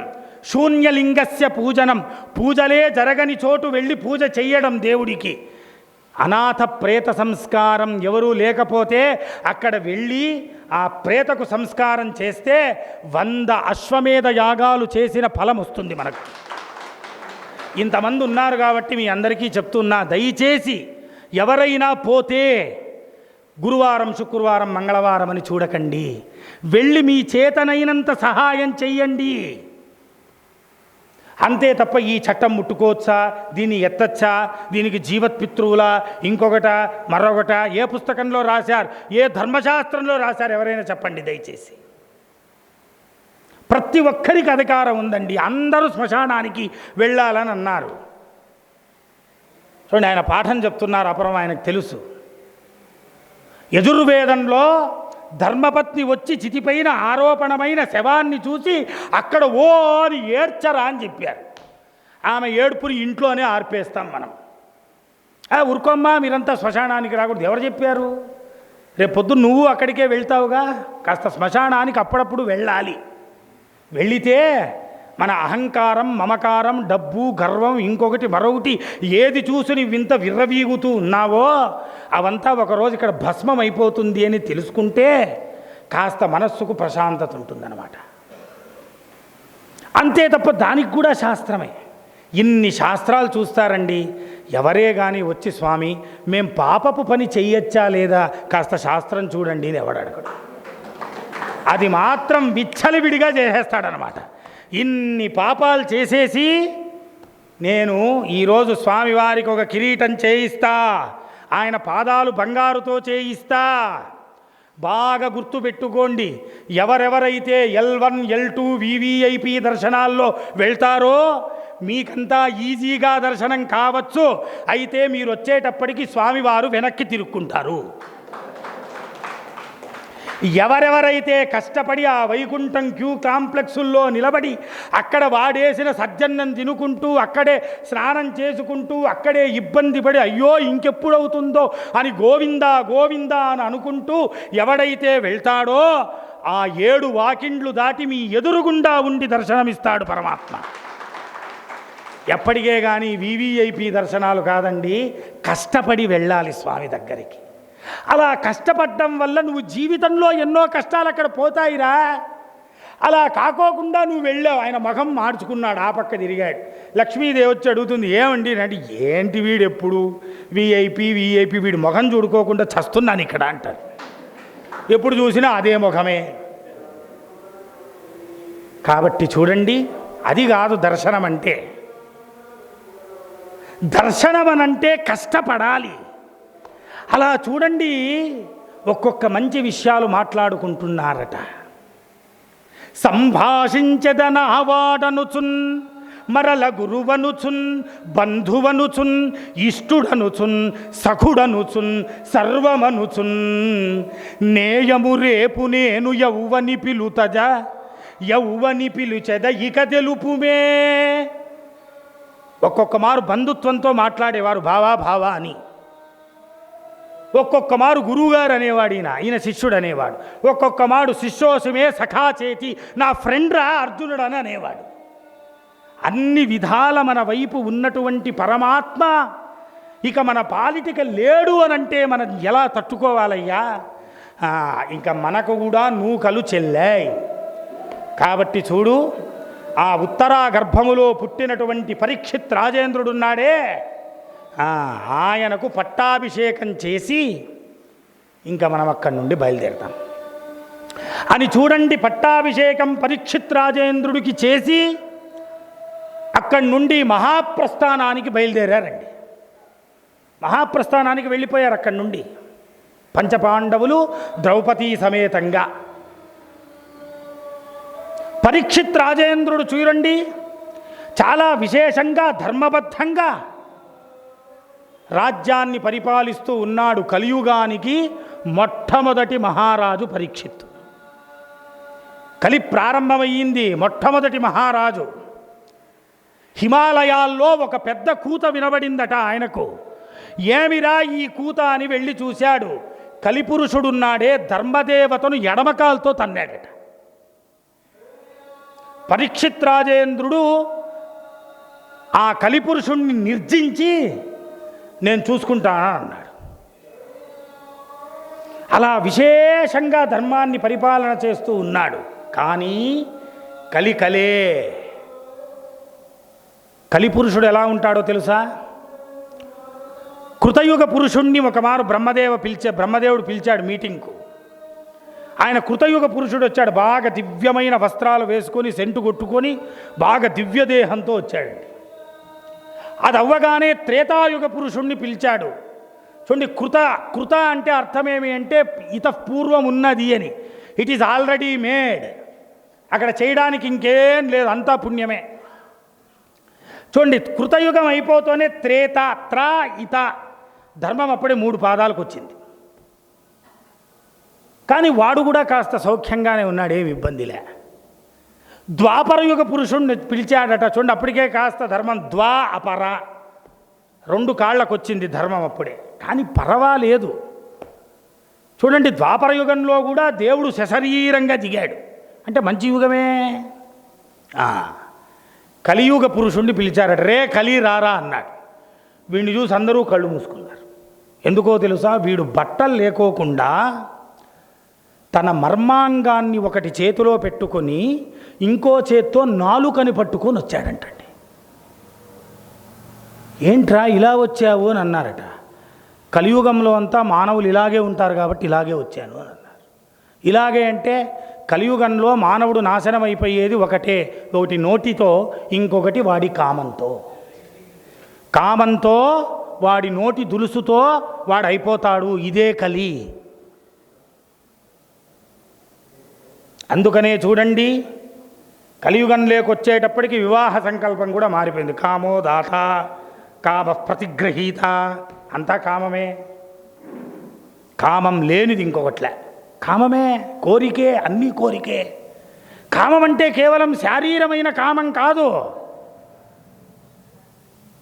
శూన్యలింగస్య పూజనం, పూజలే జరగని చోటు వెళ్ళి పూజ చెయ్యడం దేవుడికి. అనాథ ప్రేత సంస్కారం, ఎవరూ లేకపోతే అక్కడ వెళ్ళి ఆ ప్రేతకు సంస్కారం చేస్తే 100 అశ్వమేధ యాగాలు చేసిన ఫలం వస్తుంది మనకు. ఇంతమంది ఉన్నారు కాబట్టి మీ అందరికీ చెప్తున్నా, దయచేసి ఎవరైనా పోతే గురువారం, శుక్రవారం, మంగళవారం అని చూడకండి. వెళ్ళి మీ చేతనైనంత సహాయం చెయ్యండి. అంతే తప్ప ఈ చట్టం ముట్టుకోవచ్చా, దీన్ని ఎత్తచ్చా, దీనికి జీవత్పితృవులా, ఇంకొకట మరొకట ఏ పుస్తకంలో రాశారు, ఏ ధర్మశాస్త్రంలో రాశారు ఎవరైనా చెప్పండి దయచేసి. ప్రతి ఒక్కరికి అధికారం ఉందండి. అందరూ శ్మశానానికి వెళ్ళాలని అన్నారు. చూడండి, ఆయన పాఠం చెప్తున్నారు అపరం, ఆయనకు తెలుసు. యజుర్వేదంలో ధర్మపత్ని వచ్చి చితిపైన ఆరోపణమైన శవాన్ని చూసి అక్కడ ఓ అని ఏడ్చరా అని చెప్పారు. ఆమె ఏడుపుని ఇంట్లోనే ఆర్పేస్తాం మనం. ఊరుకోమ్మా, మీరంతా శ్మశానానికి రాకూడదు. ఎవరు చెప్పారు? రేపు పొద్దున్న నువ్వు అక్కడికే వెళ్తావుగా, కాస్త శ్మశానానికి అప్పుడప్పుడు వెళ్ళాలి. వెళితే మన అహంకారం, మమకారం, డబ్బు, గర్వం, ఇంకొకటి మరొకటి ఏది చూసి నువ్వు ఇంత విర్రవీగుతూ ఉన్నావో అవంతా ఒకరోజు ఇక్కడ భస్మం అయిపోతుంది అని తెలుసుకుంటే కాస్త మనస్సుకు ప్రశాంతత ఉంటుందన్నమాట. అంతే తప్ప దానికి కూడా శాస్త్రమే. ఇన్ని శాస్త్రాలు చూస్తారండి. ఎవరే కానీ వచ్చి స్వామి మేం పాపపు పని చెయ్యొచ్చా లేదా కాస్త శాస్త్రం చూడండి అని ఎవడు అడగడు. అది మాత్రం విచ్చలవిడిగా చేసేస్తాడనమాట. ఇన్ని పాపాలు చేసేసి నేను ఈరోజు స్వామివారికి ఒక కిరీటం చేయిస్తా, ఆయన పాదాలు బంగారుతో చేయిస్తా. బాగా గుర్తుపెట్టుకోండి, ఎవరెవరైతే L1, L2 VVIP దర్శనాల్లో వెళ్తారో మీకంతా ఈజీగా దర్శనం కావచ్చు. అయితే మీరు వచ్చేటప్పటికి స్వామివారు వెనక్కి తిరుక్కుంటారు. ఎవరెవరైతే కష్టపడి ఆ వైకుంఠం క్యూ కాంప్లెక్సుల్లో నిలబడి అక్కడ వాడేసిన సజ్జన్నం తినుకుంటూ అక్కడే స్నానం చేసుకుంటూ అక్కడే ఇబ్బంది పడి అయ్యో ఇంకెప్పుడవుతుందో అని గోవిందా గోవిందా అని అనుకుంటూ ఎవడైతే వెళ్తాడో ఆ 7 వాకిండ్లు దాటి మీ ఎదురుగుండా ఉండి దర్శనమిస్తాడు పరమాత్మ. ఎప్పటికే కానీ VVIP దర్శనాలు కాదండి, కష్టపడి వెళ్ళాలి స్వామి దగ్గరికి. అలా కష్టపడడం వల్ల నువ్వు జీవితంలో ఎన్నో కష్టాలు అక్కడ పోతాయిరా. అలా కాకోకుండా నువ్వు వెళ్ళావు, ఆయన ముఖం మార్చుకున్నాడు, ఆ పక్క తిరిగాడు. లక్ష్మీదేవి వచ్చి అడుగుతుంది, ఏమండి అంటే ఏంటి వీడు ఎప్పుడు VIP వీడి ముఖం చూడుకోకుండా చస్తున్నాను ఇక్కడ అంటారు. ఎప్పుడు చూసినా అదే ముఖమే. కాబట్టి చూడండి, అది కాదు దర్శనం అంటే. దర్శనం అనంటే కష్టపడాలి. అలా చూడండి, ఒక్కొక్క మంచి విషయాలు మాట్లాడుకుంటున్నారట. సంభాషించదనవాడనుచున్ మరల గురువనుచున్ బంధువనుచున్ ఇష్టుడనుచున్ సఖుడనుచున్ సర్వమనుచున్ నేయము రేపు నేను యౌవని పిలుతజ యౌవని పిలుచెద ఇక తెలుపుమే. ఒక్కొక్క మారు బంధుత్వంతో మాట్లాడేవారు భావా భావా అని. ఒక్కొక్క మారు గురువుగారు అనేవాడు, ఈయన శిష్యుడు అనేవాడు. ఒక్కొక్క మాడు శిష్యోసమే సఖా చేతి నా ఫ్రెండ్ రా అర్జునుడు అని అనేవాడు. అన్ని విధాల మన వైపు ఉన్నటువంటి పరమాత్మ ఇక మన పాలిటిక లేడు అనంటే మనం ఎలా తట్టుకోవాలయ్యా? ఇంకా మనకు కూడా నూకలు చెల్లాయి. కాబట్టి చూడు, ఆ ఉత్తరా గర్భములో పుట్టినటువంటి పరీక్షిత్ రాజేంద్రుడున్నాడే, ఆయనకు పట్టాభిషేకం చేసి ఇంకా మనం అక్కడి నుండి బయలుదేరుతాం అని చూడండి. పట్టాభిషేకం పరీక్షిత్ రాజేంద్రుడికి చేసి అక్కడి నుండి మహాప్రస్థానానికి బయలుదేరారండి. మహాప్రస్థానానికి వెళ్ళిపోయారు. అక్కడి నుండి పంచపాండవులు ద్రౌపదీ సమేతంగా. పరీక్షిత్ రాజేంద్రుడు చూడండి, చాలా విశేషంగా ధర్మబద్ధంగా రాజ్యాన్ని పరిపాలిస్తూ ఉన్నాడు. కలియుగానికి మొట్టమొదటి మహారాజు పరీక్షిత్తు. కలి ప్రారంభమయ్యింది, మొట్టమొదటి మహారాజు. హిమాలయాల్లో ఒక పెద్ద కూత వినబడిందట ఆయనకు. ఏమిరా ఈ కూత అని వెళ్ళి చూశాడు. కలిపురుషుడున్నాడే ధర్మదేవతను ఎడమకాలతో తన్నాడట. పరీక్షిత్ రాజేంద్రుడు ఆ కలిపురుషుణ్ణి నిర్జించి నేను చూసుకుంటాను అన్నాడు. అలా విశేషంగా ధర్మాన్ని పరిపాలన చేస్తూ ఉన్నాడు. కానీ కలికలే. కలిపురుషుడు ఎలా ఉంటాడో తెలుసా? కృతయుగ పురుషుణ్ణి ఒకమారు బ్రహ్మదేవుడు పిలిచాడు మీటింగ్కు. ఆయన కృతయుగ పురుషుడు వచ్చాడు, బాగా దివ్యమైన వస్త్రాలు వేసుకొని సెంటు కొట్టుకొని బాగా దివ్యదేహంతో వచ్చాడండి. అది అవ్వగానే త్రేతాయుగ పురుషుణ్ణి పిలిచాడు. చూడండి, కృత అంటే అర్థమేమి అంటే ఇతపూర్వం ఉన్నది అని. It is already made. అక్కడ చేయడానికి ఇంకేం లేదు, అంతా పుణ్యమే. చూడండి, కృతయుగం అయిపోతూనే త్రేత ఇత ధర్మం అప్పుడే 3 పాదాలకు వచ్చింది. కానీ వాడు కూడా కాస్త సౌఖ్యంగానే ఉన్నాడు, ఏమి ఇబ్బందిలే. ద్వాపరయుగ పురుషుణ్ణి పిలిచాడట. చూడండి, అప్పటికే కాస్త ధర్మం అపర 2 కాళ్ళకు వచ్చింది ధర్మం అప్పుడే. కానీ పర్వాలేదు. చూడండి, ద్వాపరయుగంలో కూడా దేవుడు సశరీరంగా దిగాడు, అంటే మంచి యుగమే. కలియుగ పురుషుణ్ణి పిలిచారట. రే కలి రారా అన్నాడు. వీడిని చూసి అందరూ కళ్ళు మూసుకున్నారు. ఎందుకో తెలుసా? వీడు బట్టలు లేకోకుండా తన మర్మాంగాన్ని ఒకటి చేతిలో పెట్టుకొని ఇంకో చేత్తో నాలుకని పట్టుకొని వచ్చాడంటండి. ఏంట్రా ఇలా వచ్చావు అని అన్నారట. కలియుగంలో అంతా మానవులు ఇలాగే ఉంటారు కాబట్టి ఇలాగే వచ్చాను అని అన్నారు. ఇలాగే అంటే కలియుగంలో మానవుడు నాశనం అయిపోయేది ఒకటి నోటితో, ఇంకొకటి వాడి కామంతో వాడి నోటి దులుసుతో వాడు అయిపోతాడు. ఇదే కలి. అందుకనే చూడండి, కలియుగంలోకి వచ్చేటప్పటికి వివాహ సంకల్పం కూడా మారిపోయింది. కామో దాత, కామ ప్రతిగ్రహీత, అంతా కామమే. కామం లేనిది ఇంకొకట్లే. కామమే, కోరికే, అన్నీ కోరికే. కామం అంటే కేవలం శారీరమైన కామం కాదు.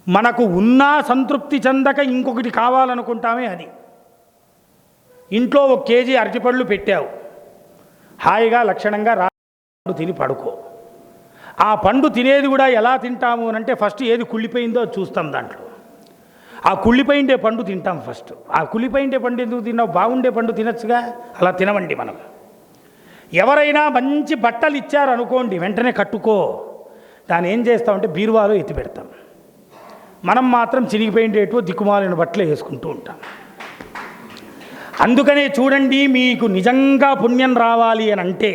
మనకు ఉన్నా సంతృప్తి చెందక ఇంకొకటి కావాలనుకుంటామే అది. ఇంట్లో 1 కేజీ అరటిపళ్ళు పెట్టావు, హాయిగా లక్షణంగా పండు తిని పడుకో. ఆ పండు తినేది కూడా ఎలా తింటాము అంటే ఫస్ట్ ఏది కుళ్ళిపోయిందో చూస్తాం. దాంట్లో ఆ కుళ్ళిపోయిండే పండు తింటాం ఫస్ట్. ఆ కుళ్ళిపోయిండే పండు ఎందుకు తిన్నావు? బాగుండే పండు తినచ్చుగా. అలా తినవండి మనం. ఎవరైనా మంచి బట్టలు ఇచ్చారనుకోండి, వెంటనే కట్టుకో. దాన్ని ఏం చేస్తామంటే బీరువాలో ఎత్తి పెడతాం. మనం మాత్రం చినిగిపోయిండేటో దిక్కుమాలిన బట్టలు వేసుకుంటూ ఉంటాం. అందుకనే చూడండి, మీకు నిజంగా పుణ్యం రావాలి అని అంటే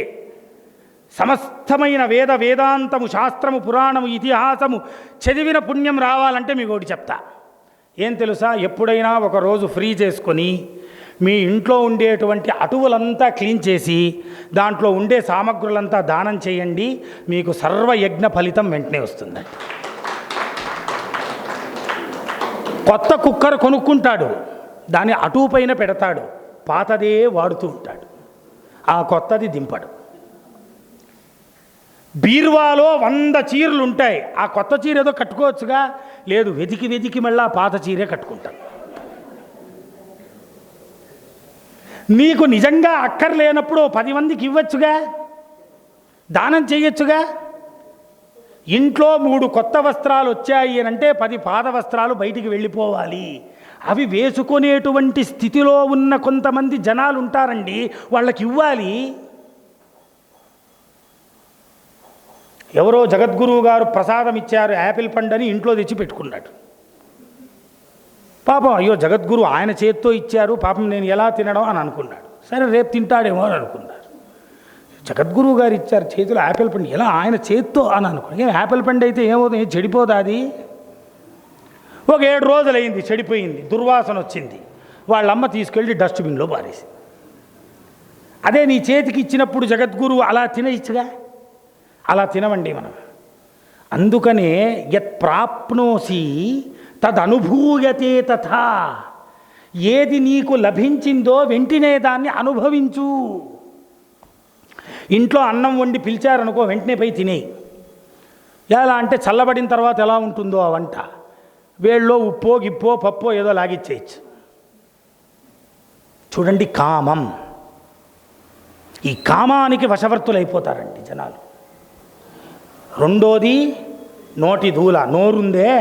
సమస్తమైన వేదాంతము, శాస్త్రము, పురాణము, ఇతిహాసము చదివిన పుణ్యం రావాలంటే మీకు ఒకటి చెప్తా. ఏం తెలుసా? ఎప్పుడైనా ఒకరోజు ఫ్రీ చేసుకొని మీ ఇంట్లో ఉండేటువంటి అటువులంతా క్లీన్ చేసి దాంట్లో ఉండే సామగ్రులంతా దానం చేయండి. మీకు సర్వయజ్ఞ ఫలితం వెంటనే వస్తుందండి. కొత్త కుక్కర్ కొనుక్కుంటాడు, దాన్ని అటువు పైన పెడతాడు, పాతదే వాడుతూ ఉంటాడు, ఆ కొత్తది దింపడు. బీరువాలో 100 చీరలు ఉంటాయి, ఆ కొత్త చీర ఏదో కట్టుకోవచ్చుగా. లేదు, వెతికి మళ్ళీ పాత చీరే కట్టుకుంటాడు. నీకు నిజంగా అక్కర్లేనప్పుడు 10 మందికి ఇవ్వచ్చుగా, దానం చేయొచ్చుగా. ఇంట్లో 3 కొత్త వస్త్రాలు వచ్చాయి అని అంటే 10 పాత వస్త్రాలు బయటికి వెళ్ళిపోవాలి. అవి వేసుకునేటువంటి స్థితిలో ఉన్న కొంతమంది జనాలు ఉంటారండి, వాళ్ళకి ఇవ్వాలి. ఎవరో జగద్గురువు గారు ప్రసాదం ఇచ్చారు, యాపిల్ పండుని ఇంట్లో తెచ్చి పెట్టుకున్నాడు. పాపం, అయ్యో జగద్గురు ఆయన చేత్తో ఇచ్చారు, పాపం నేను ఎలా తినడం అని అనుకున్నాడు. సరే రేపు తింటాడేమో అని అనుకున్నాడు. జగద్గురువు గారు ఇచ్చారు చేతిలో యాపిల్ పండు, ఎలా ఆయన చేత్తో అని అనుకున్నాడు. ఏం యాపిల్ పండు అయితే ఏమవుతుంది, చెడిపోదా అది? ఒక 7 రోజులైంది, చెడిపోయింది, దుర్వాసన వచ్చింది. వాళ్ళమ్మ తీసుకెళ్ళి డస్ట్బిన్లో పారేసి. అదే నీ చేతికి ఇచ్చినప్పుడు జగద్గురువు అలా తినయిచ్చుగా. అలా తినవండి మనం. అందుకనే యత్ ప్రాప్నోసి తదనుభూయతే తథా. ఏది నీకు లభించిందో వెంటనే దాన్ని అనుభవించు. ఇంట్లో అన్నం వండి పిలిచారనుకో, వెంటనే పోయి తినేయి. ఎలా అంటే చల్లబడిన తర్వాత ఎలా ఉంటుందో ఆ వంట, వేళ్ళలో ఉప్పో గిప్పో పప్పో ఏదో లాగిచ్చేయచ్చు. చూడండి, కామం. ఈ కామానికి వశవర్తులైపోతారండి జనాలు. రెండోది నోటి దూల. నోరుందే,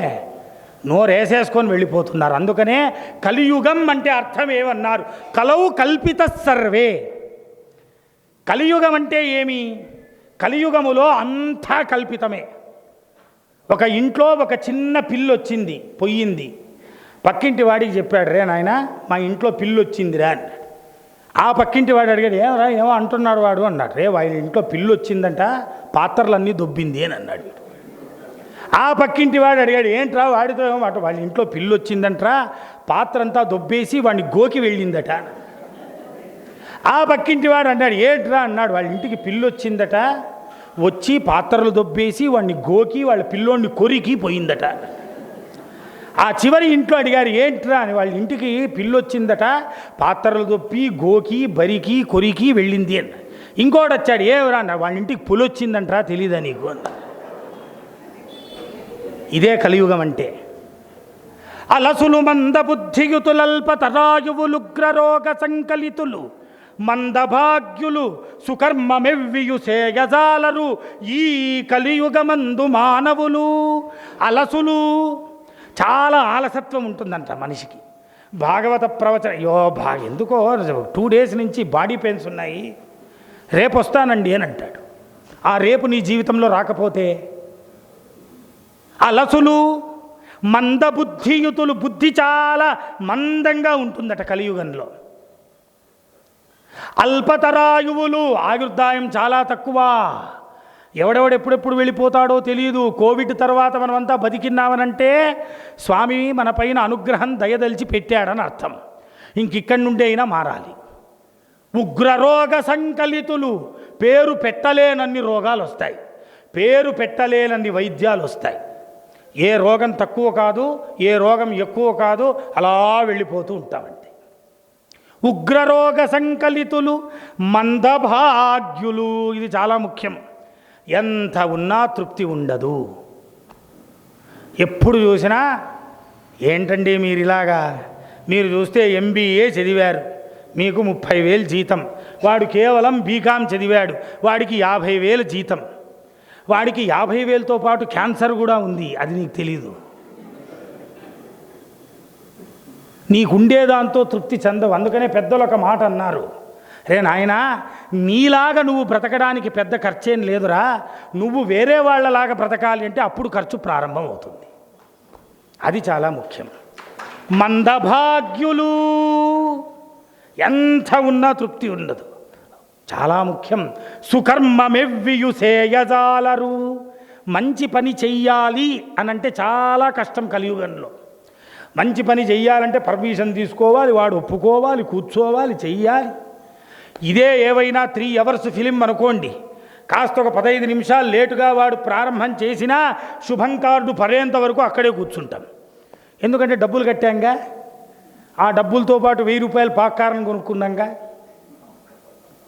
నోరేసేసుకొని వెళ్ళిపోతున్నారు. అందుకనే కలియుగం అంటే అర్థం ఏమన్నారు? కలవు కల్పిత సర్వే. కలియుగం అంటే ఏమి? కలియుగములో అంతా కల్పితమే. ఒక ఇంట్లో ఒక చిన్న పిల్లి వచ్చింది, పొయ్యింది. పక్కింటి వాడికి చెప్పాడు, రే నాయన మా ఇంట్లో పిల్లి వచ్చిందిరా అన్నాడు. ఆ పక్కింటి వాడు అడిగాడు, ఏమరా ఏమో అంటున్నాడు వాడు అన్నాడు. రే వాళ్ళ ఇంట్లో పిల్లి వచ్చిందంట, పాత్రలన్నీ దొబ్బింది అని అన్నాడు. ఆ పక్కింటి వాడు అడిగాడు, ఏంట్రా వాడితో ఏమో అట, వాళ్ళ ఇంట్లో పిల్లి వచ్చిందంట్రా, పాత్ర అంతా దొబ్బేసి వాడిని గోకి వెళ్ళిందట. ఆ పక్కింటి వాడు అన్నాడు, ఏంట్రా అన్నాడు, వాళ్ళ ఇంటికి పిల్లి వచ్చిందట, వచ్చి పాత్రలు దొబ్బేసి వాడిని గోకి వాళ్ళ పిల్లోడిని కొరికి పోయిందట. ఆ చివరి ఇంట్లో అడిగారు, ఏంట్రా అని, వాళ్ళ ఇంటికి పిల్లి వచ్చిందట, పాత్రలు దొప్పి గోకి బరికి కొరికి వెళ్ళింది అని. ఇంకోటి వచ్చాడు, ఏవరా అన్నాడు, వాళ్ళ ఇంటికి పులి వచ్చిందంట్రా, తెలీదా నీకు అన్న. ఇదే కలియుగం అంటే. అలసులు మందబుద్ధియుతులల్పతరాయువులుగ్రరోగ సంకలితులు మందభాగ్యులు సుకర్మమెవ్వియు సేయజాలరు ఈ కలియుగమందు మానవులు. అలసులు, చాలా ఆలసత్వం ఉంటుందంట మనిషికి. భాగవత ప్రవచన ఎందుకో 2 days నుంచి బాడీ పెయిన్స్ ఉన్నాయి, రేపు వస్తానండి అని అంటాడు. ఆ రేపు నీ జీవితంలో రాకపోతే. అలసులు మందబుద్ధియుతులు, బుద్ధి చాలా మందంగా ఉంటుందట కలియుగంలో. అల్పతరాయువులు, ఆయుర్దాయం చాలా తక్కువ. ఎప్పుడెప్పుడు వెళ్ళిపోతాడో తెలియదు. కోవిడ్ తర్వాత మనమంతా బతికిన్నామనంటే స్వామి మన పైన అనుగ్రహం దయదలిచి పెట్టాడని అర్థం. ఇంకిక్కడి నుండి అయినా మారాలి. ఉగ్రరోగ సంకలితులు, పేరు పెట్టలేనన్ని రోగాలు వస్తాయి, పేరు పెట్టలేనన్ని వైద్యాలు వస్తాయి. ఏ రోగం తక్కువ కాదు, ఏ రోగం ఎక్కువ కాదు, అలా వెళ్ళిపోతూ ఉంటామండి. ఉగ్రరోగ సంకలితులు మందభాగ్యులు, ఇది చాలా ముఖ్యం. ఎంత ఉన్నా తృప్తి ఉండదు. ఎప్పుడు చూసినా ఏంటండి మీరు ఇలాగా, మీరు చూస్తే MBA చదివారు, మీకు 30,000 జీతం, వాడు కేవలం బీకామ్ చదివాడు, వాడికి 50,000 జీతం. వాడికి 50,000తో పాటు క్యాన్సర్ కూడా ఉంది, అది నీకు తెలీదు. నీకుండేదాంతో తృప్తి చెందవు. అందుకనే పెద్దలు ఒక మాట అన్నారు, రే నాయనా, నీలాగా నువ్వు బ్రతకడానికి పెద్ద ఖర్చేం లేదురా, నువ్వు వేరే వాళ్ళలాగా బ్రతకాలి అంటే అప్పుడు ఖర్చు ప్రారంభం అవుతుంది. అది చాలా ముఖ్యం. మందభాగ్యులు, ఎంత ఉన్నా తృప్తి ఉండదు, చాలా ముఖ్యం. సుకర్మమెవ్వియు సేయజాలరు, మంచి పని చెయ్యాలి అనంటే చాలా కష్టం కలియుగంలో. మంచి పని చెయ్యాలంటే పర్మిషన్ తీసుకోవాలి, వాడు ఒప్పుకోవాలి, కూర్చోవాలి, చెయ్యాలి. ఇదే ఏవైనా 3 hours ఫిలిం అనుకోండి, కాస్త ఒక 15 నిమిషాలు లేటుగా వాడు ప్రారంభం చేసినా శుభం కార్డు పడేంత వరకు అక్కడే కూర్చుంటాం. ఎందుకంటే డబ్బులు కట్టాంగా, ఆ డబ్బులతో పాటు 1000 రూపాయలు పాకారం కొనుక్కున్నాంగా,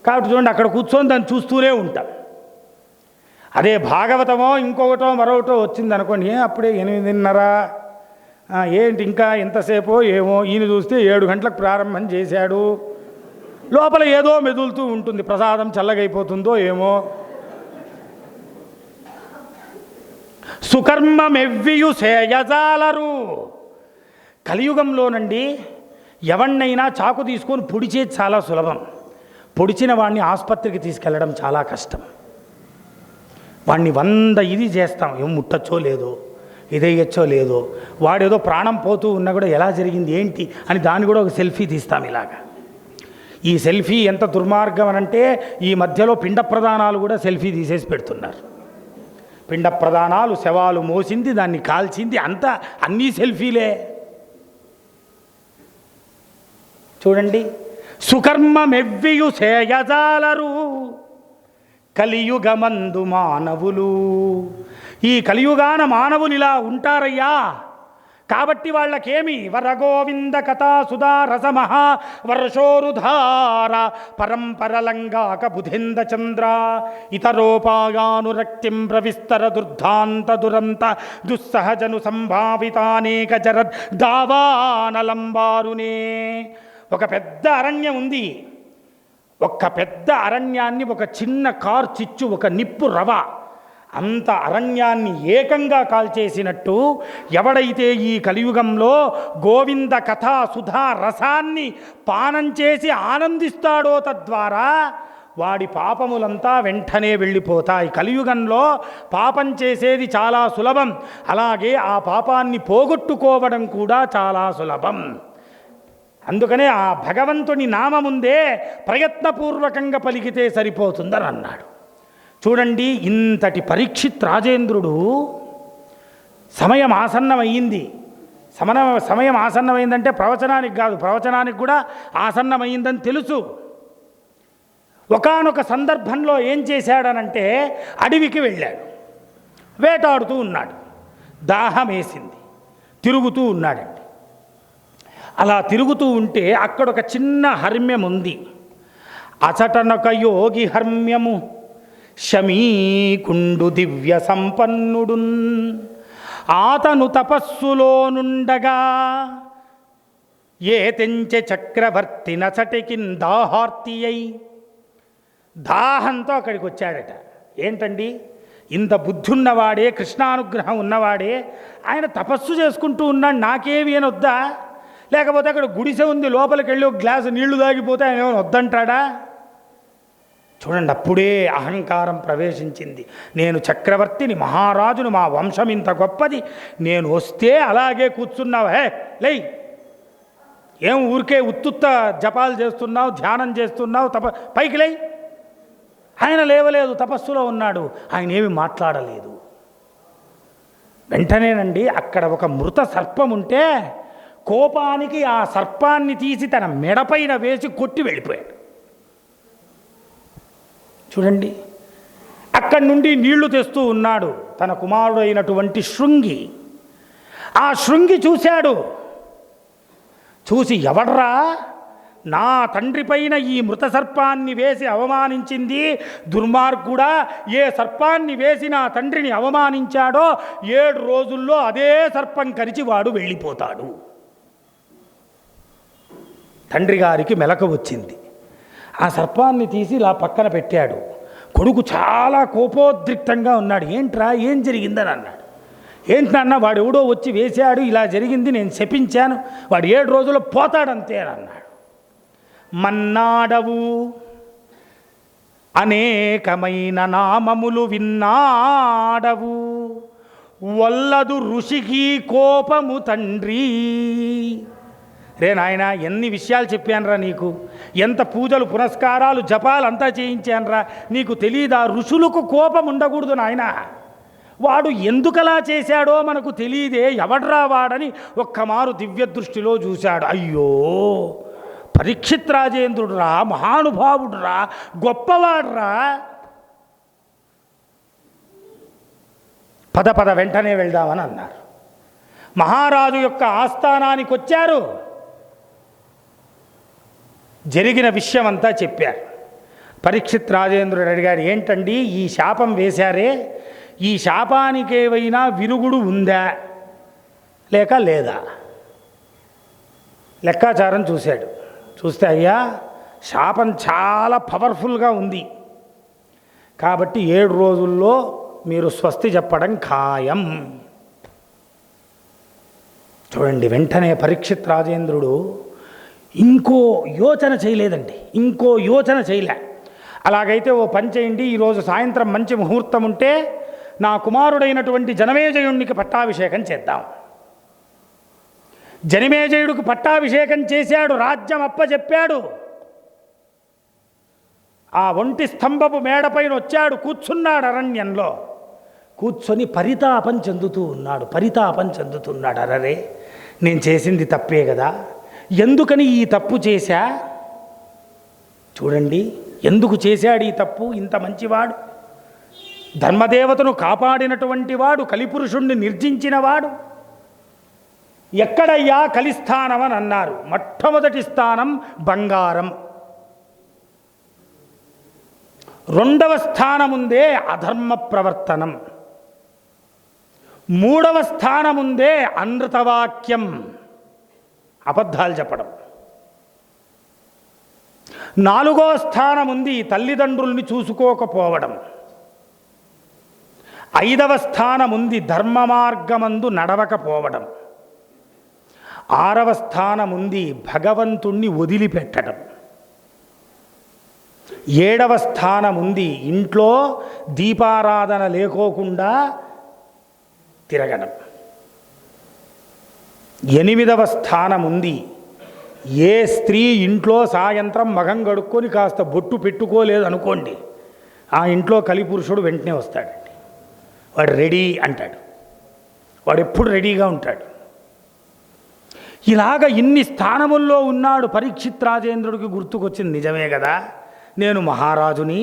కాబట్టి చూడండి అక్కడ కూర్చొని దాన్ని చూస్తూనే ఉంటాం. అదే భాగవతమో ఇంకొకటో మరొకటో వచ్చింది అనుకోండి, అప్పుడే 8:30, ఏంటి ఇంకా ఎంతసేపో ఏమో, ఈయన చూస్తే 7 గంటలకు ప్రారంభం చేశాడు, లోపల ఏదో మెదులుతూ ఉంటుంది, ప్రసాదం చల్లగైపోతుందో ఏమో. సుకర్మమెవ్వియు సేయజాలరు, కలియుగంలోనండి ఎవరినైనా చాకు తీసుకొని పొడిచేది చాలా సులభం, పొడిచిన వాడిని ఆసుపత్రికి తీసుకెళ్ళడం చాలా కష్టం. వాడిని 100 ఇది చేస్తాం, ఏం ముట్టచ్చో లేదో, ఇదేయచ్చో లేదో, వాడేదో ప్రాణం పోతూ ఉన్నా కూడా ఎలా జరిగింది ఏంటి అని దాన్ని కూడా ఒక సెల్ఫీ తీస్తాం ఇలాగా. ఈ సెల్ఫీ ఎంత దుర్మార్గం అనంటే ఈ మధ్యలో పిండ ప్రదానాలు కూడా సెల్ఫీ తీసేసి పెడుతున్నారు. పిండ ప్రదానాలు, శవాలు మోసింది, దాన్ని కాల్చింది, అంతా అన్నీ సెల్ఫీలే. చూడండి, సుకర్మమెవ్వియు సేయజాలరు కలియుగమందు మానవులు. ఈ కలియుగాన మానవులు ఇలా ఉంటారయ్యా. కాబట్టి వాళ్ళకేమి వరగోవింద కథా సుధా రసమహా వర్షోరుధార పరంపరలంగాక బుధేంద చంద్ర ఇతరోపాయానురక్తిం ప్రవిస్తర దుర్ధాంత దురంత దుస్సహజను సంభావితానేక జరద్ దావానలంబారునే. ఒక పెద్ద అరణ్యం ఉంది. ఒక పెద్ద అరణ్యాన్ని ఒక చిన్న కారు చిచ్చు, ఒక నిప్పు రవ అంత అరణ్యాన్ని ఏకంగా కాల్చేసినట్టు ఎవడైతే ఈ కలియుగంలో గోవింద కథా సుధా రసాన్ని పానం చేసి ఆనందిస్తాడో తద్వారా వాడి పాపములంతా వెంటనే వెళ్ళిపోతాయి. కలియుగంలో పాపం చేసేది చాలా సులభం, అలాగే ఆ పాపాన్ని పోగొట్టుకోవడం కూడా చాలా సులభం. అందుకనే ఆ భగవంతుని నామముందే ప్రయత్నపూర్వకంగా పలికితే సరిపోతుందని అన్నాడు. చూడండి, ఇంతటి పరీక్షిత్ రాజేంద్రుడు సమయం ఆసన్నమయ్యింది. సమయం ఆసన్నమైందంటే ప్రవచనానికి కాదు, ప్రవచనానికి కూడా ఆసన్నమైందని తెలుసు. ఒకానొక సందర్భంలో ఏం చేశాడనంటే అడవికి వెళ్ళాడు, వేటాడుతూ ఉన్నాడు, దాహం వేసింది, తిరుగుతూ ఉన్నాడండి. అలా తిరుగుతూ ఉంటే అక్కడ ఒక చిన్న హర్మ్యం ఉంది. అచటనొక యోగి హర్మ్యము శమీకుండు దివ్య సంపన్నుడున్ ఆతను తపస్సులో నుండగా ఏ తెంచె చక్రవర్తి నచటికిన్ దాహార్తి అయి దాహంతో అక్కడికి వచ్చాడట. ఏంటండి, ఇంత బుద్ధి ఉన్నవాడే, కృష్ణానుగ్రహం ఉన్నవాడే ఆయన తపస్సు చేసుకుంటూ ఉన్నాడు, నాకేమి అని వద్దా? లేకపోతే అక్కడ గుడిసె ఉంది, లోపలికి వెళ్ళి ఒక గ్లాసు నీళ్లు తాగిపోతే ఆయన ఏమైనా వద్దంటాడా? చూడండి, అప్పుడే అహంకారం ప్రవేశించింది. నేను చక్రవర్తిని, మహారాజును, మా వంశం ఇంత గొప్పది, నేను వస్తే అలాగే కూర్చున్నావు, హే లేయ్, ఏం ఊరికే ఉత్తుత్త జపాలు చేస్తున్నావు, ధ్యానం చేస్తున్నావు, పైకి లేయ్. ఆయన లేవలేదు, తపస్సులో ఉన్నాడు, ఆయన ఏమి మాట్లాడలేదు. వెంటనేనండి అక్కడ ఒక మృత సర్పం ఉంటే కోపానికి ఆ సర్పాన్ని తీసి తన మెడపైన వేసి కొట్టి వెళ్ళిపోయాడు. చూడండి, అక్కడి నుండి నీళ్లు తెస్తూ ఉన్నాడు తన కుమారుడు అయినటువంటి శృంగి. ఆ శృంగి చూశాడు, చూసి ఎవడ్రా నా తండ్రి పైన ఈ మృత సర్పాన్ని వేసి అవమానించింది, దుర్మార్గుడా, ఏ సర్పాన్ని వేసి నా తండ్రిని అవమానించాడో 7 రోజుల్లో అదే సర్పం కరిచి వాడు వెళ్ళిపోతాడు. తండ్రి గారికి మెలకు వచ్చింది. ఆ సర్పాన్ని తీసి ఇలా పక్కన పెట్టాడు. కొడుకు చాలా కోపోద్రిక్తంగా ఉన్నాడు. ఏంట్రా, ఏం జరిగిందని అన్నాడు. ఏంటన్నా, వాడు ఎవడో వచ్చి వేశాడు, ఇలా జరిగింది, నేను శపించాను, వాడు 7 రోజుల్లో పోతాడంతే అని అన్నాడు. మన్నాడవు అనేకమైన నామములు విన్నాడవు, వల్లదు ఋషికి కోపము తండ్రి. రే నాయన, ఎన్ని విషయాలు చెప్పానురా నీకు, ఎంత పూజలు పునస్కారాలు జపాలు అంతా చేయించానురా, నీకు తెలీదా? ఋషులకు కోపం ఉండకూడదు నాయన. వాడు ఎందుకలా చేశాడో మనకు తెలియదే, ఎవడ్రా వాడని ఒక్కమారు దివ్య దృష్టిలో చూశాడు. అయ్యో, పరీక్షిత్ రాజేంద్రుడురా, మహానుభావుడురా, గొప్పవాడురా. పద వెంటనే వెళ్దామని అన్నారు. మహారాజు యొక్క ఆస్థానానికి వచ్చారు. జరిగిన విషయం అంతా చెప్పారు. పరీక్షిత్ రాజేంద్రుడు అడిగాడు, ఏంటండి ఈ శాపం వేశారే, ఈ శాపానికి ఏవైనా విరుగుడు ఉందా లేక లేదా? లెక్కాచారం చూశాడు. చూస్తే, అయ్యా శాపం చాలా పవర్ఫుల్గా ఉంది, కాబట్టి 7 రోజుల్లో మీరు స్వస్తి చెప్పడం ఖాయం. చూడండి, వెంటనే పరీక్షిత్ రాజేంద్రుడు ఇంకో యోచన చేయలేదండి, ఇంకో యోచన చేయలే. అలాగైతే ఓ పని చేయండి, ఈరోజు సాయంత్రం మంచి ముహూర్తం ఉంటే నా కుమారుడైనటువంటి జనమేజయునికి పట్టాభిషేకం చేద్దాం. జనమేజయుడికి పట్టాభిషేకం చేశాడు, రాజ్యం అప్పచెప్పాడు. ఆ ఒంటి స్తంభపు మేడపైన వచ్చాడు, కూర్చున్నాడు అరణ్యంలో. కూర్చొని పరితాపం చెందుతున్నాడు. అరరే, నేను చేసింది తప్పే కదా, ఎందుకని ఈ తప్పు చేశా? చూడండి, ఎందుకు చేశాడు ఈ తప్పు? ఇంత మంచివాడు, ధర్మదేవతను కాపాడినటువంటి వాడు, కలిపురుషుణ్ణి నిర్జించినవాడు. ఎక్కడయ్యా కలిస్థానం అని అన్నారు. మొట్టమొదటి స్థానం బంగారం, 2వ స్థానముందే అధర్మ ప్రవర్తనం, 3వ స్థానముందే అనృతవాక్యం, అబద్ధాలు చెప్పడం, 4వ స్థానముంది తల్లిదండ్రుల్ని చూసుకోకపోవడం, 5వ స్థానముంది ధర్మ మార్గమందు నడవకపోవడం, 6వ స్థానముంది భగవంతుణ్ణి వదిలిపెట్టడం, 7వ స్థానముంది ఇంట్లో దీపారాధన లేకోకుండా తిరగడం, 8వ స్థానముంది ఏ స్త్రీ ఇంట్లో సాయంత్రం మగం గడుక్కొని కాస్త బొట్టు పెట్టుకోలేదు అనుకోండి, ఆ ఇంట్లో కలిపురుషుడు వెంటనే వస్తాడండి. వాడు రెడీ అంటాడు, వాడు ఎప్పుడు రెడీగా ఉంటాడు. ఇలాగ ఇన్ని స్థానముల్లో ఉన్నాడు. పరీక్షిత్ రాజేంద్రుడికి గుర్తుకొచ్చింది, నిజమే కదా, నేను మహారాజుని,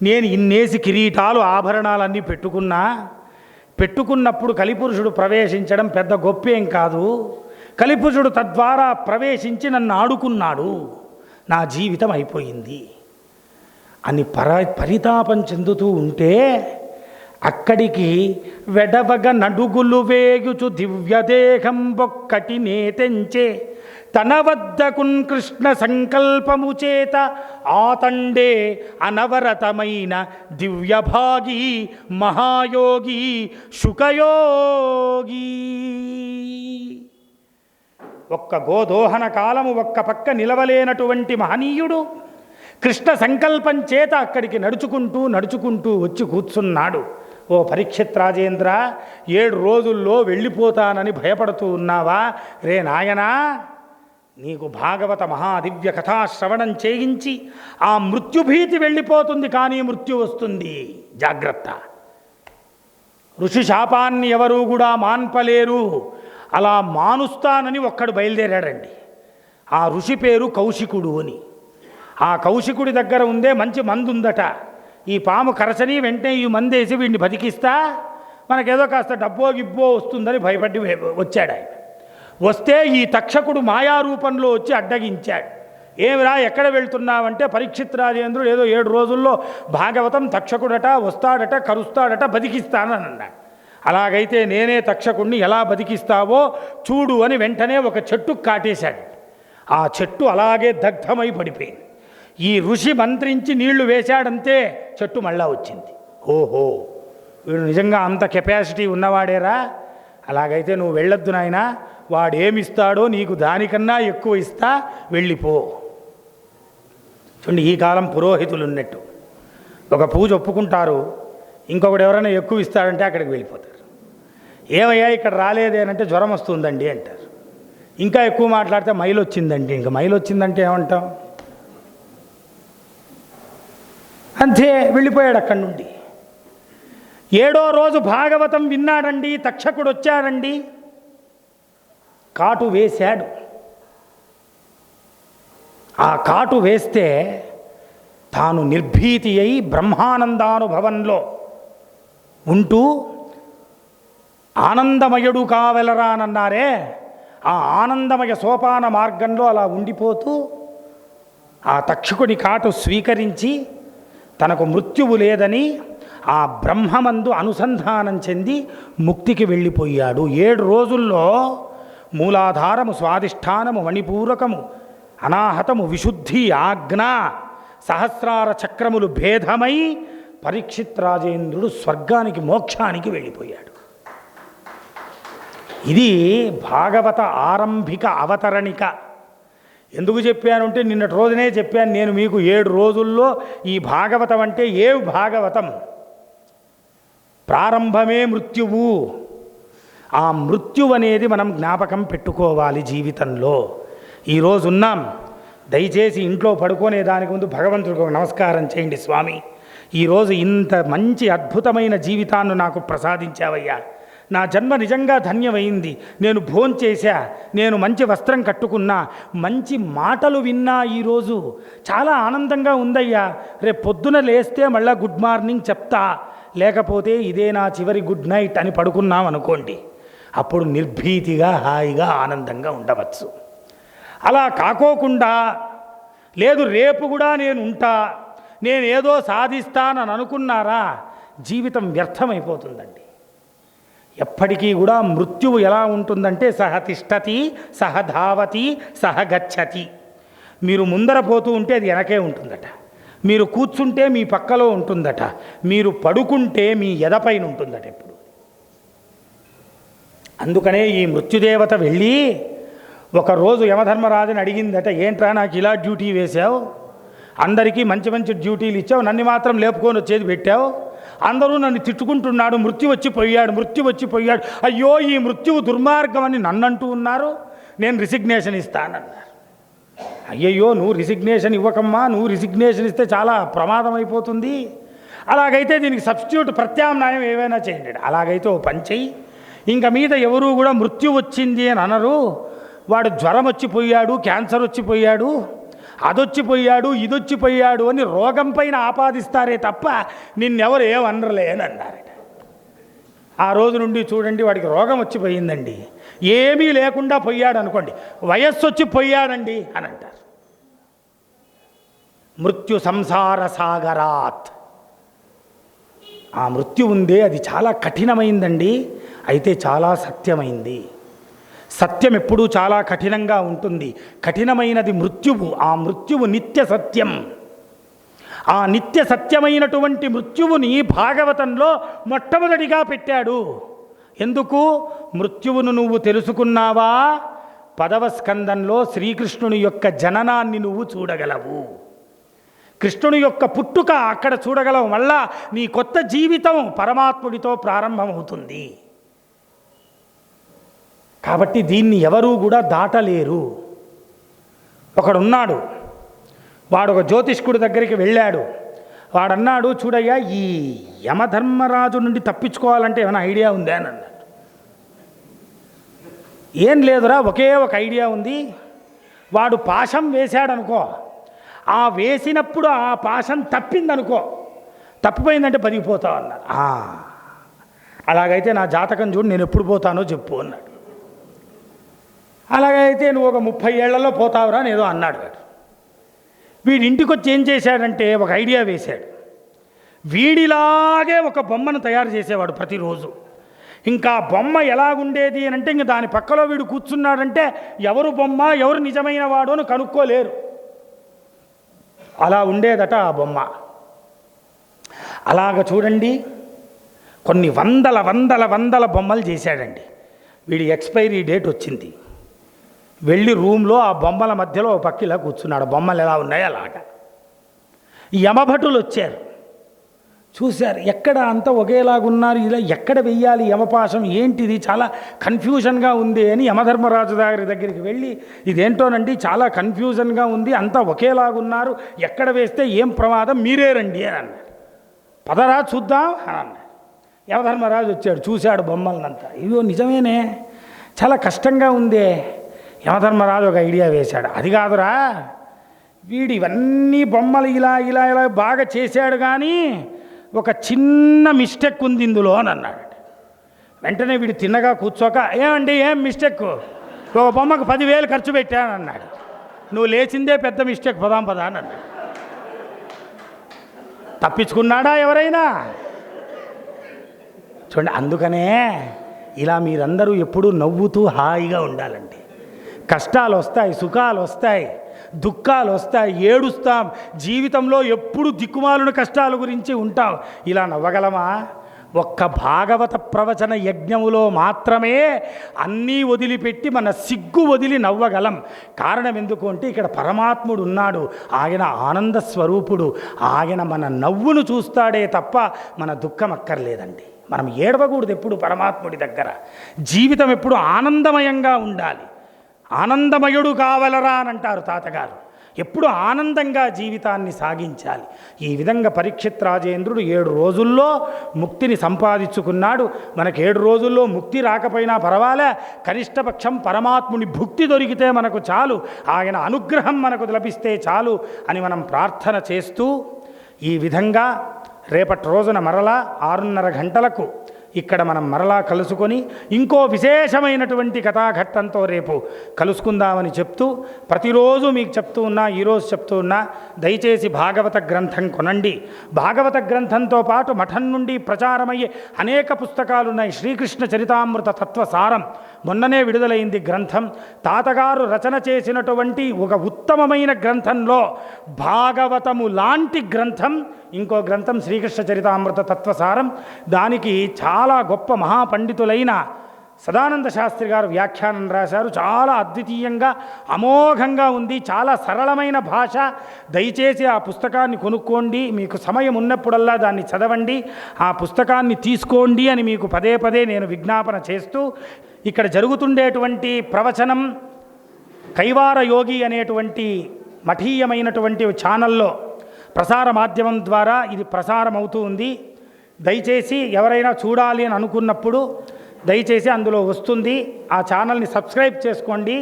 నేను ఇన్నేసి కిరీటాలు ఆభరణాలన్నీ పెట్టుకున్నప్పుడు కలిపురుషుడు ప్రవేశించడం పెద్ద గొప్పేం కాదు. కలిపురుషుడు తద్వారా ప్రవేశించి నన్ను ఆడుకున్నాడు, నా జీవితం అయిపోయింది అని పరితాపం చెందుతూ ఉంటే, అక్కడికి వెడవగ నడుగులు వేగుచు దివ్యదేహం ఒక్కటి నేతెంచే తన వద్దకున్ కృష్ణ సంకల్పము చేత ఆతండే అనవరతమైన దివ్యభాగి మహాయోగి శుకయోగి. ఒక్క గోదోహన కాలము ఒక్క పక్క నిలవలేనటువంటి మహనీయుడు కృష్ణ సంకల్పం చేత అక్కడికి నడుచుకుంటూ వచ్చి కూర్చున్నాడు. ఓ పరీక్షిత్ రాజేంద్ర, 7 రోజుల్లో వెళ్ళిపోతానని భయపడుతూ ఉన్నావా? రే నాయనా, నీకు భాగవత మహాదివ్య కథాశ్రవణం చేయించి ఆ మృత్యుభీతి వెళ్ళిపోతుంది, కానీ మృత్యు వస్తుంది, జాగ్రత్త. ఋషి శాపాన్ని ఎవరూ కూడా మాన్పలేరు. అలా మానుస్తానని ఒక్కడు బయలుదేరాడండి. ఆ ఋషి పేరు కౌశికుడు అని. ఆ కౌశికుడి దగ్గర ఉందే మంచి మందు ఉందట. ఈ పాము కరచని వెంటనే ఈ మందేసి వీడిని బతికిస్తా, మనకేదో కాస్త డబ్బో గిబ్బో వస్తుందని భయపడి వచ్చాడు ఆయన. వస్తే ఈ తక్షకుడు మాయారూపంలో వచ్చి అడ్డగించాడు. ఏమిరా, ఎక్కడ వెళ్తున్నావంటే, పరీక్షిత్ రాజేంద్రుడు ఏదో 7 రోజుల్లో భాగవతం తక్షకుడట వస్తాడట, కరుస్తాడట, బతికిస్తానని అన్నాడు. అలాగైతే నేనే తక్షకుడిని, ఎలా బతికిస్తావో చూడు అని వెంటనే ఒక చెట్టుకు కాటేశాడు. ఆ చెట్టు అలాగే దగ్ధమై పడిపోయింది. ఈ ఋషి మంత్రించి నీళ్లు వేశాడంతే చెట్టు మళ్ళా వచ్చింది. ఓహో, వీడు నిజంగా అంత కెపాసిటీ ఉన్నవాడేరా, అలాగైతే నువ్వు వెళ్ళొద్దు నాయనా, వాడేమిస్తాడో నీకు దానికన్నా ఎక్కువ ఇస్తా, వెళ్ళిపో. చూడండి, ఈ కాలం పురోహితులు ఉన్నట్టు. ఒక పూజ ఒప్పుకుంటారు, ఇంకొకడు ఎవరైనా ఎక్కువ ఇస్తాడంటే అక్కడికి వెళ్ళిపోతారు. ఏమయ్యా ఇక్కడ రాలేదేనంటే జ్వరం వస్తుందండి అంటారు. ఇంకా ఎక్కువ మాట్లాడితే మైలు వచ్చిందండి. ఇంకా మైలు వచ్చిందంటే ఏమంటాం? అంతే, వెళ్ళిపోయాడు అక్కడి నుండి. 7వ రోజు భాగవతం విన్నాడండి. తక్షకుడు వచ్చాడండి, కాటు వేశాడు. ఆ కాటు వేస్తే తాను నిర్భీతి అయి బ్రహ్మానందానుభవంలో ఉంటూ ఆనందమయుడు కావెలరానన్నారే, ఆ ఆనందమయ సోపాన మార్గంలో అలా ఉండిపోతూ ఆ తక్షకుడి కాటు స్వీకరించి తనకు మృత్యువు లేదని ఆ బ్రహ్మమందు అనుసంధానం చెంది ముక్తికి వెళ్ళిపోయాడు. 7 రోజుల్లో మూలాధారము, స్వాధిష్టానము, మణిపూరకము, అనాహతము, విశుద్ధి, ఆజ్ఞ, సహస్రార చక్రములు భేదమై పరీక్షిత్ రాజేంద్రుడు స్వర్గానికి, మోక్షానికి వెళ్ళిపోయాడు. ఇది భాగవత ఆరంభిక అవతరణిక. ఎందుకు చెప్పానంటే నిన్నటి రోజునే చెప్పాను నేను మీకు, 7 రోజుల్లో ఈ భాగవతం అంటే ఏ భాగవతం? ప్రారంభమే మృత్యువు. ఆ మృత్యువు అనేది మనం జ్ఞాపకం పెట్టుకోవాలి జీవితంలో. ఈరోజు ఉన్నాం, దయచేసి ఇంట్లో పడుకునే దానికి ముందు భగవంతుడికి ఒక నమస్కారం చేయండి. స్వామి, ఈరోజు ఇంత మంచి అద్భుతమైన జీవితాన్ని నాకు ప్రసాదించావయ్యా, నా జన్మ నిజంగా ధన్యమైంది. నేను భోంచేశా, నేను మంచి వస్త్రం కట్టుకున్నా, మంచి మాటలు విన్నా, ఈరోజు చాలా ఆనందంగా ఉందయ్యా. రేపు పొద్దున లేస్తే మళ్ళీ గుడ్ మార్నింగ్ చెప్తా, లేకపోతే ఇదే నా చివరి గుడ్ నైట్ అని పడుకున్నాం అనుకోండి, అప్పుడు నిర్భీతిగా హాయిగా ఆనందంగా ఉండవచ్చు. అలా కాకోకుండా లేదు రేపు కూడా నేను ఉంటా, నేను ఏదో సాధిస్తానని అనుకున్నారా, జీవితం వ్యర్థమైపోతుందండి. ఎప్పటికీ కూడా మృత్యువు ఎలా ఉంటుందంటే సహ తిష్టతి, సహ ధావతి, సహ గచ్చతి. మీరు ముందర పోతూ ఉంటే అది వెనకే ఉంటుందట, మీరు కూర్చుంటే మీ పక్కలో ఉంటుందట, మీరు పడుకుంటే మీ ఎదపైన ఉంటుందట ఎప్పుడు. అందుకనే ఈ మృత్యుదేవత వెళ్ళి ఒకరోజు యమధర్మరాజుని అడిగిందట, ఏంట్రా నాకు ఇలా డ్యూటీ వేశావు, అందరికీ మంచి మంచి డ్యూటీలు ఇచ్చావు, నన్ను మాత్రం లేపుకొని వచ్చేది పెట్టావు, అందరూ నన్ను తిట్టుకుంటున్నాడు, మృత్యు వచ్చిపోయాడు, అయ్యో ఈ మృత్యువు దుర్మార్గం అని నన్నంటూ ఉన్నారు, నేను రిసిగ్నేషన్ ఇస్తానన్నారు. అయ్యయ్యో, నువ్వు రిసిగ్నేషన్ ఇవ్వకమ్మా, నువ్వు రిసిగ్నేషన్ ఇస్తే చాలా ప్రమాదం అయిపోతుంది. అలాగైతే దీనికి సబ్స్టిట్యూట్ ప్రత్యామ్నాయం ఏవైనా చేయండి. అలాగైతే ఓ పని చెయ్యి, ఇంక మీద ఎవరూ కూడా మృత్యు వచ్చింది అని అనరు. వాడు జ్వరం వచ్చిపోయాడు, క్యాన్సర్ వచ్చిపోయాడు, అదొచ్చిపోయాడు, ఇదొచ్చిపోయాడు అని రోగం పైన ఆపాదిస్తారే తప్ప నిన్నెవరు ఏమనరులే అని అన్నారట. ఆ రోజు నుండి చూడండి, వాడికి రోగం వచ్చిపోయిందండి, ఏమీ లేకుండా పోయాడు అనుకోండి, వయస్సు వచ్చి పోయాడండి అని అంటారు. మృత్యు సంసార సాగరాత్, ఆ మృత్యు ఉందే అది చాలా కఠినమైందండి, అయితే చాలా సత్యమైంది. సత్యం ఎప్పుడూ చాలా కఠినంగా ఉంటుంది. కఠినమైనది మృత్యువు. ఆ మృత్యువు నిత్య సత్యం. ఆ నిత్య సత్యమైనటువంటి మృత్యువుని భాగవతంలో మొట్టమొదటిగా పెట్టాడు. ఎందుకు? మృత్యువును నువ్వు తెలుసుకున్నావా, 10వ స్కందంలో శ్రీకృష్ణుని యొక్క జననాన్ని నువ్వు చూడగలవు. కృష్ణుని యొక్క పుట్టుక అక్కడ చూడగలవు. మళ్ళా నీ కొత్త జీవితం పరమాత్ముడితో ప్రారంభమవుతుంది. కాబట్టి దీన్ని ఎవరూ కూడా దాటలేరు. ఒకడున్నాడు, వాడు ఒక జ్యోతిష్కుడి దగ్గరికి వెళ్ళాడు. వాడన్నాడు, చూడయ్యా, ఈ యమధర్మరాజు నుండి తప్పించుకోవాలంటే ఏమైనా ఐడియా ఉందా అని అన్నాడు. ఏం లేదురా, ఒకే ఒక ఐడియా ఉంది. వాడు పాశం వేశాడనుకో, ఆ వేసినప్పుడు ఆ పాశం తప్పిందనుకో, తప్పిపోయిందంటే బతికిపోతావు అన్నాడు. అలాగైతే నా జాతకం చూడు, నేను ఎప్పుడు పోతానో చెప్పు అన్నాడు. అలాగైతే నువ్వు ఒక 30 ఏళ్లలో పోతావురా అని ఏదో అన్నాడు. వాడు వీడి ఇంటికి వచ్చి ఏం చేశాడంటే ఒక ఐడియా వేశాడు. వీడిలాగే ఒక బొమ్మను తయారు చేసేవాడు ప్రతిరోజు. ఇంకా బొమ్మ ఎలాగుండేది అని అంటే, ఇంక దాని పక్కలో వీడు కూర్చున్నాడంటే ఎవరు బొమ్మ, ఎవరు నిజమైన వాడు అని కనుక్కోలేరు. అలా ఉండేదట ఆ బొమ్మ. అలాగ చూడండి, కొన్ని వందల వందల వందల బొమ్మలు చేశాడండి. వీడి ఎక్స్పైరీ డేట్ వచ్చింది. వెళ్ళి రూమ్లో ఆ బొమ్మల మధ్యలో ఒక పక్కిలా కూర్చున్నాడు. బొమ్మలు ఎలా ఉన్నాయో అలాగా. యమభటులు వచ్చారు, చూశారు, ఎక్కడ అంతా ఒకేలాగున్నారు, ఇలా ఎక్కడ వెయ్యాలి యమపాశం, ఏంటిది, చాలా కన్ఫ్యూజన్గా ఉంది అని యమధర్మరాజు దగ్గరికి వెళ్ళి, ఇదేంటోనండి చాలా కన్ఫ్యూజన్గా ఉంది, అంతా ఒకేలాగున్నారు, ఎక్కడ వేస్తే ఏం ప్రమాదం, మీరే రండి అని అన్నారు. పదరా చూద్దాం అని అన్నారు. యమధర్మరాజు వచ్చాడు, చూశాడు బొమ్మలనంతా. ఇవో నిజమేనే, చాలా కష్టంగా ఉందే. యమధర్మరాజు ఒక ఐడియా వేశాడు. అది కాదురా, వీడు ఇవన్నీ బొమ్మలు ఇలా ఇలా ఇలా బాగా చేశాడు, కానీ ఒక చిన్న మిస్టేక్ ఉంది ఇందులో అని అన్నాడు. వెంటనే వీడు తిన్నగా కూర్చోక, ఏమండి ఏం మిస్టేక్, ఒక బొమ్మకు 10,000 ఖర్చు పెట్టాను అన్నాడు. నువ్వు లేచిందే పెద్ద మిస్టేక్, పదాం పదా అని అన్నాడు. తప్పించుకున్నాడా ఎవరైనా? చూడండి, అందుకనే ఇలా మీరందరూ ఎప్పుడూ నవ్వుతూ హాయిగా ఉండాలండి. కష్టాలు వస్తాయి, సుఖాలు వస్తాయి, దుఃఖాలు వస్తాయి, ఏడుస్తాం, జీవితంలో ఎప్పుడు దిక్కుమాలిన కష్టాల గురించి ఉంటాం. ఇలా నవ్వగలమా? ఒక్క భాగవత ప్రవచన యజ్ఞములో మాత్రమే అన్నీ వదిలిపెట్టి మన సిగ్గు వదిలి నవ్వగలం. కారణం ఎందుకు అంటే, ఇక్కడ పరమాత్ముడు ఉన్నాడు, ఆయన ఆనంద స్వరూపుడు, ఆయన మన నవ్వును చూస్తాడే తప్ప మన దుఃఖం అక్కర్లేదండి. మనం ఏడవకూడదు ఎప్పుడు పరమాత్ముడి దగ్గర. జీవితం ఎప్పుడు ఆనందమయంగా ఉండాలి. ఆనందమయుడు కావలరా అని అంటారు తాతగారు. ఎప్పుడు ఆనందంగా జీవితాన్ని సాగించాలి. ఈ విధంగా పరీక్షిత్ రాజేంద్రుడు 7 రోజుల్లో ముక్తిని సంపాదించుకున్నాడు. మనకు 7 రోజుల్లో ముక్తి రాకపోయినా పర్వాలే, కనిష్టపక్షం పరమాత్ముని భుక్తి దొరికితే మనకు చాలు, ఆయన అనుగ్రహం మనకు లభిస్తే చాలు అని మనం ప్రార్థన చేస్తూ, ఈ విధంగా రేపటి రోజున మరలా 6:30 గంటలకు ఇక్కడ మనం మరలా కలుసుకొని ఇంకో విశేషమైనటువంటి కథాఘట్టంతో రేపు కలుసుకుందామని చెప్తూ, ప్రతిరోజు మీకు చెప్తూ ఉన్నా, ఈరోజు చెప్తూ ఉన్నా, దయచేసి భాగవత గ్రంథం కొనండి. భాగవత గ్రంథంతో పాటు మఠం నుండి ప్రచారమయ్యే అనేక పుస్తకాలు ఉన్నాయి. శ్రీకృష్ణ చరితామృత తత్వసారం మొన్ననే విడుదలైంది గ్రంథం. తాతగారు రచన చేసినటువంటి ఒక ఉత్తమమైన గ్రంథంలో భాగవతము లాంటి గ్రంథం ఇంకో గ్రంథం శ్రీకృష్ణ చరితామృత తత్వసారం. దానికి చాలా గొప్ప మహాపండితులైన సదానంద శాస్త్రి గారు వ్యాఖ్యానం రాశారు. చాలా అద్వితీయంగా అమోఘంగా ఉంది, చాలా సరళమైన భాష. దయచేసి ఆ పుస్తకాన్ని కొనుక్కోండి, మీకు సమయం ఉన్నప్పుడల్లా దాన్ని చదవండి, ఆ పుస్తకాన్ని తీసుకోండి అని మీకు పదే పదే నేను విజ్ఞాపన చేస్తూ, ఇక్కడ జరుగుతుండేటువంటి ప్రవచనం కైవార యోగి అనేటువంటి మఠీయమైనటువంటి ఛానల్లో ప్రసార మాధ్యమం ద్వారా ఇది ప్రసారం అవుతూ ఉంది. దయచేసి ఎవరైనా చూడాలి అని అనుకున్నప్పుడు దయచేసి అందులో వస్తుంది. ఆ ఛానల్ని సబ్స్క్రైబ్ చేసుకోండి.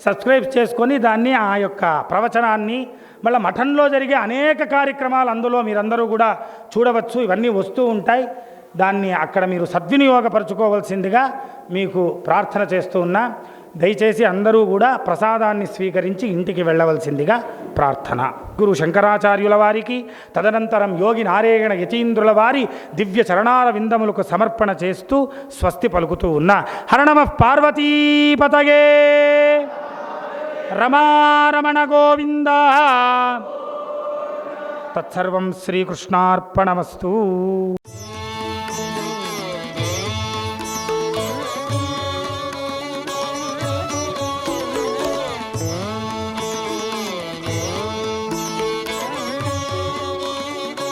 సబ్స్క్రైబ్ చేసుకొని దాన్ని ఆ యొక్క ప్రవచనాన్ని మళ్ళీ మఠంలో జరిగే అనేక కార్యక్రమాలు అందులో మీరందరూ కూడా చూడవచ్చు. ఇవన్నీ వస్తూ ఉంటాయి. దాన్ని అక్కడ మీరు సద్వినియోగపరచుకోవాల్సిందిగా మీకు ప్రార్థన చేస్తూ ఉన్నా. దయచేసి అందరూ కూడా ప్రసాదాన్ని స్వీకరించి ఇంటికి వెళ్ళవలసిందిగా ప్రార్థన. గురు శంకరాచార్యుల వారికి, తదనంతరం యోగి నారాయణ యతీంద్రుల వారి దివ్య చరణాల విందములకు సమర్పణ చేస్తూ స్వస్తి పలుకుతూ ఉన్నా. హరణమ పార్వతీపతగే రమారమణ గోవింద. తత్సర్వం శ్రీకృష్ణార్పణమస్తు.